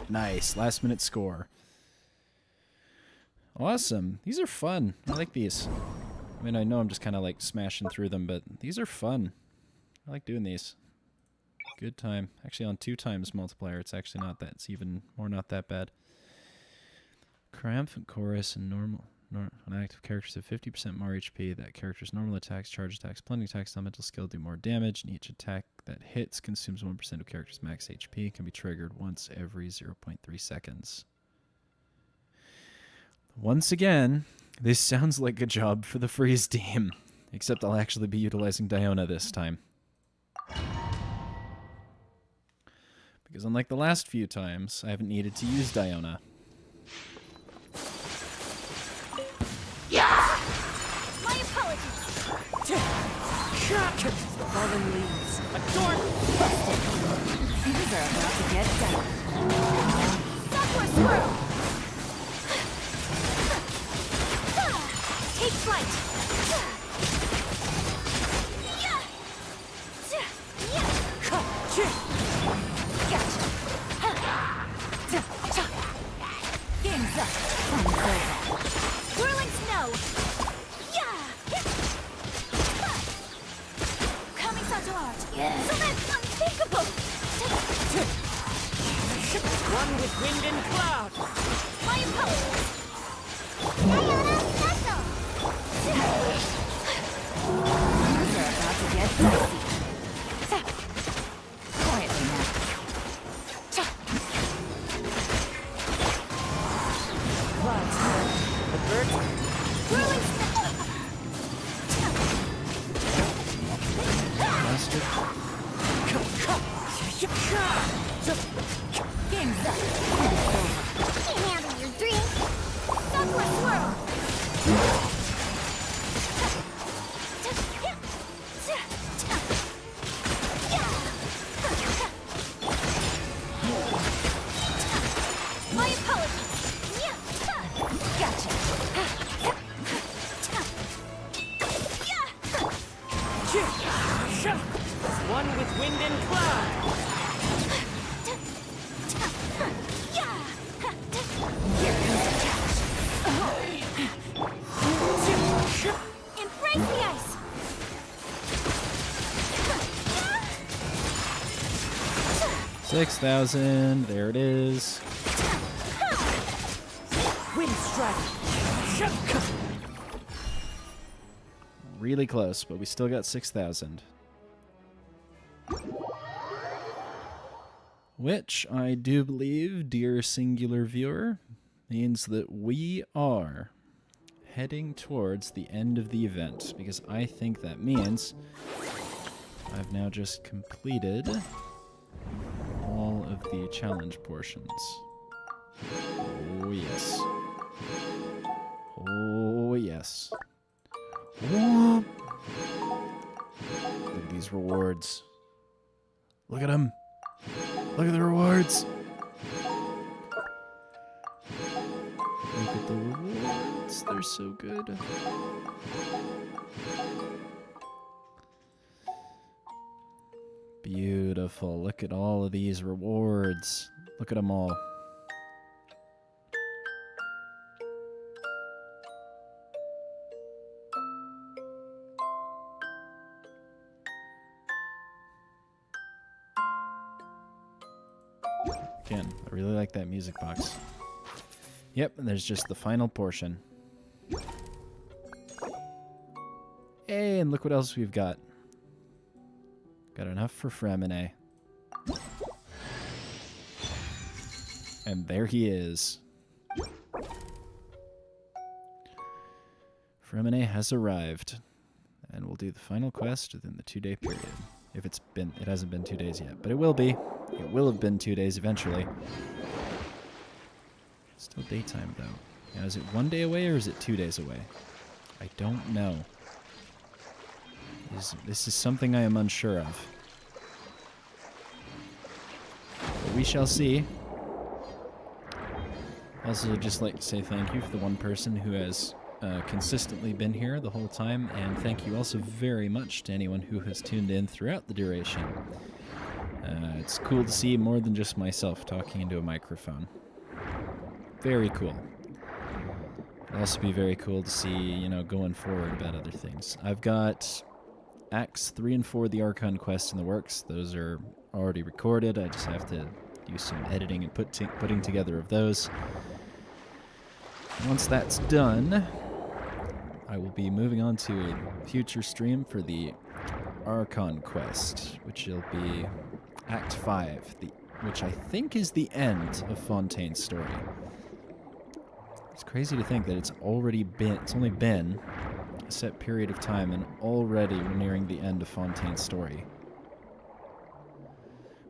Nice. Last minute score. Awesome. These are fun. I like these. I mean, I know I'm just kind of like smashing through them, but these are fun. I like doing these. Good time. Actually, on 2 times multiplier, it's actually not that. It's even more not that bad. Triumphant chorus and normal. An active characters have 50% more HP. That character's normal attacks, charge attacks, plunging attacks, elemental skill do more damage, and each attack that hits consumes 1% of character's max HP. Can be triggered once every 0.3 seconds. Once again, this sounds like a job for the Freeze team, except I'll actually be utilizing Diona this time. Because unlike the last few times, I haven't needed to use Diona. My apologies! Fallen leaves. Adorn. Busted. Things are about to get dicey. Upward swirl! Take flight! Game's up. Fun's over. Whirling snow! Coming to art! So that's unthinkable! One with wind and cloud. My apologies! Diona Special! Things are about to get dicey. Quietly now. Clouds high. The bird. Whirling snow! Bastard. Game's up. Can't handle your drink! Upward swirl! My apologies! Gotcha. One with wind and cloud. Here comes the catch. Embrace the ice! 6,000. There it is. Wind strike. Really close, but we still got 6,000. Which I do believe, dear singular viewer, means that we are heading towards the end of the event, because I think that means I've now just completed all of the challenge portions. Oh yes. Oh yes. Whoop. Look at these rewards. Look at them. Look at the rewards. Look at the rewards. They're so good. Beautiful. Look at all of these rewards. Look at them all. Again, I really like that music box. Yep, and there's just the final portion. Hey, and look what else we've got. Got enough for Fremine. And there he is. Fremine has arrived. And we'll do the final quest within the 2-day period. If it hasn't been 2 days yet, but it will be. It will have been 2 days eventually. Still daytime though. Now, is it 1 day away or is it 2 days away? I don't know. This is something I am unsure of. But we shall see. Also, I'd just like to say thank you for the one person who has consistently been here the whole time, and thank you also very much to anyone who has tuned in throughout the duration. It's cool to see more than just myself talking into a microphone. Very cool. It'll also be very cool to see, you know, going forward about other things. I've got Acts 3 and 4 of the Archon quest in the works. Those are already recorded. I just have to do some editing and putting together of those. Once that's done, I will be moving on to a future stream for the Archon quest, which will be Act 5, which I think is the end of Fontaine's story. It's crazy to think that it's only been a set period of time, and already we're nearing the end of Fontaine's story.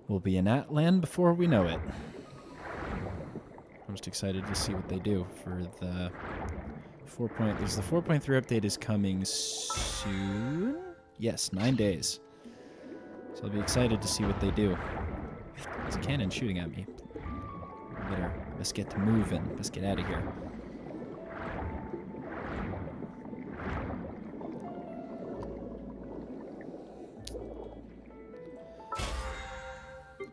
We'll be in Atlan before we know it. I'm just excited to see what they do for the 4.3 update is coming soon? Yes, 9 days. So I'll be excited to see what they do. There's a cannon shooting at me. Better, let's get to moving. Let's get out of here.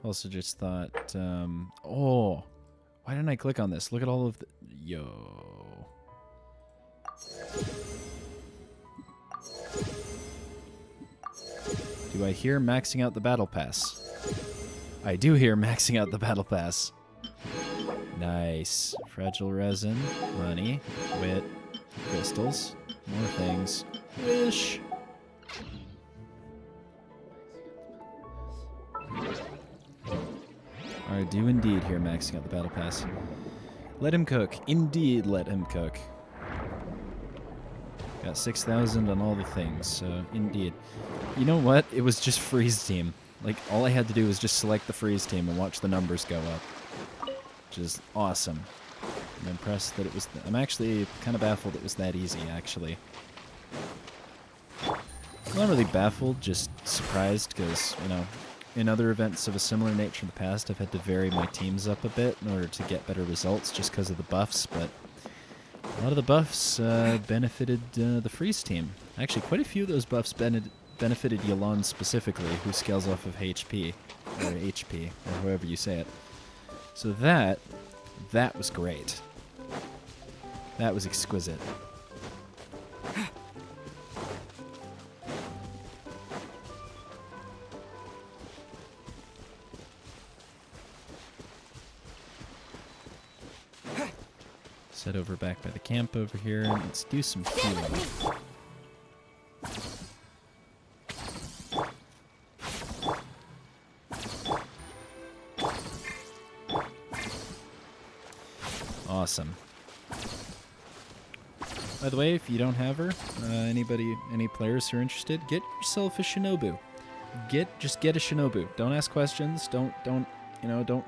Also just thought, oh, why didn't I click on this? Look at all of the, yo. Do I hear maxing out the battle pass? I do hear maxing out the battle pass. Nice. Fragile resin, money, wit, crystals, more things. Wish. I do indeed hear maxing out the battle pass. Let him cook. Indeed, let him cook. Got 6,000 on all the things, so indeed. You know what? It was just freeze team. Like, all I had to do was just select the freeze team and watch the numbers go up. Which is awesome. I'm impressed that it was... I'm actually kind of baffled it was that easy, actually. I'm not really baffled, just surprised, because, you know, in other events of a similar nature in the past, I've had to vary my teams up a bit in order to get better results just because of the buffs, but a lot of the buffs benefited the freeze team. Actually, quite a few of those buffs benefited Yolande specifically, who scales off of HP, or however you say it. So that was great. That was exquisite. Let's head over back by the camp over here and let's do some healing. Awesome. By the way, if you don't have her, any players who are interested, get yourself a Shinobu. Just get a Shinobu. Don't ask questions. Don't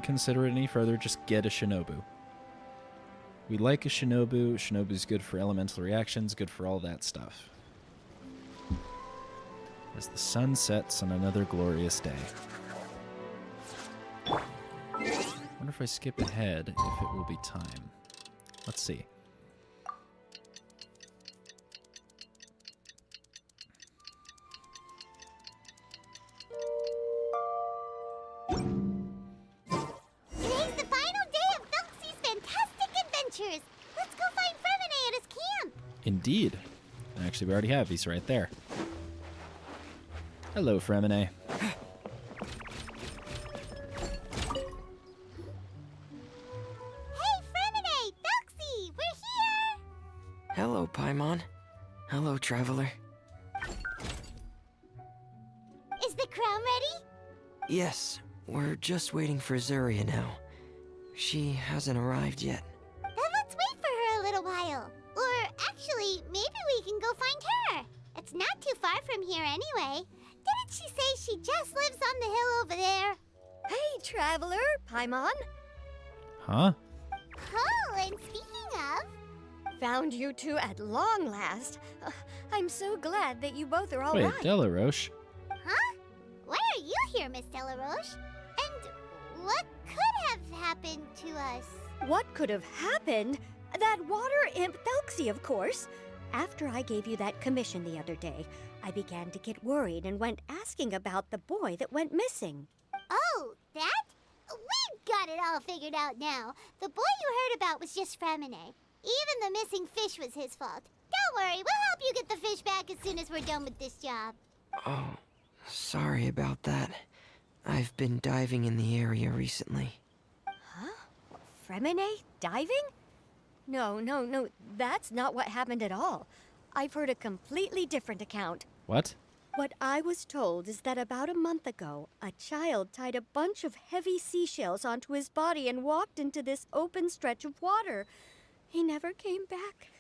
consider it any further. Just get a Shinobu. We like a Shinobu. Shinobu's good for elemental reactions, good for all that stuff. As the sun sets on another glorious day. I wonder if I skip ahead, if it will be time. Let's see. Today's the final day of Thelxie's fantastic adventures. Let's go find Fremine at his camp. Indeed. Actually, we already have. He's right there. Hello, Fremine. Hey, Fremine! Thelxie! We're here! Hello, Paimon. Hello, traveler. Is the crown ready? Yes, we're just waiting for Zuria now. She hasn't arrived yet. Then let's wait for her a little while. Or actually, maybe we can go find her. It's not too far from here anyway. Didn't she say she just lives on the hill over there? Hey, traveler, Paimon. Huh? Oh, and speaking of... Found you two at long last. I'm so glad that you both are all Wait, right. Delaroche. Huh? Why are you here, Miss Delaroche? And what could have happened to us? What could have happened? That water imp Thelxie, of course. After I gave you that commission the other day, I began to get worried and went asking about the boy that went missing. Oh, that? We've got it all figured out now. The boy you heard about was just Fremine. Even the missing fish was his fault. Don't worry, we'll help you get the fish back as soon as we're done with this job. Oh, sorry about that. I've been diving in the area recently. Huh? Fremine diving? No, that's not what happened at all. I've heard a completely different account. What? What I was told is that about a month ago, a child tied a bunch of heavy seashells onto his body and walked into this open stretch of water. He never came back.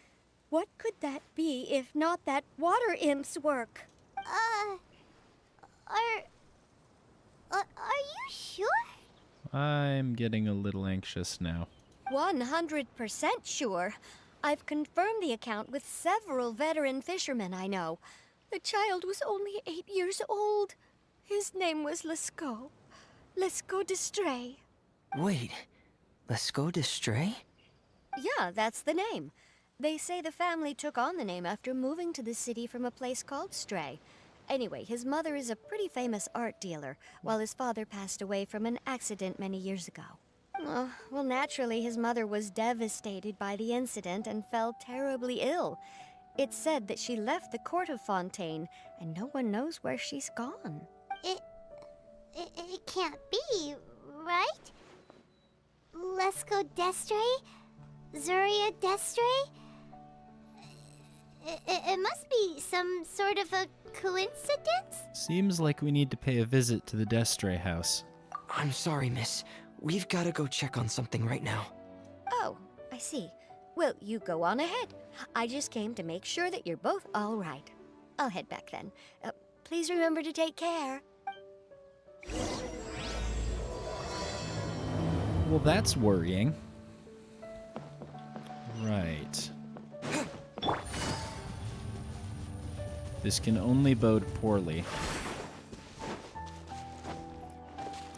What could that be if not that water imp's work? Are you sure? I'm getting a little anxious now. 100% sure. I've confirmed the account with several veteran fishermen I know. The child was only 8 years old. His name was Lescaut. Lescaut d'Estray. Wait, let's go to Stray? Yeah, that's the name. They say the family took on the name after moving to the city from a place called Stray. Anyway, his mother is a pretty famous art dealer, while his father passed away from an accident many years ago. Well, naturally, his mother was devastated by the incident and fell terribly ill. It's said that she left the court of Fontaine, and no one knows where she's gone. It can't be, right? Lescaut d'Estray? Zuria d'Estray? It must be some sort of a coincidence? Seems like we need to pay a visit to the Destre house. I'm sorry, miss. We've got to go check on something right now. Oh, I see. Well, you go on ahead. I just came to make sure that you're both all right. I'll head back then. Please remember to take care. Well, that's worrying. Right. This can only bode poorly.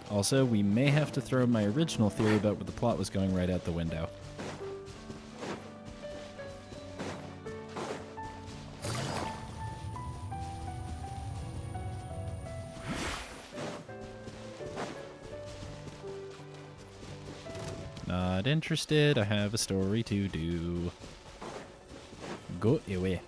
Also, we may have to throw my original theory about where the plot was going right out the window. Not interested. I have a story to do. Go away.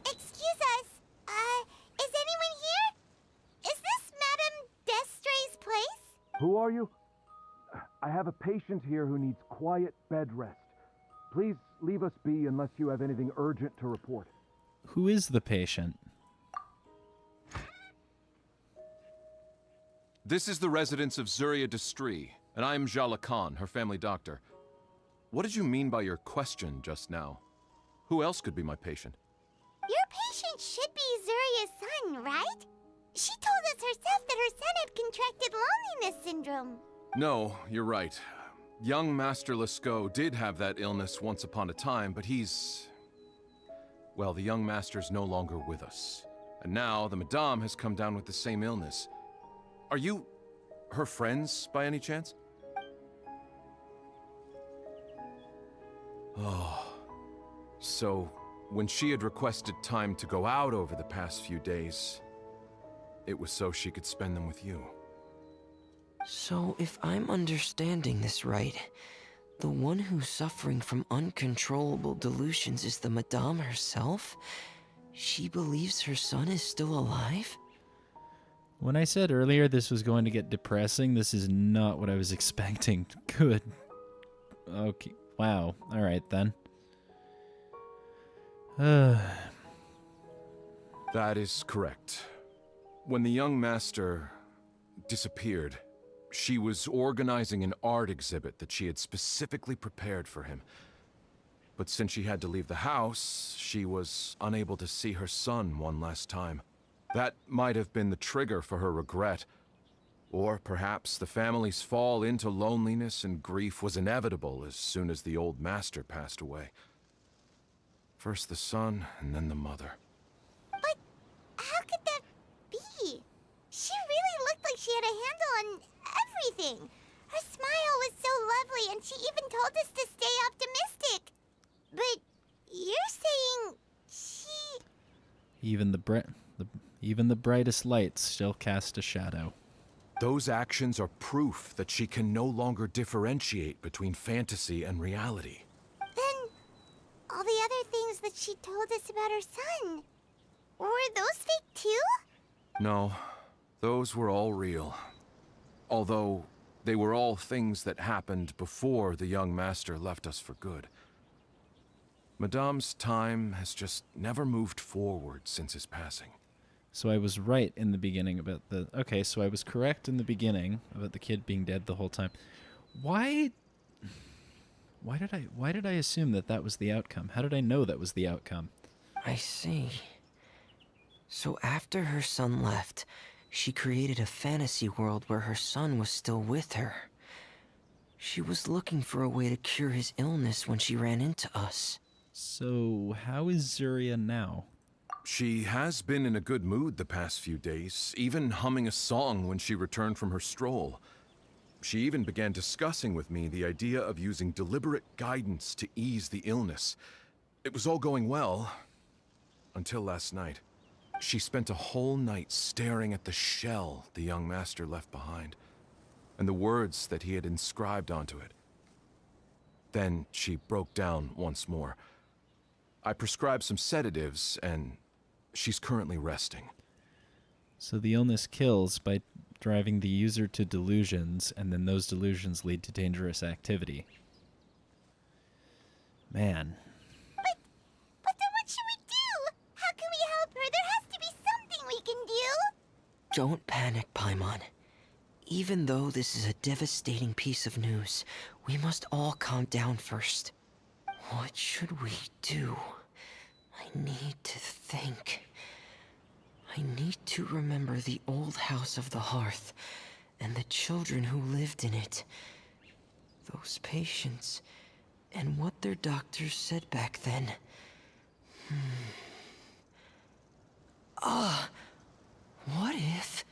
Excuse Who are you? I have a patient here who needs quiet bed rest. Please leave us be unless you have anything urgent to report. Who is the patient? This is the residence of Zuria Destri, and I'm Jala Khan, her family doctor. What did you mean by your question just now? Who else could be my patient? Your patient should be Zuria's son, right? She told us herself that her son had contracted loneliness syndrome. No, you're right. Young Master Lescaut did have that illness once upon a time, but he's... Well, the young master's no longer with us. And now the Madame has come down with the same illness. Are you her friends by any chance? Oh. So, when she had requested time to go out over the past few days, it was so she could spend them with you. So, if I'm understanding this right, the one who's suffering from uncontrollable delusions is the Madame herself? She believes her son is still alive? When I said earlier this was going to get depressing, this is not what I was expecting. Good. Okay. Wow. All right, then. That is correct. When the young master disappeared, she was organizing an art exhibit that she had specifically prepared for him. But since she had to leave the house, she was unable to see her son one last time. That might have been the trigger for her regret. Or perhaps the family's fall into loneliness and grief was inevitable as soon as the old master passed away. First the son, and then the mother. But how could that be? She really looked like she had a handle on everything. Her smile was so lovely, and she even told us to stay optimistic. But you're saying she... Even the brightest lights still cast a shadow. Those actions are proof that she can no longer differentiate between fantasy and reality. Then, all the other things that she told us about her son, were those fake too? No, those were all real. Although, they were all things that happened before the young master left us for good. Madame's time has just never moved forward since his passing. So I was right in the beginning about the... Okay, so I was correct in the beginning about the kid being dead the whole time. Why did I assume that that was the outcome? How did I know that was the outcome? I see. So after her son left, she created a fantasy world where her son was still with her. She was looking for a way to cure his illness when she ran into us. So how is Zuria now? She has been in a good mood the past few days, even humming a song when she returned from her stroll. She even began discussing with me the idea of using deliberate guidance to ease the illness. It was all going well, until last night. She spent a whole night staring at the shell the young master left behind, and the words that he had inscribed onto it. Then she broke down once more. I prescribed some sedatives, and she's currently resting. So the illness kills by driving the user to delusions, and then those delusions lead to dangerous activity. Man. But then what should we do? How can we help her? There has to be something we can do. Don't panic, Paimon. Even though this is a devastating piece of news, we must all calm down first. What should we do? I need to think. I need to remember the old house of the hearth and the children who lived in it. Those patients and what their doctors said back then. What if...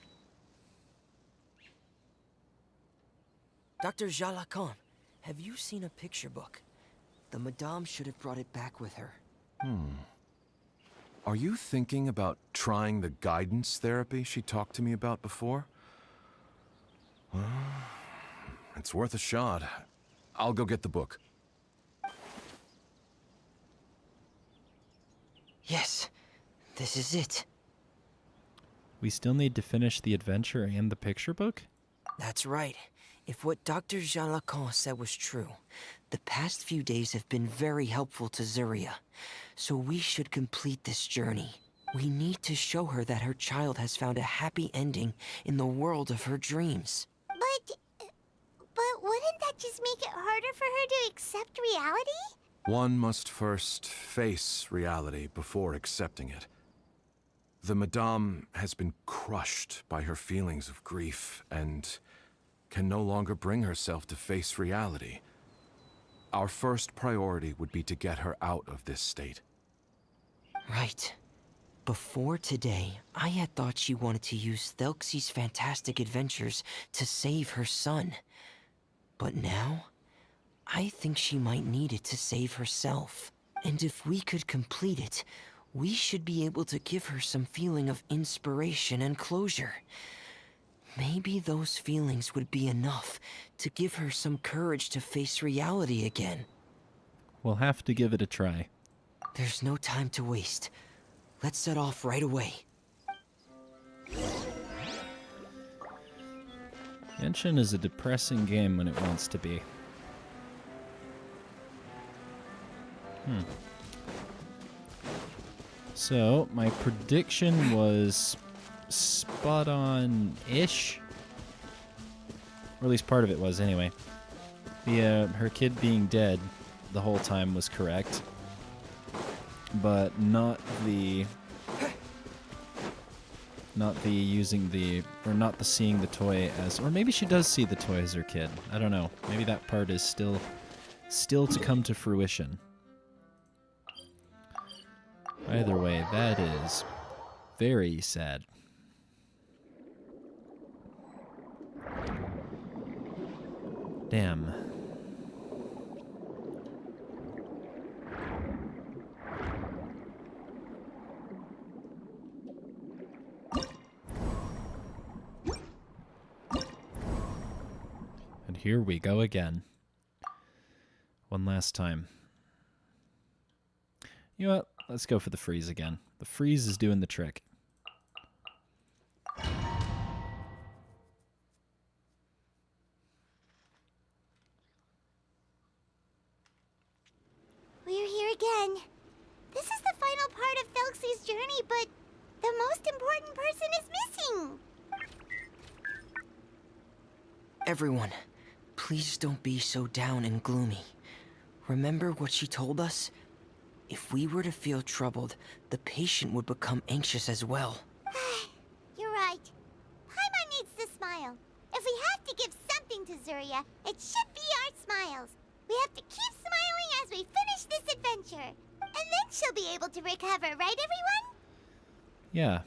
Dr. Jalakan, have you seen a picture book? The Madame should have brought it back with her. Are you thinking about trying the guidance therapy she talked to me about before? Well, it's worth a shot. I'll go get the book. Yes, this is it. We still need to finish the adventure and the picture book? That's right. If what Dr. Jean Lacan said was true, the past few days have been very helpful to Zuria. So we should complete this journey. We need to show her that her child has found a happy ending in the world of her dreams. But wouldn't that just make it harder for her to accept reality? One must first face reality before accepting it. The Madame has been crushed by her feelings of grief and can no longer bring herself to face reality. Our first priority would be to get her out of this state. Right. Before today, I had thought she wanted to use Thelxie's fantastic adventures to save her son. But now, I think she might need it to save herself. And if we could complete it, we should be able to give her some feeling of inspiration and closure. Maybe those feelings would be enough to give her some courage to face reality again. We'll have to give it a try. There's no time to waste. Let's set off right away. Genshin is a depressing game when it wants to be. So, my prediction was spot on-ish. Or at least part of it was, anyway. Her kid being dead the whole time was correct. But not the seeing the toy as, or maybe she does see the toy as her kid. I don't know. Maybe that part is still to come to fruition. Either way, that is very sad. Damn. And here we go again. One last time. You know what? Let's go for the freeze again. The freeze is doing the trick. We're here again. This is the final part of Thelxie's journey, but the most important person is missing. Everyone, please don't be so down and gloomy. Remember what she told us? If we were to feel troubled, the patient would become anxious as well. You're right. Paimon needs to smile. If we have to give something to Zuria, it should be our smiles. We have to keep smiling as we finish this adventure. And then she'll be able to recover, right everyone? Yeah,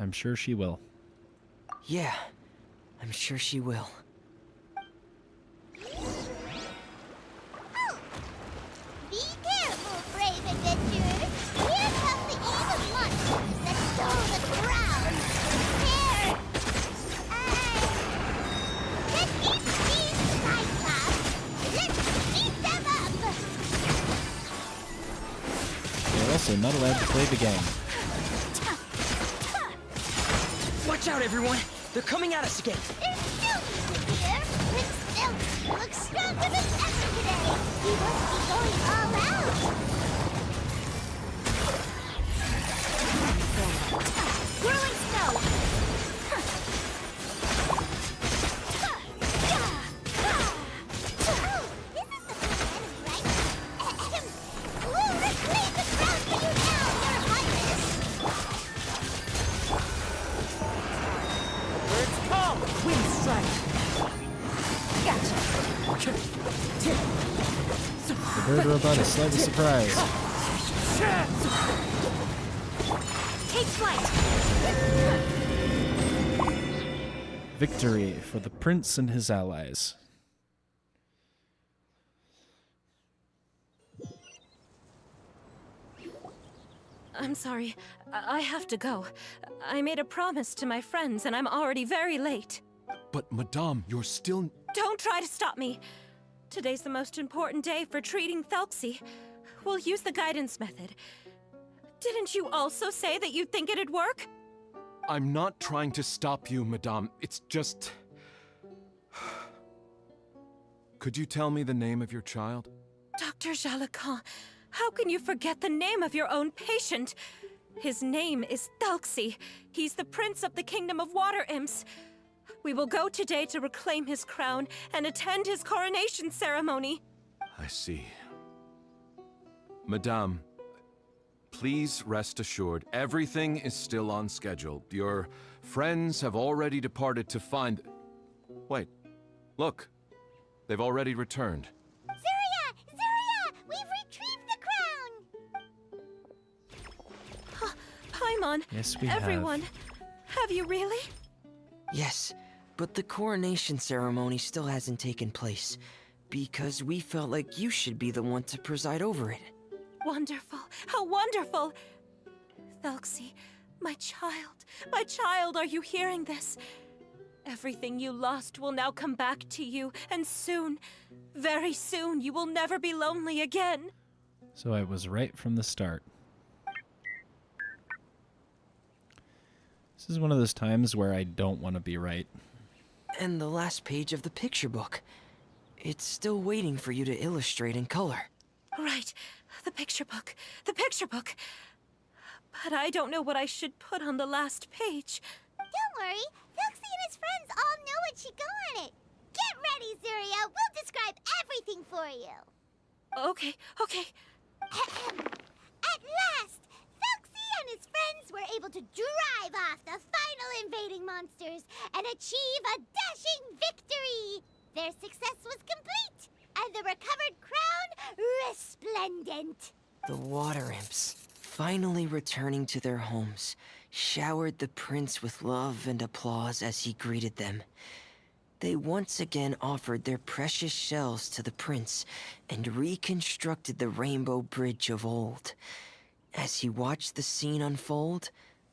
I'm sure she will. Yeah, I'm sure she will. Oh! Be careful, brave adventurers! Here come the evil monsters that stole the crown! Here! Let me seize the Cyclops! Let's beat them up! They're also not allowed to play the game. Watch out, everyone! They're coming at us again! There's still people here! Prince Thelxie looks stronger than ever today! He must be going all out! Whirling snow! Oh, this is the big enemy, right? We'll reclaim the crown for you now, Your Highness! Birds come! Wind strike! Gotcha! The bird robot is slightly surprised. Take flight! Victory for the prince and his allies. I'm sorry. I have to go. I made a promise to my friends, and I'm already very late. But, Madame, you're still... Don't try to stop me. Today's the most important day for treating Thelxie. We'll use the guidance method. Didn't you also say that you think it'd work? I'm not trying to stop you, Madame. It's just... Could you tell me the name of your child? Dr. Jalacan, how can you forget the name of your own patient? His name is Thelxie. He's the prince of the kingdom of water imps. We will go today to reclaim his crown and attend his coronation ceremony. I see. Madame, please rest assured, everything is still on schedule. Your friends have already departed to find... Wait, look. They've already returned. Zuria! Zuria! We've retrieved the crown! Paimon, Yes, we everyone, have you really? Yes, but the coronation ceremony still hasn't taken place, because we felt like you should be the one to preside over it. Wonderful, how wonderful! Thelxie, my child, are you hearing this? Everything you lost will now come back to you, and soon, very soon, you will never be lonely again. So I was right from the start. This is one of those times where I don't want to be right. And the last page of the picture book. It's still waiting for you to illustrate in color. Right, the picture book. But I don't know what I should put on the last page. Don't worry, Thelxie and his friends all know what should go on it. Get ready, Zuria. We'll describe everything for you. Okay. At last, Thelxie and his friends were able to drive off the final invading monsters and achieve a dashing victory. Their success was complete, and the recovered crown resplendent. The water imps, finally returning to their homes, showered the prince with love and applause as he greeted them. They once again offered their precious shells to the prince and reconstructed the rainbow bridge of old. As he watched the scene unfold,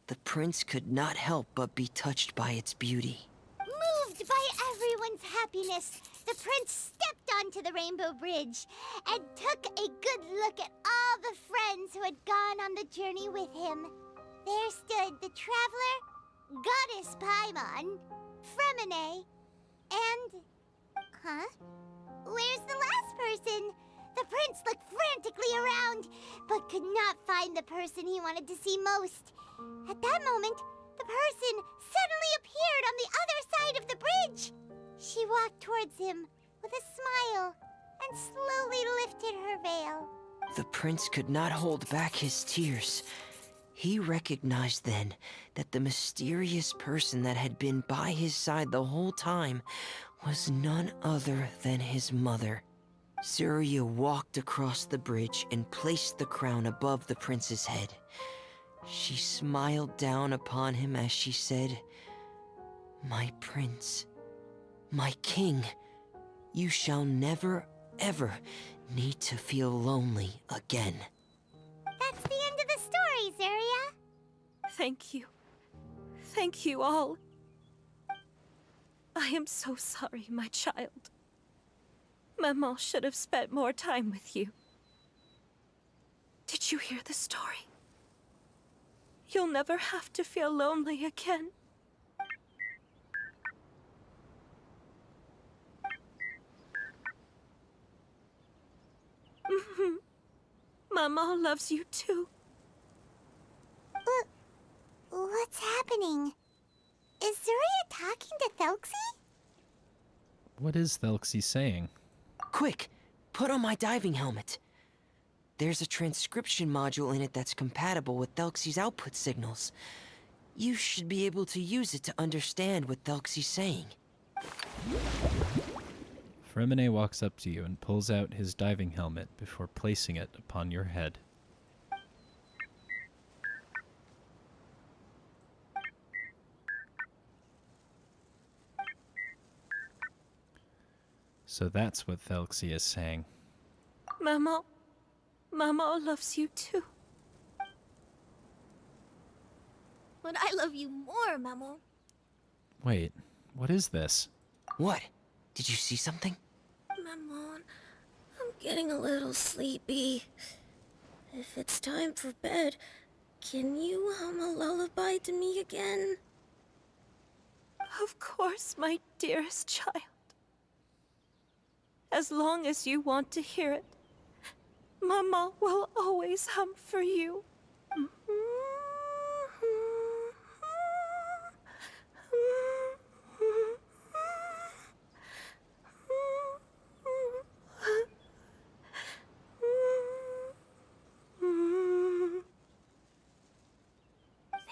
the prince could not help but be touched by its beauty. Moved by everyone's happiness, the prince stepped onto the rainbow bridge and took a good look at all the friends who had gone on the journey with him. There stood the traveler, Goddess Paimon, Fremine, and... Where's the last person? The prince looked frantically around, but could not find the person he wanted to see most. At that moment, the person suddenly appeared on the other side of the bridge. She walked towards him with a smile and slowly lifted her veil. The prince could not hold back his tears. He recognized then that the mysterious person that had been by his side the whole time was none other than his mother. Zuria walked across the bridge and placed the crown above the prince's head. She smiled down upon him as she said, "My prince, my king, you shall never, ever need to feel lonely again." That's the end of the story, Zuria. Thank you. Thank you all. I am so sorry, my child. Maman should have spent more time with you. Did you hear the story? You'll never have to feel lonely again. Maman loves you too. What's happening? Is Zuria talking to Thelxie? What is Thelxie saying? Quick, put on my diving helmet. There's a transcription module in it that's compatible with Thelxie's output signals. You should be able to use it to understand what Thelxie's saying. Fremine walks up to you and pulls out his diving helmet before placing it upon your head. So that's what Thelxie is saying. Maman loves you too. But I love you more, Maman. Wait, what is this? What? Did you see something? Maman, I'm getting a little sleepy. If it's time for bed, can you hum a lullaby to me again? Of course, my dearest child. as long as you want to hear it. Mama will always hum for you.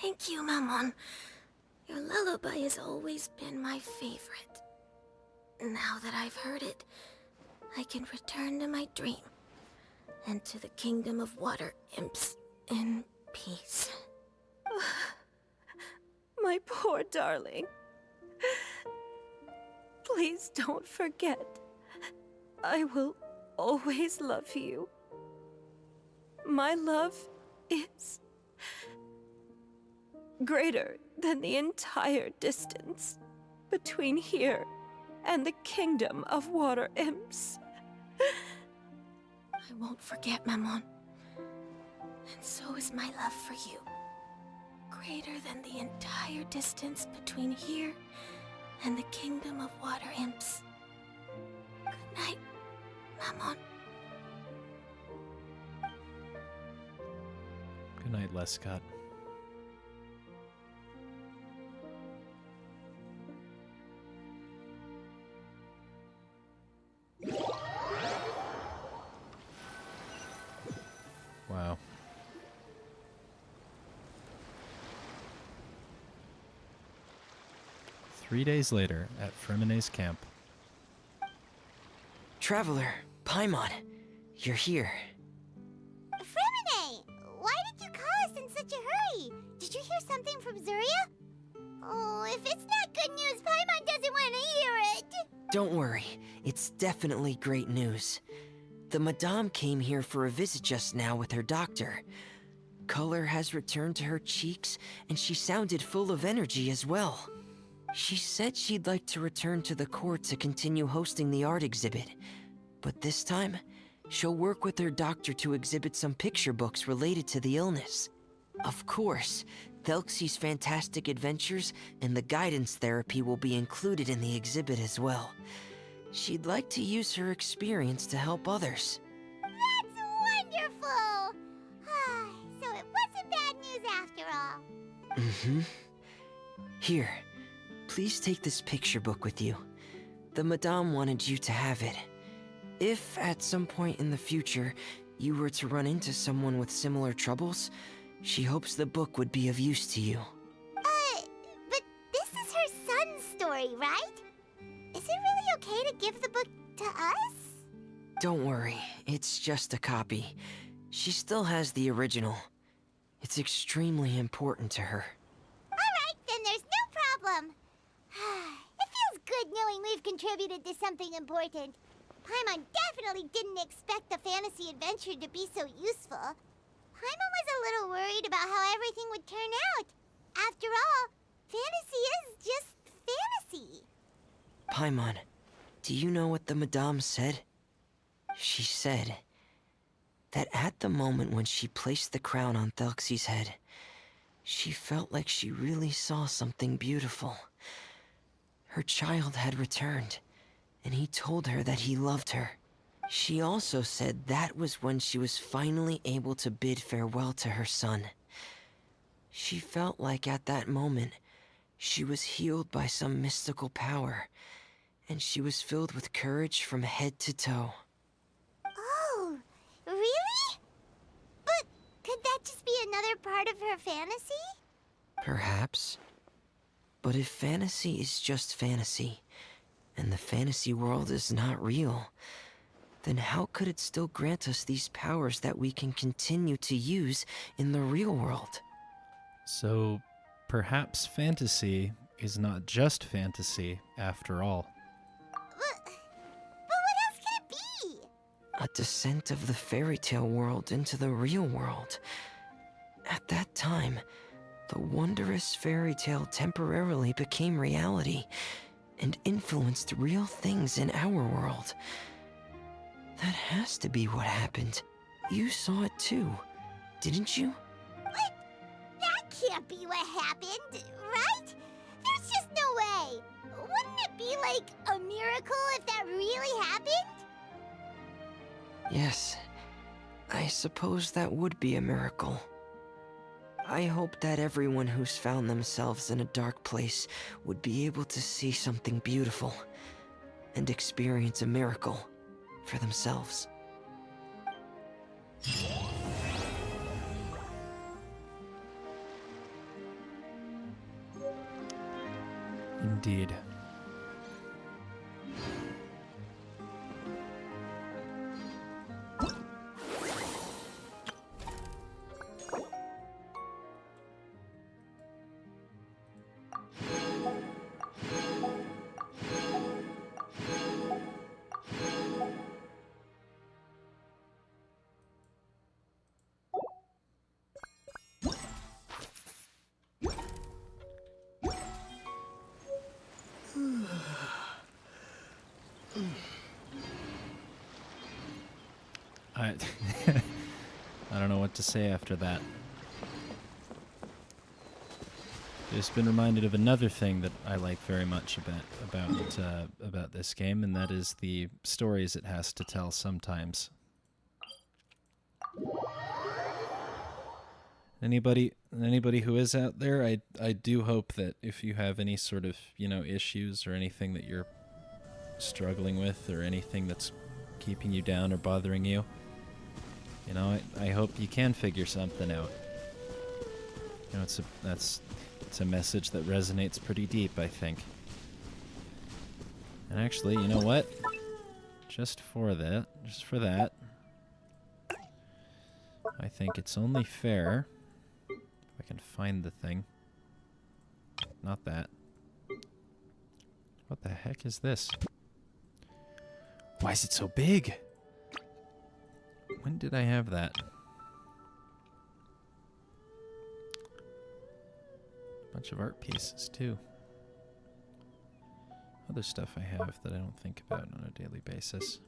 Thank you, Maman. Your lullaby has always been my favorite. Now that I've heard it, I can return to my dream and to the kingdom of water imps in peace. My poor darling. Please don't forget. I will always love you. My love is greater than the entire distance between here and the kingdom of water imps. I won't forget, Maman. And so is my love for you. Greater than the entire distance between here and the kingdom of water imps. Good night, Maman. Good night, Lescott. Wow. Three days later at Fremene's camp. Traveler, Paimon, you're here. Fremine! Why did you call us in such a hurry? Did you hear something from Zuria? Oh, if it's not good news, Paimon doesn't want to hear it! Don't worry, it's definitely great news. The Madame came here for a visit just now with her doctor. Color has returned to her cheeks, and she sounded full of energy as well. She said she'd like to return to the court to continue hosting the art exhibit. But this time, she'll work with her doctor to exhibit some picture books related to the illness. Of course, Thelxie's fantastic adventures and the guidance therapy will be included in the exhibit as well. She'd like to use her experience to help others. That's wonderful! So it wasn't bad news after all. Mm-hmm. Here, please take this picture book with you. The Madame wanted you to have it. If, at some point in the future, you were to run into someone with similar troubles, she hopes the book would be of use to you. But this is her son's story, right? Is it really okay to give the book to us? Don't worry, it's just a copy. She still has the original. It's extremely important to her. Alright, then there's no problem. It feels good knowing we've contributed to something important. Paimon definitely didn't expect the fantasy adventure to be so useful. Paimon was a little worried about how everything would turn out. After all, fantasy is just fantasy. Paimon, do you know what the Madame said? She said that at the moment when she placed the crown on Thelxie's head, she felt like she really saw something beautiful. Her child had returned, and he told her that he loved her. She also said that was when she was finally able to bid farewell to her son. She felt like at that moment, she was healed by some mystical power, and she was filled with courage from head to toe. Oh, really? But could that just be another part of her fantasy? Perhaps. But if fantasy is just fantasy, and the fantasy world is not real, then how could it still grant us these powers that we can continue to use in the real world? So, perhaps fantasy is not just fantasy after all. But what else could it be? A descent of the fairy tale world into the real world. At that time, the wondrous fairy tale temporarily became reality and influenced real things in our world. That has to be what happened. You saw it too, didn't you? What? That can't be what happened, right? There's just no way. Wouldn't it be like a miracle if that really happened? Yes, I suppose that would be a miracle. I hope that everyone who's found themselves in a dark place would be able to see something beautiful and experience a miracle for themselves. Indeed. I I don't know what to say after that. Just been reminded of another thing that I like very much about this game, and that is the stories it has to tell sometimes. Anybody who is out there, I do hope that if you have any sort of, issues or anything that you're struggling with or anything that's keeping you down or bothering you, I hope you can figure something out. It's a message that resonates pretty deep, I think. And actually, you know what? Just for that, I think it's only fair if I can find the thing. Not that. What the heck is this? Why is it so big? When did I have that? Bunch of art pieces, too. Other stuff I have that I don't think about on a daily basis.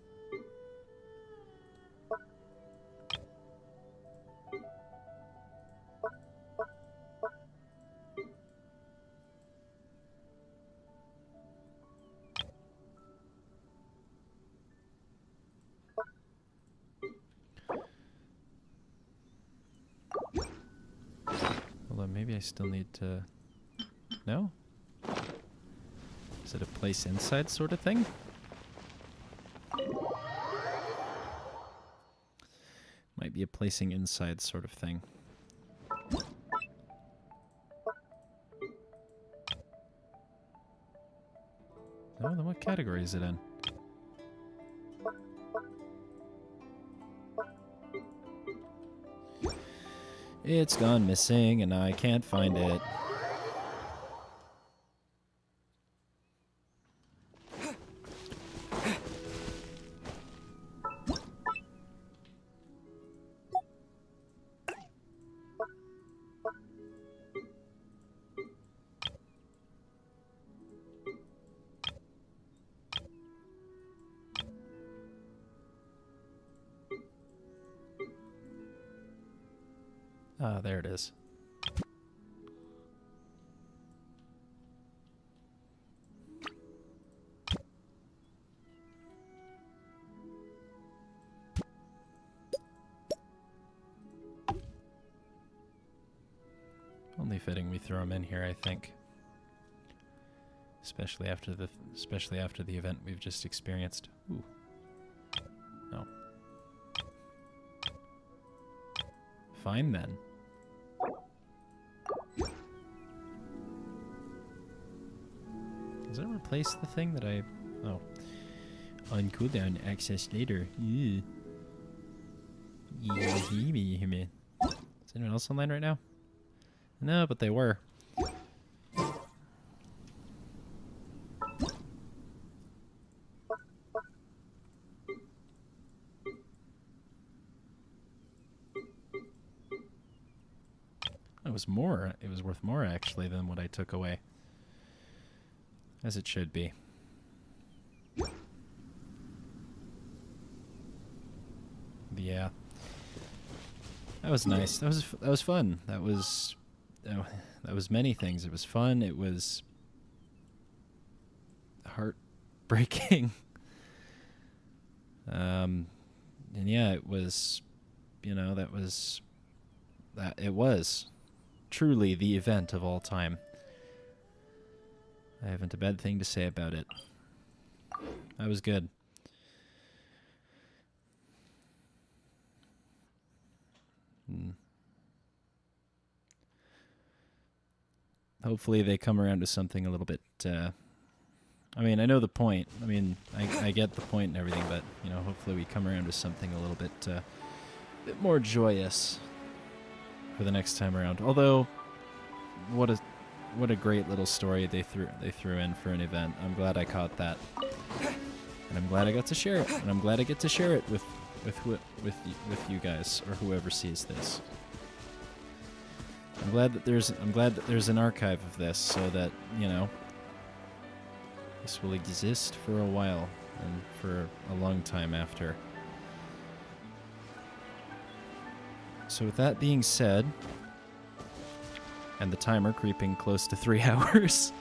Hold on, maybe I still need to... No? Is it a place inside sort of thing? Might be a placing inside sort of thing. No, then what category is it in? It's gone missing and I can't find it. Ah, there it is. Only fitting we throw them in here, I think. Especially after the event we've just experienced. Ooh. No. Fine then. Does that replace the thing that I... Oh. On cooldown, access later. Ew. Is anyone else online right now? No, but they were. It was more. It was worth more, actually, than what I took away. As it should be. Yeah. That was nice. That was fun. That was many things. It was fun. It was heartbreaking. And yeah, it was, it was truly the event of all time. I haven't a bad thing to say about it. That was good. Hopefully they come around to something a little bit, I mean, I know the point. I mean, I get the point and everything, but, hopefully we come around to something a little bit more joyous for the next time around. Although, what a great little story they threw in for an event. I'm glad I caught that. And I'm glad I got to share it. And I'm glad I get to share it with you guys, or whoever sees this. I'm glad that there's an archive of this, so that, this will exist for a while and for a long time after. So with that being said, and the timer creeping close to 3 hours,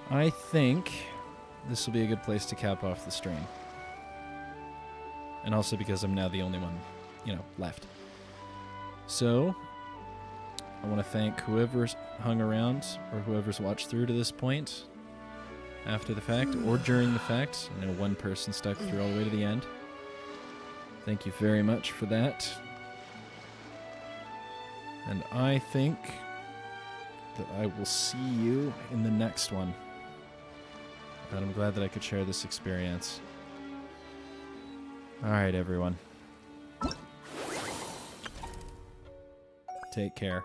I think this will be a good place to cap off the stream. And also because I'm now the only one, left. So, I want to thank whoever's hung around or whoever's watched through to this point after the fact or during the fact. I know one person stuck through all the way to the end. Thank you very much for that. And I think that I will see you in the next one. And I'm glad that I could share this experience. Alright, everyone. Take care.